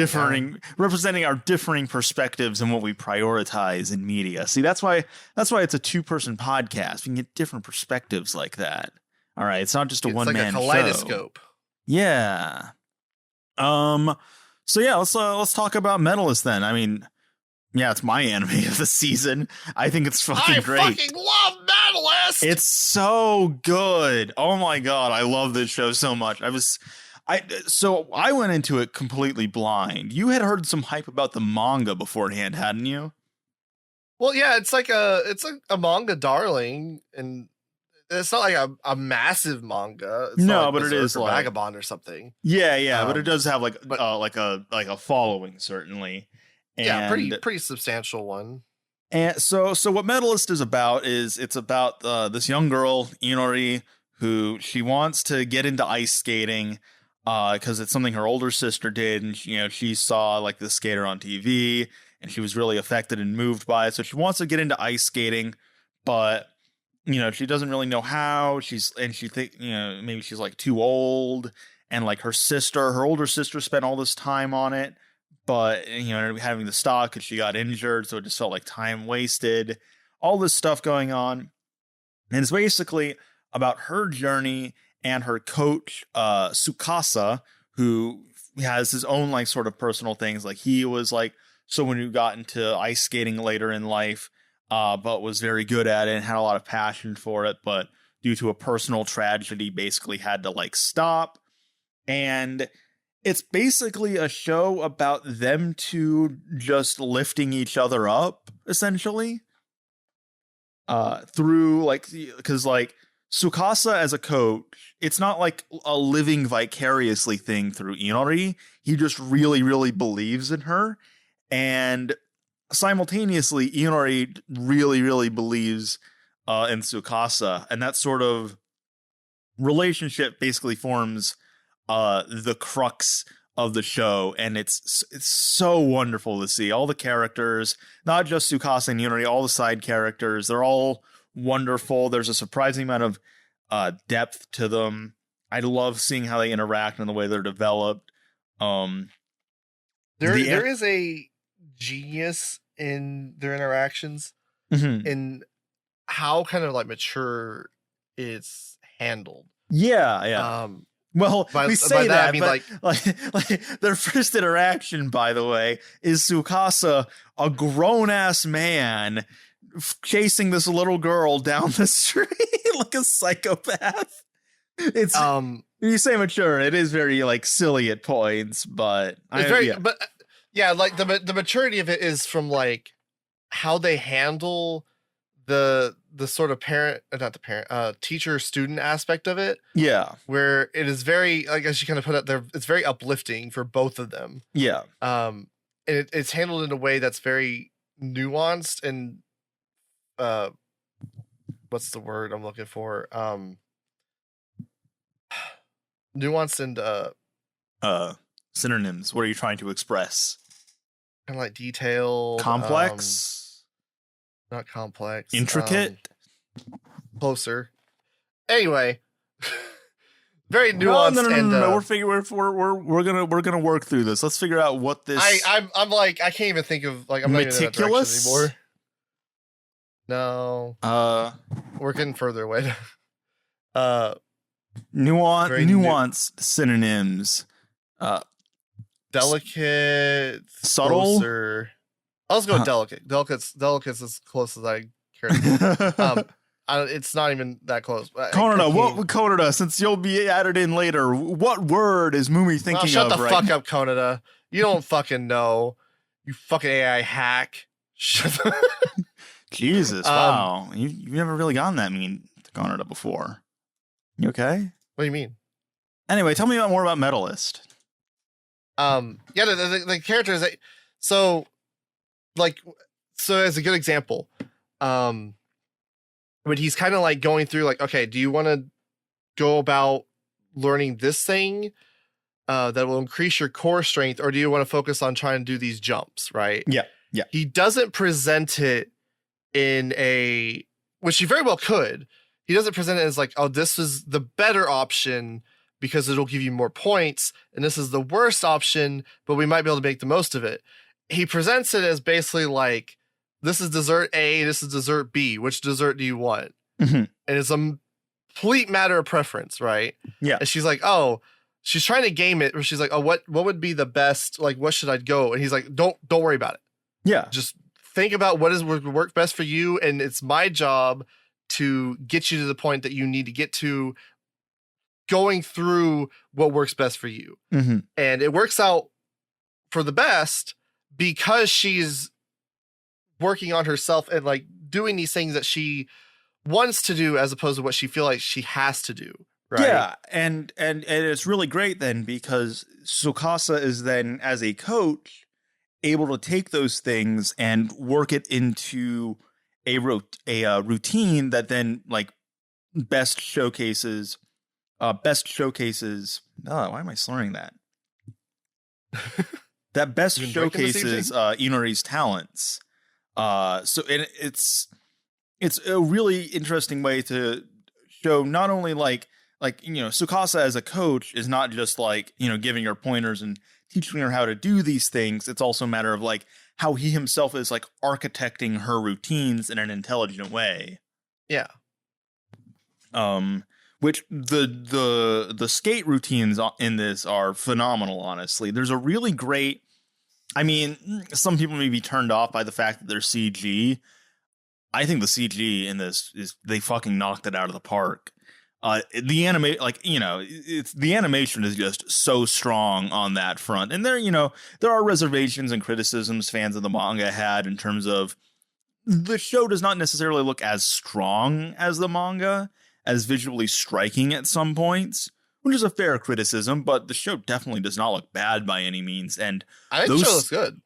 representing our differing perspectives and what we prioritize in media. See, that's why it's a 2-person podcast. We can get different perspectives like that. All right, it's not just a one-man show. It's like a kaleidoscope. Yeah. So yeah, let's talk about Medalist then. I mean, yeah, it's my anime of the season. I think it's fucking great. I fucking love Medalist. It's so good. Oh my god, I love this show so much. I went into it completely blind. You had heard some hype about the manga beforehand, hadn't you? Well, yeah, it's like a manga darling, and it's not like a massive manga. It's no, like but it is like Vagabond or something. Yeah, but it does have like a following certainly. And yeah, pretty substantial one. And so what Medalist is about it's about this young girl Inori who she wants to get into ice skating because it's something her older sister did, and she saw like the skater on TV and she was really affected and moved by it. So she wants to get into ice skating, but she doesn't really know how. She think maybe she's like too old, and like her older sister spent all this time on it. but having to stop because she got injured, so it just felt like time wasted. All this stuff going on, and it's basically about her journey and her coach Tsukasa, who has his own like sort of personal things. Like he was like someone who got into ice skating later in life, but was very good at it and had a lot of passion for it, but due to a personal tragedy basically had to like stop. And it's basically a show about them two just lifting each other up, essentially. Through like, because like Tsukasa as a coach, it's not like a living vicariously thing through Inori. He just really, really believes in her. And simultaneously, Inori really, really believes in Tsukasa. And that sort of relationship basically forms the crux of the show, and it's so wonderful to see all the characters, not just Tsukasa and Inori, all the side characters. They're all wonderful. There's a surprising amount of depth to them. I love seeing how they interact and the way they're developed. There is a genius in their interactions, and how kind of like mature it's handled. Yeah. Well, we say that, I mean, but like their first interaction, by the way, is Tsukasa, a grown-ass man, chasing this little girl down the street like a psychopath. It's you say mature, it is very like silly at points, but it's like the maturity of it is from like how they handle the sort of teacher student aspect of it. Yeah. Where it is very, like, as you kind of put out there, it's very uplifting for both of them. Yeah. And it's handled in a way that's very nuanced and what's the word I'm looking for? Nuanced and synonyms. What are you trying to express? Kind of like detailed, complex. Not complex. Intricate? Closer. Anyway. Very nuanced. No. We're gonna work through this. Let's figure out what this. I'm like, I can't even think of like, I'm meticulous not even in that direction anymore. No. We're getting further away. Nuanced synonyms. Delicate. Subtle. Closer. I'll just go with delicate. Delicate's as close as I care to be. It's not even that close. Konada, since you'll be added in later, what word is Mumi thinking of? Shut the fuck up, Konada. You don't fucking know. You fucking AI hack. Jesus, wow. You've never really gotten that mean to Konada before. You okay? What do you mean? Anyway, tell me more about Medalist. The characters. So as a good example, when he's kind of like going through like, okay, do you want to go about learning this thing that will increase your core strength, or do you want to focus on trying to do these jumps, right? Yeah. He doesn't present it which he very well could. He doesn't present it as like, oh, this is the better option because it'll give you more points, and this is the worst option, but we might be able to make the most of it. He presents it as basically like, this is dessert A, this is dessert B. Which dessert do you want? And it's a complete matter of preference, right? Yeah. And she's like, oh, she's trying to game it, where she's like, oh, what would be the best? Like, what should I go? And he's like, don't worry about it. Yeah. Just think about what would work best for you, and it's my job to get you to the point that you need to get to, going through what works best for you. And it works out for the best because she's working on herself and like doing these things that she wants to do as opposed to what she feels like she has to do. Right? Yeah. And it's really great then because Tsukasa is then, as a coach, able to take those things and work it into a routine that then like best showcases. Why am I slurring that? That best showcases Inori's talents. So it's a really interesting way to show not only like Tsukasa as a coach is not just like, giving her pointers and teaching her how to do these things. It's also a matter of like how he himself is like architecting her routines in an intelligent way. Yeah. Which the skate routines in this are phenomenal, honestly. There's a really great, I mean, some people may be turned off by the fact that they're CG. I think the CG in this they fucking knocked it out of the park. The the animation is just so strong on that front. And there are reservations and criticisms fans of the manga had in terms of the show does not necessarily look as strong as the manga, as visually striking at some points, which is a fair criticism, but the show definitely does not look bad by any means. And I think the show looks good.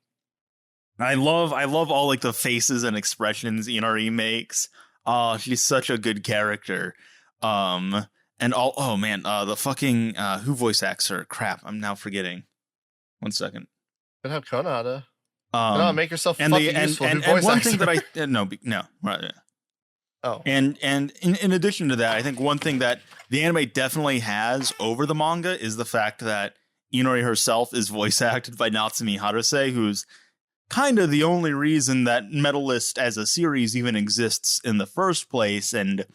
I love all like the faces and expressions Inari makes. She's such a good character. And all, oh man, the fucking who voice acts her? Crap, I'm now forgetting. 1 second. Could have Konada. Make yourself and fucking useful. And one thing that I no right. Yeah. Oh. And in addition to that, I think one thing that the anime definitely has over the manga is the fact that Inori herself is voice acted by Natsumi Harase, who's kind of the only reason that Medalist as a series even exists in the first place. And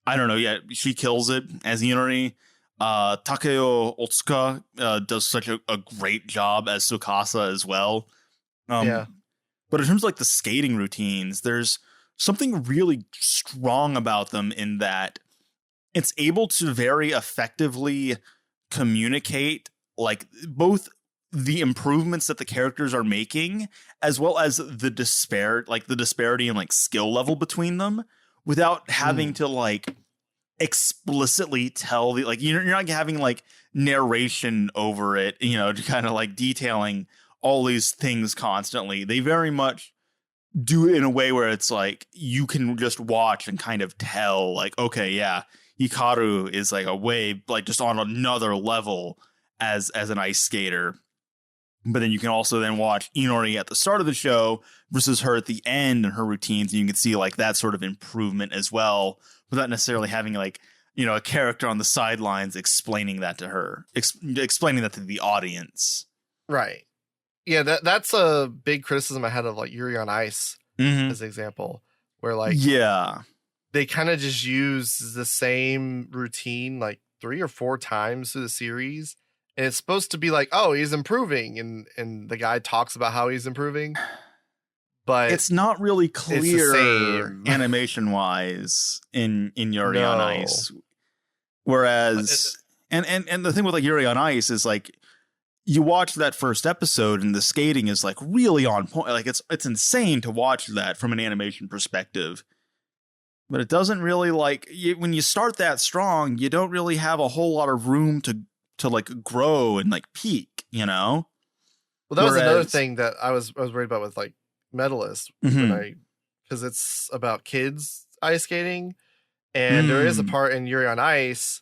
I don't know, yeah, she kills it as Inori. Takeo Otsuka does such a great job as Tsukasa as well. Yeah. But in terms of like the skating routines, there's something really strong about them in that it's able to very effectively communicate like both the improvements that the characters are making as well as the disparity in like skill level between them without having to like explicitly tell the like you're not having like narration over it, kind of like detailing all these things constantly. They very much do it in a way where it's like you can just watch and kind of tell like, okay, yeah, Hikaru is like a way like just on another level as an ice skater. But then you can also then watch Inori at the start of the show versus her at the end and her routines, and you can see like that sort of improvement as well without necessarily having like a character on the sidelines explaining that to her, explaining that to the audience. Right. Yeah, that's a big criticism I had of like Yuri on Ice as an example, where like they kind of just use the same routine like 3 or 4 times through the series, and it's supposed to be like, oh, he's improving, and the guy talks about how he's improving, but it's not really clear animation wise in Yuri on Ice. Whereas and the thing with like Yuri on Ice is like, you watch that first episode and the skating is like really on point. Like it's insane to watch that from an animation perspective, but it doesn't really like when you start that strong, you don't really have a whole lot of room to like grow and like peak, Well, that was another thing that I was worried about with like Medalist because it's about kids ice skating, and there is a part in Yuri on Ice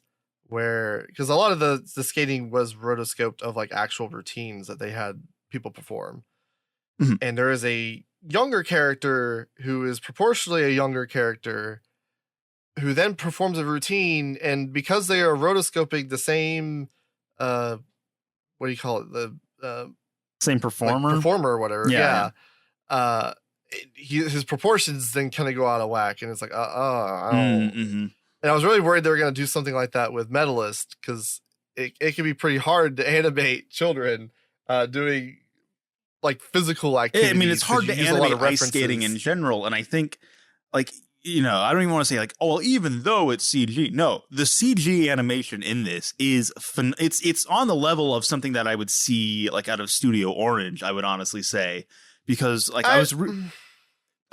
where, because a lot of the skating was rotoscoped of like actual routines that they had people perform. And there is a younger character who is proportionally a younger character who then performs a routine, and because they are rotoscoping the same what do you call it, the same performer or whatever, his proportions then kind of go out of whack, and it's like I don't. And I was really worried they were going to do something like that with Medalist, because it can be pretty hard to animate children doing like physical activities. I mean, it's hard to animate ice skating in general. And I think like, I don't even want to say like, oh, well, even though it's CG. No, the CG animation in this is it's on the level of something that I would see like out of Studio Orange, I would honestly say, because like I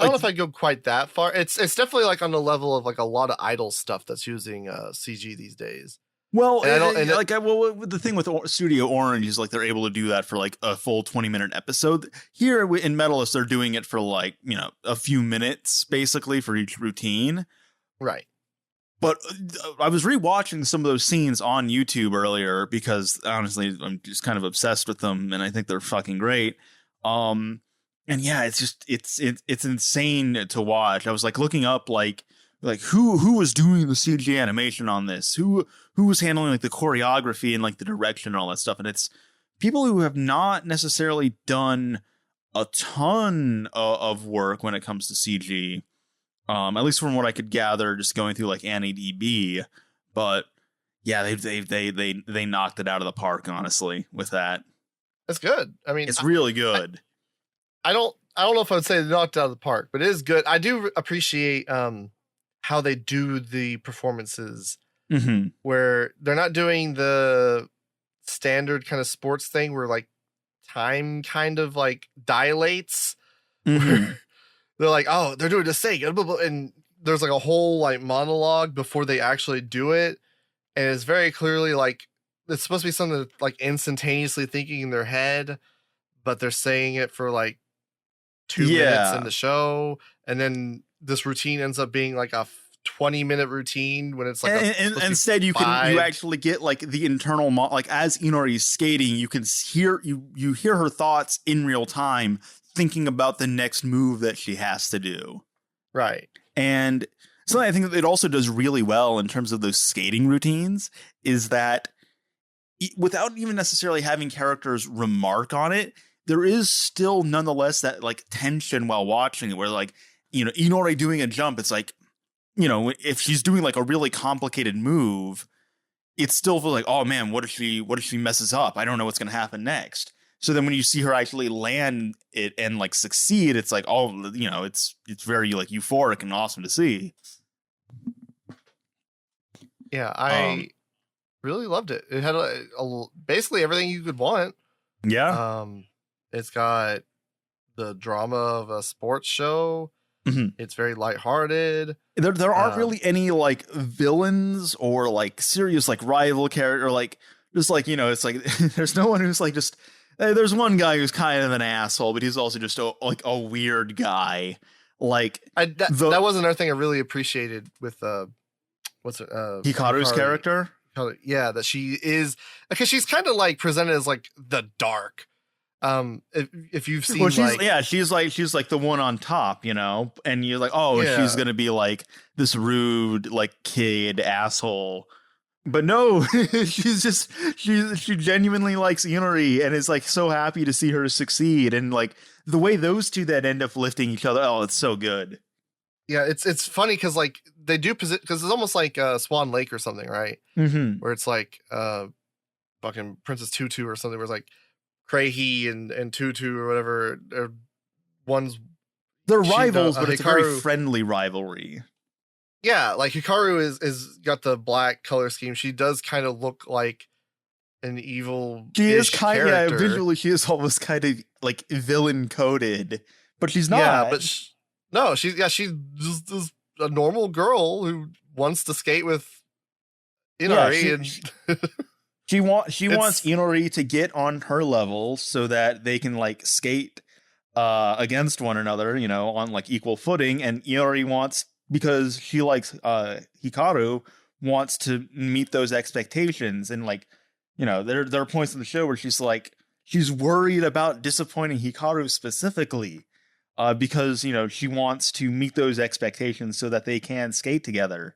don't know if I'd go quite that far. It's definitely like on the level of like a lot of idol stuff that's using CG these days. Well, the thing with Studio Orange is like they're able to do that for like a full 20-minute episode. Here in Medalist, they're doing it for like a few minutes basically for each routine. Right. But I was rewatching some of those scenes on YouTube earlier because honestly, I'm just kind of obsessed with them, and I think they're fucking great. And yeah, it's just it's insane to watch. I was like looking up like who was doing the CG animation on this? Who was handling like the choreography and like the direction and all that stuff? And it's people who have not necessarily done a ton of work when it comes to CG, at least from what I could gather, just going through like AniDB. But yeah, they knocked it out of the park, honestly, with that. That's good. I mean, it's really good. I don't know if I would say they knocked it out of the park, but it is good. I do appreciate how they do the performances, where they're not doing the standard kind of sports thing where like time kind of like dilates. They're like, oh, they're doing this thing, and there's like a whole like monologue before they actually do it, and it's very clearly like it's supposed to be something that's like instantaneously thinking in their head, but they're saying it for like 2 minutes in the show, and then this routine ends up being like a 20-minute routine when it's like and instead you actually get like the internal like as Inori's skating, you can hear you hear her thoughts in real time thinking about the next move that she has to do, right? And something I think that it also does really well in terms of those skating routines is that without even necessarily having characters remark on it, there is still nonetheless that like tension while watching it where like, you know, Inori doing a jump, it's like, you know, if she's doing like a really complicated move, it's still feels like, oh man, what if she messes up? I don't know what's going to happen next. So then when you see her actually land it and like succeed, it's like, oh, you know, it's very like euphoric and awesome to see. Yeah, I really loved it. It had basically everything you could want. Yeah. It's got the drama of a sports show. It's very lighthearted. There aren't really any like villains or like serious like rival character, or like just like, you know, it's like there's no one who's like just there's one guy who's kind of an asshole, but he's also just a weird guy. Like that was another thing I really appreciated with Hikaru's character. Yeah, that she is, because she's kind of like presented as like the dark. If you've seen, she's like the one on top, you know, and you're like, oh, she's gonna be like this rude like kid asshole, but no, she genuinely likes Inori and is like so happy to see her succeed, and like the way those two then end up lifting each other, oh, it's so good. Yeah, it's funny because like they do because it's almost like Swan Lake or something, right? Where it's like fucking Princess Tutu or something, where it's like Crahy and Tutu or whatever. They're rivals, but it's a very friendly rivalry. Yeah, like Hikaru is got the black color scheme. She does kind of look like an evil. She is kind of visually. She is almost kind of like villain coded, but she's not. Yeah, but she's just a normal girl who wants to skate with Inori, she wants Inori to get on her level so that they can like skate against one another, you know, on like equal footing. And Inori wants, because she likes Hikaru, wants to meet those expectations. And like, you know, there are points in the show where she's worried about disappointing Hikaru specifically. Because, you know, she wants to meet those expectations so that they can skate together.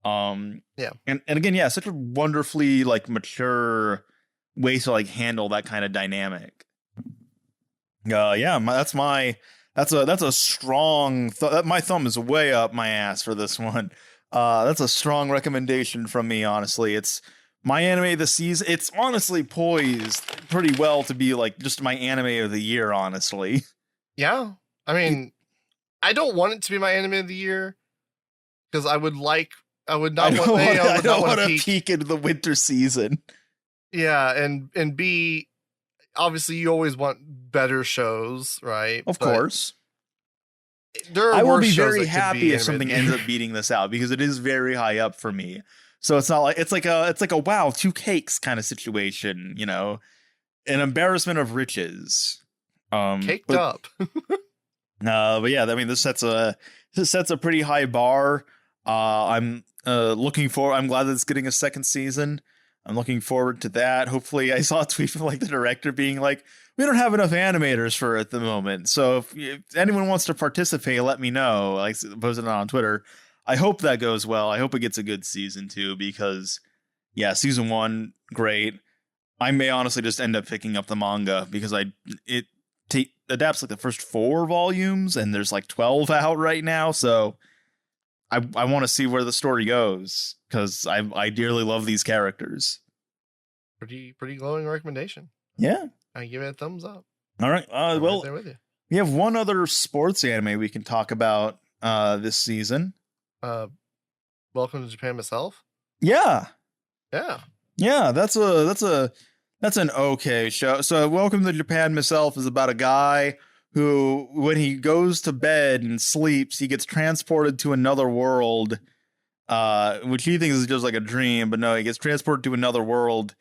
And again, yeah, such a wonderfully like mature way to like handle that kind of dynamic. That's a strong. My thumb is way up my ass for this one. That's a strong recommendation from me. Honestly, it's my anime of the season. It's honestly poised pretty well to be like just my anime of the year. Honestly. Yeah. I mean, I don't want it to be my anime of the year because I would not want to peek into the winter season. Yeah, and B, obviously you always want better shows, right? Of course. I will be very happy if something ends up beating this out because it is very high up for me. So it's not like it's like a wow, 2 cakes kind of situation, you know, an embarrassment of riches. Caked up. But yeah, I mean, this sets a pretty high bar. I'm glad that it's getting a second season. I'm looking forward to that. Hopefully, I saw a tweet from like the director being like, "We don't have enough animators for it at the moment. So if anyone wants to participate, let me know." Like posted it on Twitter. I hope that goes well. I hope it gets a good season 2 because, yeah, season 1 great. I may honestly just end up picking up the manga because it adapts like the first 4 volumes and there's like 12 out right now. So I want to see where the story goes because I dearly love these characters. Pretty glowing recommendation. Yeah. I give it a thumbs up. All right. Well, right there with you. We have one other sports anime we can talk about this season. Welcome to Japan myself. Yeah. Yeah. Yeah, that's an okay show. So Welcome to Japan myself is about a guy who, when he goes to bed and sleeps, he gets transported to another world, which he thinks is just like a dream, but no, he gets transported to another world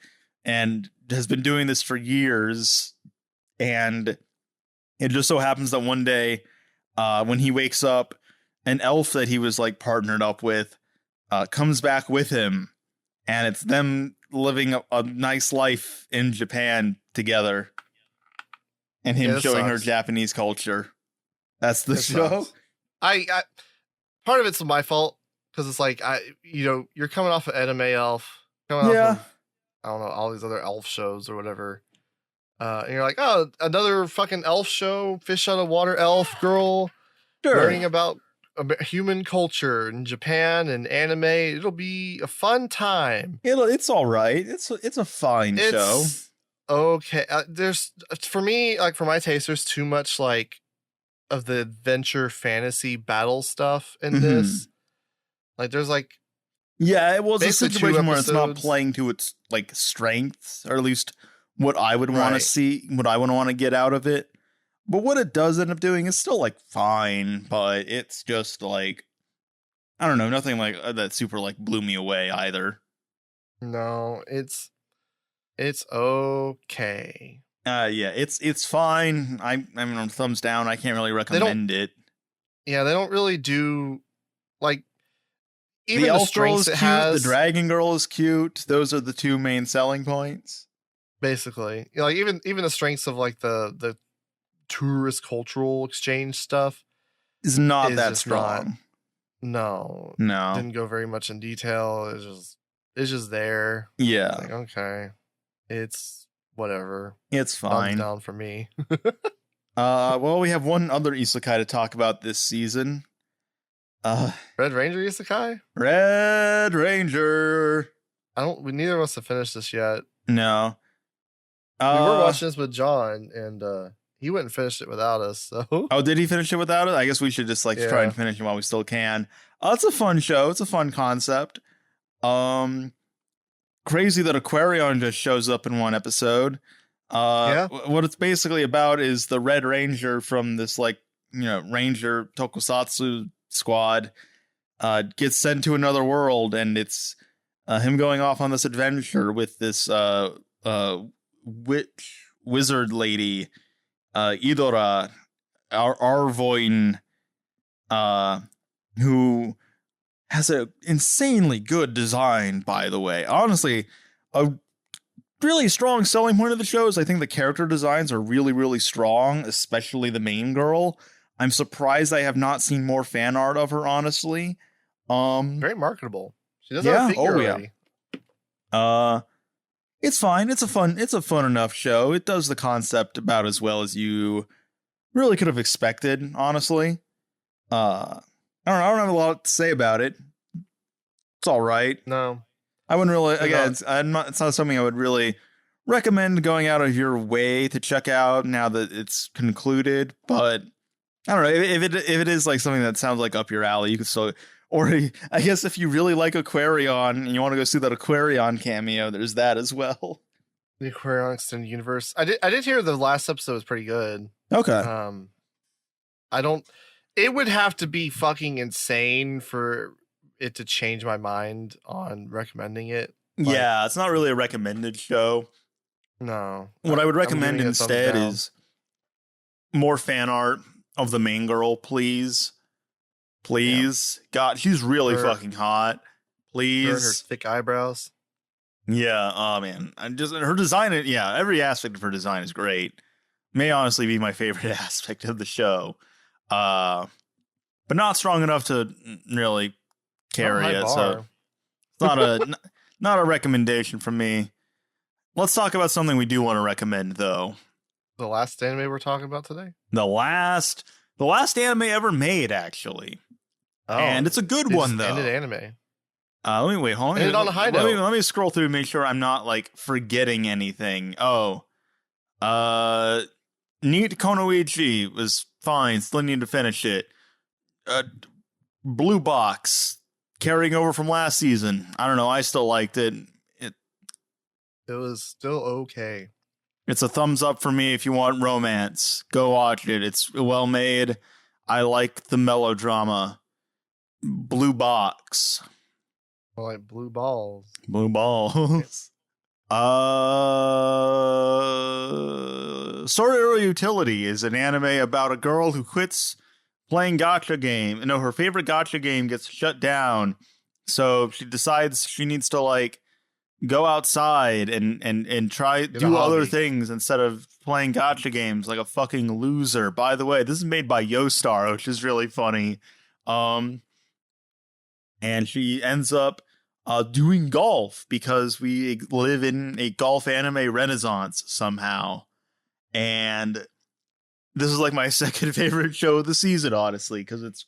and has been doing this for years. And it just so happens that one day, when he wakes up, an elf that he was like partnered up with comes back with him, and it's them living a nice life in Japan together, and him showing her Japanese culture. That's the show. I part of it's my fault because it's like you're coming off of Anime Elf, coming off of, I don't know, all these other elf shows or whatever. And you're like, oh, another fucking elf show, fish out of water elf girl, learning about human culture in Japan and anime. It'll be a fun time. It's all right. It's a fine show. Okay. There's, for me, like for my taste, there's too much like of the adventure fantasy battle stuff in this. Like there's like, yeah, it was a situation where it's not playing to its like strengths, or at least what I would want to see, what I would want to get out of it. But what it does end up doing is still like fine, but it's just like, I don't know, nothing like that super like blew me away either. No, it's okay. Yeah, it's fine. I mean, on thumbs down, I can't really recommend it. Yeah, they don't really do like, even the elf girl is cute, the dragon girl is cute. Those are the 2 main selling points. Basically, like even the strengths of like the tourist cultural exchange stuff is not that strong. No, didn't go very much in detail. It's just there. Yeah, like, okay, it's whatever. It's fine. Thumbs down for me. Well, we have one other isekai to talk about this season. Red Ranger isekai. Red Ranger. Neither of us have finished this yet. No. We were watching this with John, and he went and finished it without us. So. Oh, did he finish it without us? I guess we should just try and finish it while we still can. It's a fun show. It's a fun concept. Crazy that Aquarion just shows up in one episode. What it's basically about is the Red Ranger from this Ranger Tokusatsu squad gets sent to another world, and it's him going off on this adventure with this wizard lady, Idora Arvoin, who has an insanely good design, by the way. Honestly, a really strong selling point of the show is I think the character designs are really, really strong, especially the main girl. I'm surprised I have not seen more fan art of her, honestly. Very marketable. She does have a figure already. It's fine. It's a fun enough show. It does the concept about as well as you really could have expected, honestly. I don't have a lot to say about it. It's all right. No. I wouldn't really, it's not something I would really recommend going out of your way to check out now that it's concluded, but I don't know, if it is like something that sounds like up your alley, you could still, or I guess if you really like Aquarion and you want to go see that Aquarion cameo, there's that as well. The Aquarion Extended Universe. I did hear the last episode was pretty good. Okay. It would have to be fucking insane for it to change my mind on recommending it. Yeah, it's not really a recommended show. No. What I would recommend instead is more fan art of the main girl, please. Please. Yeah. God, she's really fucking hot. Please. Her thick eyebrows. Yeah, oh man. Her design, every aspect of her design is great. May honestly be my favorite aspect of the show. But not strong enough to really carry it. So it's not a recommendation from me. Let's talk about something we do want to recommend, though. The last anime we're talking about today? The last anime ever made, actually. Oh, and it's a good one, though. Ended anime. Let me wait. Hold on. Ended on a high note. Let me scroll through and make sure I'm not like forgetting anything. Oh, Neat Konoichi was fine. Still need to finish it. Blue Box carrying over from last season. I don't know. I still liked it. It was still okay. It's a thumbs up for me if you want romance. Go watch it. It's well made. I like the melodrama. Blue Box. I like blue balls. Blue balls. Sorairo Utility is an anime about a girl who quits playing gacha game. No, her favorite gacha game gets shut down. So she decides she needs to like go outside and try do other things instead of playing gacha games like a fucking loser. By the way, this is made by YoStar, which is really funny. And she ends up doing golf because we live in a golf anime renaissance somehow. And this is like my second favorite show of the season, honestly, because it's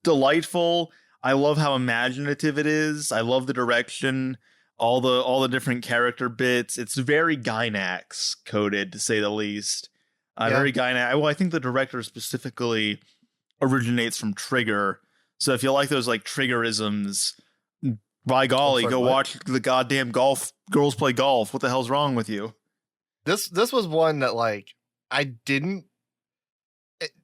delightful. I love how imaginative it is. I love the direction, all the different character bits. It's very Gainax coded, to say the least. Very Gainax. Well, I think the director specifically originates from Trigger. So if you like those like Triggerisms, by golly, go watch the goddamn golf girls play golf. What the hell's wrong with you? This was one that like I didn't.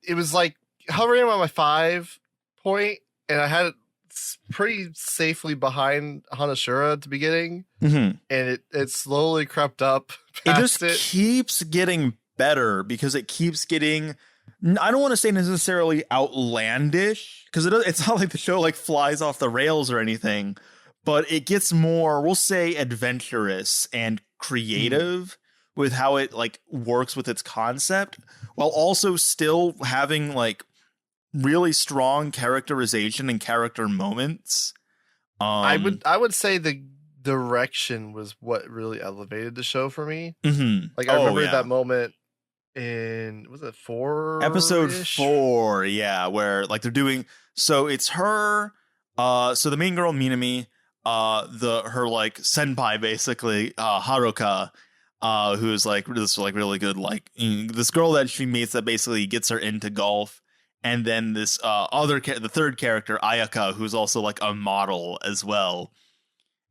It was like hovering around my 5 point, and I had it pretty safely behind Hana and Asura at the beginning, and it slowly crept up. It just keeps getting better because it keeps getting. I don't want to say necessarily outlandish because it's not like the show like flies off the rails or anything, but it gets more, we'll say, adventurous and creative with how it like works with its concept, while also still having like really strong characterization and character moments. I would say the direction was what really elevated the show for me. Like I remember that moment in, was it 4? Episode 4, yeah, where like they're doing, so it's her, so the main girl Minami, her like senpai basically, Haruka, who's like this like really good like this girl that she meets that basically gets her into golf, and then this the third character Ayaka, who's also like a model as well,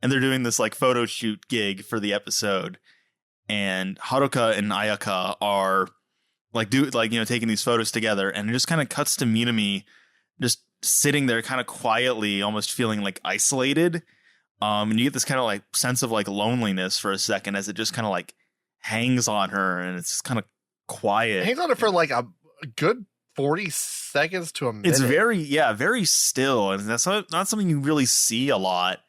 and they're doing this like photo shoot gig for the episode, and Haruka and Ayaka are like taking these photos together, and it just kind of cuts to Minami just sitting there kind of quietly, almost feeling like isolated. And you get this kind of like sense of like loneliness for a second as it just kind of like hangs on her, and it's kind of quiet. It hangs on her for like a good 40 seconds to a minute. It's very still, and that's not something you really see a lot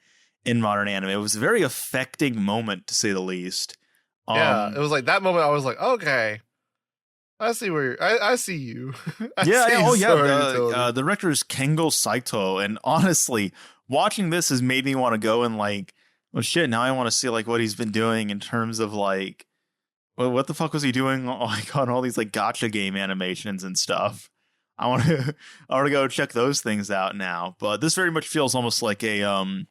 in modern anime. It was a very affecting moment, to say the least. It was like that moment. I was like, okay, I see where I see you. The director is Kengo Saito, and honestly, watching this has made me want to go and like, well, shit. Now I want to see like what he's been doing in terms of like, well, what the fuck was he doing like on all these like gacha game animations and stuff. I want to go check those things out now. But this very much feels almost like a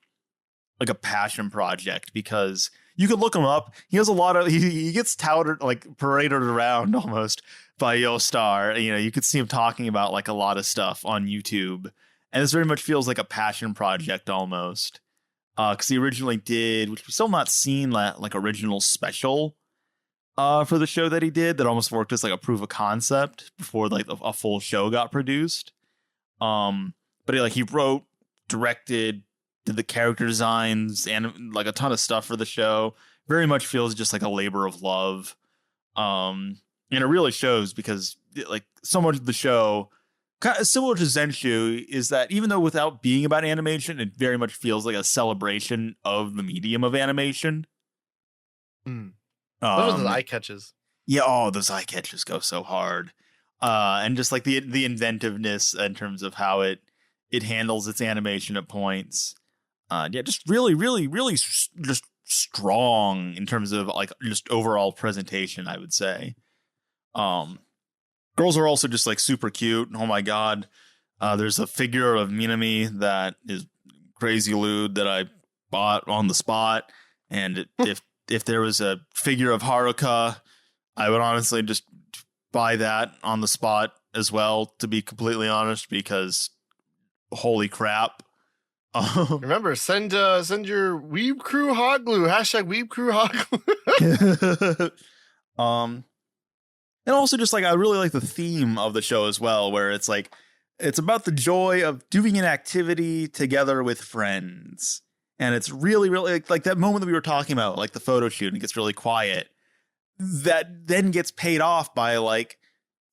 passion project, because you could look him up. He has a lot of, he gets touted, like paraded around almost by YoStar. You know, you could see him talking about like a lot of stuff on YouTube. And this very much feels like a passion project almost. Because he originally did, which we've still not seen, that like original special for the show that he did that almost worked as like a proof of concept before like a full show got produced. But he wrote, directed, did the character designs and like a ton of stuff for the show. Very much feels just like a labor of love. And it really shows, because like so much of the show, kind of similar to Zenshuu, is that even though without being about animation, it very much feels like a celebration of the medium of animation. Those are the eye catches. Yeah, those eye catches go so hard. And just like the inventiveness in terms of how it handles its animation at points. Just really, really, really just strong in terms of like just overall presentation, I would say. Girls are also just like super cute. Oh my god. There's a figure of Minami that is crazy lewd that I bought on the spot. And if there was a figure of Haruka, I would honestly just buy that on the spot as well, to be completely honest, because holy crap. Remember, send your Weeb Crew hot glue, #Weeb Crew hot glue. And also just like, I really like the theme of the show as well, where it's like, it's about the joy of doing an activity together with friends. And it's really, really like that moment that we were talking about, like the photo shoot, and it gets really quiet. That then gets paid off by like,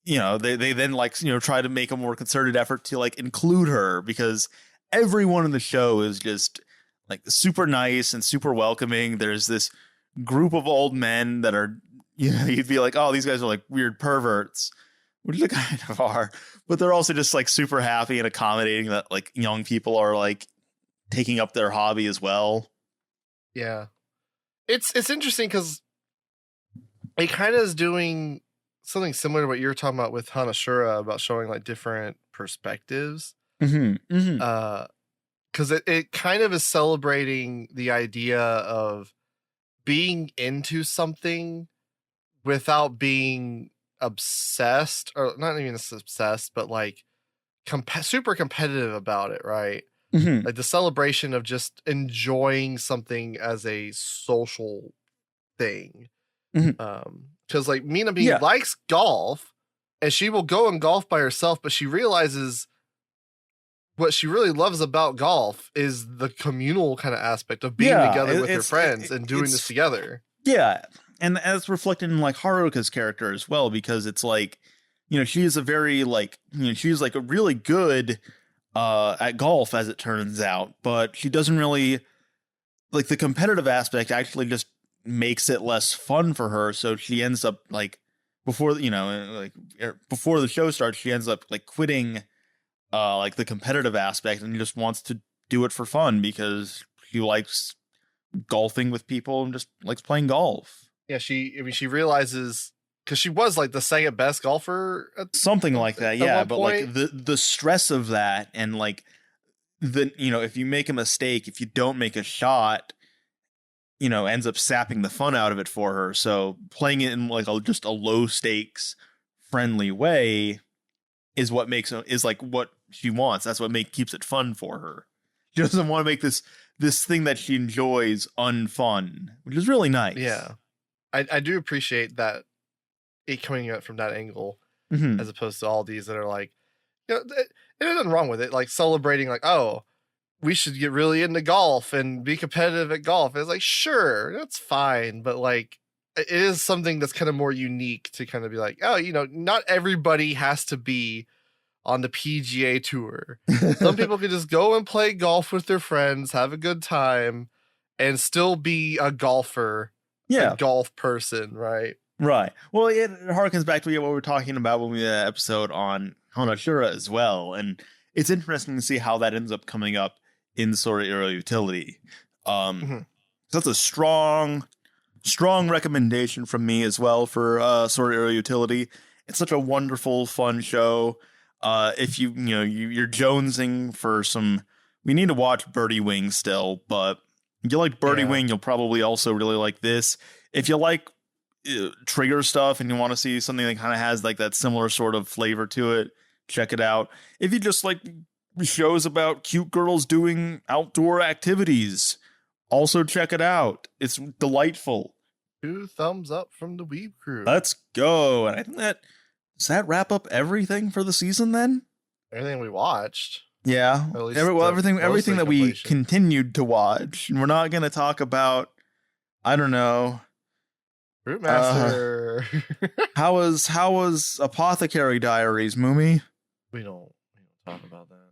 you know, they then like, you know, try to make a more concerted effort to like include her, because everyone in the show is just like super nice and super welcoming. There's this group of old men that are, you know, you'd be like, oh, these guys are like weird perverts, which they kind of are, but they're also just like super happy and accommodating that like young people are like taking up their hobby as well. Yeah. It's interesting because it kind of is doing something similar to what you're talking about with Hana and Asura, about showing like different perspectives. Because it kind of is celebrating the idea of being into something without being obsessed, or not even obsessed, but like super competitive about it, right? Like the celebration of just enjoying something as a social thing. Because like Minami likes golf, and she will go and golf by herself, but she realizes what she really loves about golf is the communal kind of aspect of being together with her friends and doing this together. Yeah. And that's reflected in like Haruka's character as well, because it's like, you know, she is a very like, you know, she's like a really good at golf, as it turns out, but she doesn't really like the competitive aspect actually just makes it less fun for her. So she ends up like before the show starts, she ends up like quitting like the competitive aspect and just wants to do it for fun because she likes golfing with people and just likes playing golf. Yeah, she realizes, because she was like the second best golfer something like that, yeah, but like the stress of that, and like the, you know, if you make a mistake, if you don't make a shot, you know, ends up sapping the fun out of it for her. So playing it in like just a low stakes friendly way is what is like what she wants. That's what keeps it fun for her. She doesn't want to make this thing that she enjoys unfun, which is really nice. Yeah, I do appreciate that, it coming out from that angle, as opposed to all these that are like, you know, there's nothing wrong with it, like celebrating like, oh, we should get really into golf and be competitive at golf. It's like, sure, that's fine, but like it is something that's kind of more unique to kind of be like, oh, you know, not everybody has to be on the PGA Tour. Some people can just go and play golf with their friends, have a good time, and still be a golfer, a golf person, right? Right. Well, it harkens back to what we were talking about when we did an episode on Hana and Asura as well, and it's interesting to see how that ends up coming up in Sorairo Utility. So that's a strong recommendation from me as well for Sorairo Utility. It's such a wonderful, fun show. If you're jonesing for some, we need to watch Birdie Wing still, but if you like Birdie Wing, you'll probably also really like this. If you like trigger stuff and you want to see something that kind of has like that similar sort of flavor to it, check it out. If you just like shows about cute girls doing outdoor activities, also check it out. It's delightful. 2 thumbs up from the Weeb crew. Let's go. And I think does that wrap up everything for the season then? Everything we watched. Yeah. Everything that we continued to watch. And we're not going to talk about, I don't know, Fruitmaster. How was Apothecary Diaries, Moomy? We don't talk about that.